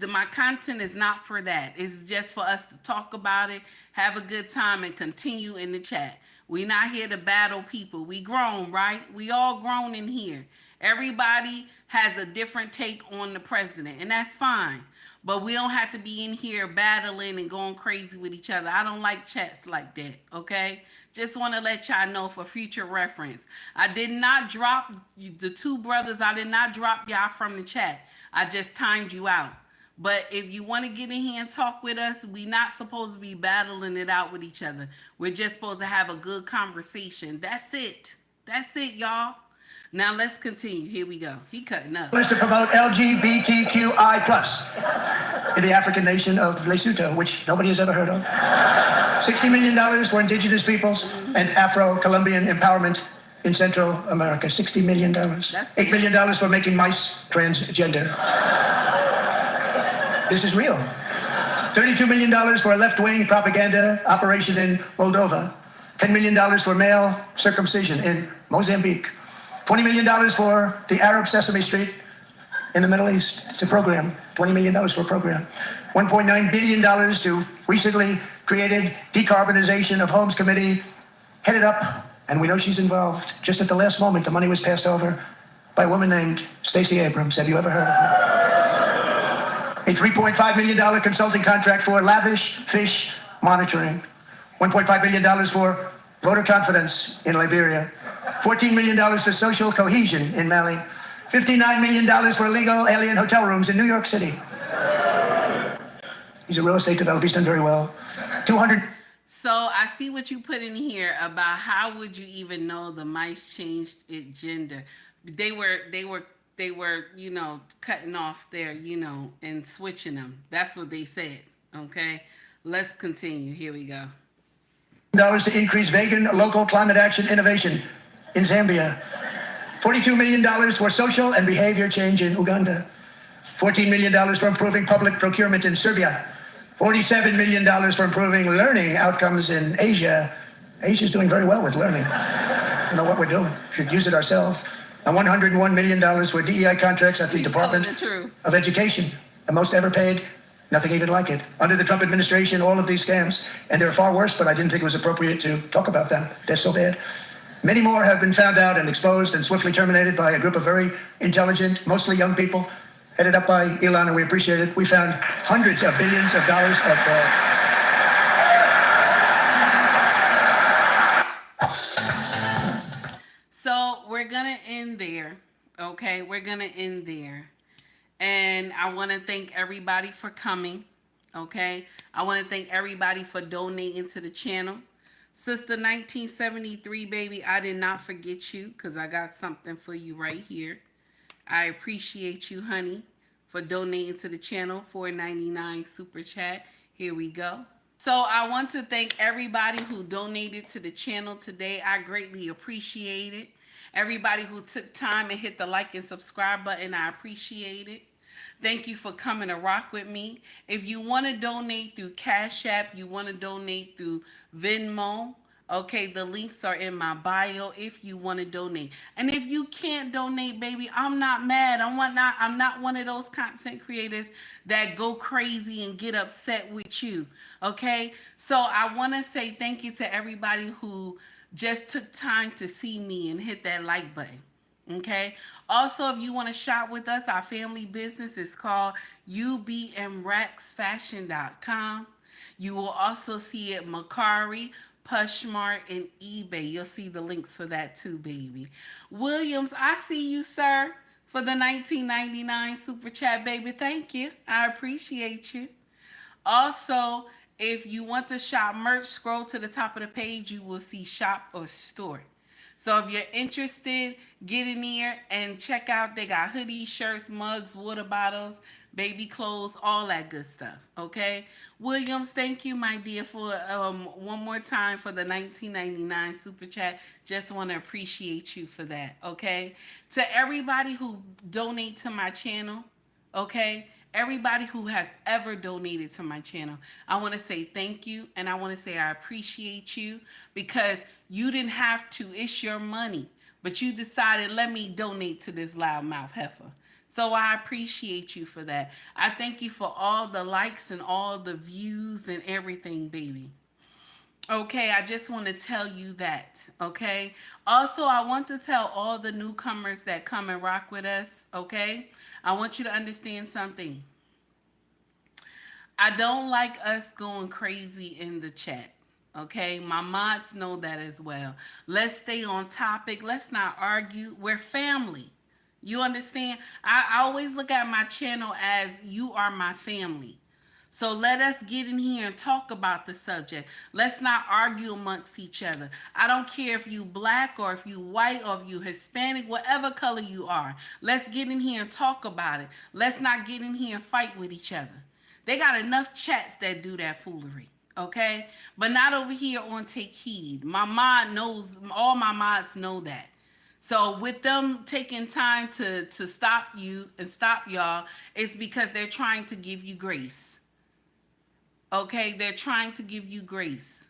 My content is not for that. It's just for us to talk about it, have a good time, and continue in the chat. We're not here to battle people. We grown, right? We all grown in here. Everybody has a different take on the president, and that's fine. But we don't have to be in here battling and going crazy with each other. I don't like chats like that, okay? Just want to let y'all know for future reference. I did not drop the two brothers. I did not drop y'all from the chat. I just timed you out. But if you want to get in here and talk with us, we're not supposed to be battling it out with each other. We're just supposed to have a good conversation. That's it. That's it, y'all. Now let's continue. Here we go. He cutting up. To promote LGBTQI+ in the African nation of Lesotho, which nobody has ever heard of. $60 million for indigenous peoples and Afro-Colombian empowerment in Central America. $60 million. $8 million for making mice transgender. This is real. $32 million for a left-wing propaganda operation in Moldova. $10 million for male circumcision in Mozambique. $20 million for the Arab Sesame Street in the Middle East. It's a program. $20 million for a program. $1.9 billion to recently created Decarbonization of Homes Committee, headed up, and we know she's involved. Just at the last moment, the money was passed over by a woman named Stacey Abrams. Have you ever heard of her? A $3.5 million consulting contract for lavish fish monitoring. $1.5 billion for voter confidence in Liberia. $14 million for social cohesion in Mali. $59 million for illegal alien hotel rooms in New York City. He's a real estate developer. He's done very well. 200. So I see what you put in here about how would you even know the mice changed its gender. They were, cutting off their, and switching them. That's what they said. Okay. Let's continue. Here we go. To increase vegan local climate action innovation in Zambia. $42 million for social and behavior change in Uganda. $14 million for improving public procurement in Serbia. $47 million for improving learning outcomes in Asia. Asia's doing very well with learning. I don't know what we're doing. We should use it ourselves. And $101 million for DEI contracts at the Department of Education. The most ever paid. Nothing even like it. Under the Trump administration, all of these scams, and they're far worse, but I didn't think it was appropriate to talk about them. They're so bad. Many more have been found out and exposed and swiftly terminated by a group of very intelligent, mostly young people, headed up by Elon, and we appreciate it. We found hundreds of billions of dollars of we're gonna end there. Okay, we're gonna end there. And I want to thank everybody for coming. Okay, I want to thank everybody for donating to the channel. Sister 1973, baby, I did not forget you because I got something for you right here. I appreciate you, honey, for donating to the channel. $4.99 super chat. Here we go. So I want to thank everybody who donated to the channel today. I greatly appreciate it. Everybody who took time and hit the like and subscribe button, I appreciate it. Thank you for coming to rock with me. If you want to donate through Cash App, you want to donate through Venmo, okay, the links are in my bio if you want to donate. And if you can't donate, baby, I'm not mad. I'm not one of those content creators that go crazy and get upset with you, okay? So I want to say thank you to everybody who just took time to see me and hit that like button. Okay. Also, if you want to shop with us, our family business is called ubmrexfashion.com. You will also see it Mercari, POSHMARK, and eBay. You'll see the links for that too, baby. Williams, I see you, sir, for the 1999 super chat, baby. Thank you. I appreciate you. Also, if you want to shop merch, scroll to the top of the page. You will see shop or store. So if you're interested, get in here and check out. They got hoodies, shirts, mugs, water bottles, baby clothes, all that good stuff. Okay. Williams, thank you, my dear, for one more time for the 1999 super chat. Just want to appreciate you for that. Okay. To everybody who donate to my channel. Okay. Everybody who has ever donated to my channel, I want to say thank you, and I want to say I appreciate you because you didn't have to. It's your money, but you decided, let me donate to this loudmouth heifer. So I appreciate you for that. I thank you for all the likes and all the views and everything, baby. Okay, I just want to tell you that, okay? Also, I want to tell all the newcomers that come and rock with us, okay? I want you to understand something. I don't like us going crazy in the chat, okay? My mods know that as well. Let's stay on topic. Let's not argue. We're family. You understand? I always look at my channel as you are my family. So let us get in here and talk about the subject. Let's not argue amongst each other. I don't care if you black or if you white or if you Hispanic, whatever color you are. Let's get in here and talk about it. Let's not get in here and fight with each other. They got enough chats that do that foolery, okay? But not over here on Take Heed. My mod knows, all my mods know that. So with them taking time to stop you and stop y'all, it's because they're trying to give you grace. Okay, they're trying to give you grace.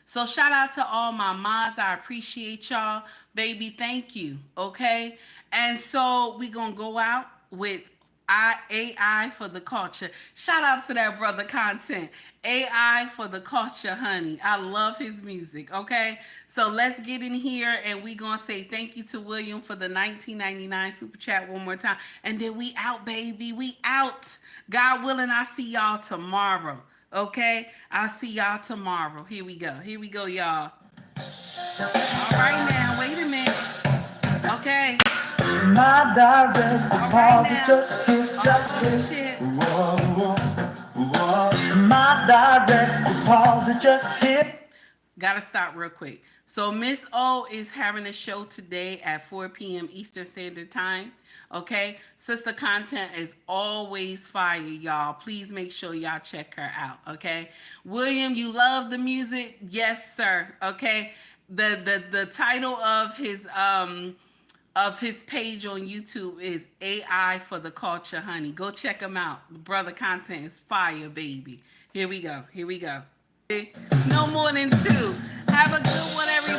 So shout out to all my mods. I appreciate y'all. Baby, thank you. Okay. And so we gonna go out with AI for the culture. Shout out to that brother Content. AI for the culture, honey. I love his music. Okay. So let's get in here and we gonna say thank you to William for the 1999 super chat one more time. And then we out, baby. We out. God willing, I'll see y'all tomorrow. Okay, I'll see y'all tomorrow. Here we go. Here we go, y'all. All right now, wait a minute. Okay. My direct deposit just hit. My direct deposit just hit. Gotta stop real quick. So Miss O is having a show today at 4 p.m. Eastern Standard Time. Okay, Sister Content is always fire, y'all. Please make sure y'all check her out. Okay, William, you love the music? Yes, sir. Okay, the title of his page on YouTube is AI for the Culture, honey. Go check him out. The brother Content is fire, baby. Here we go. Here we go. No more than two. Have a good one, everybody.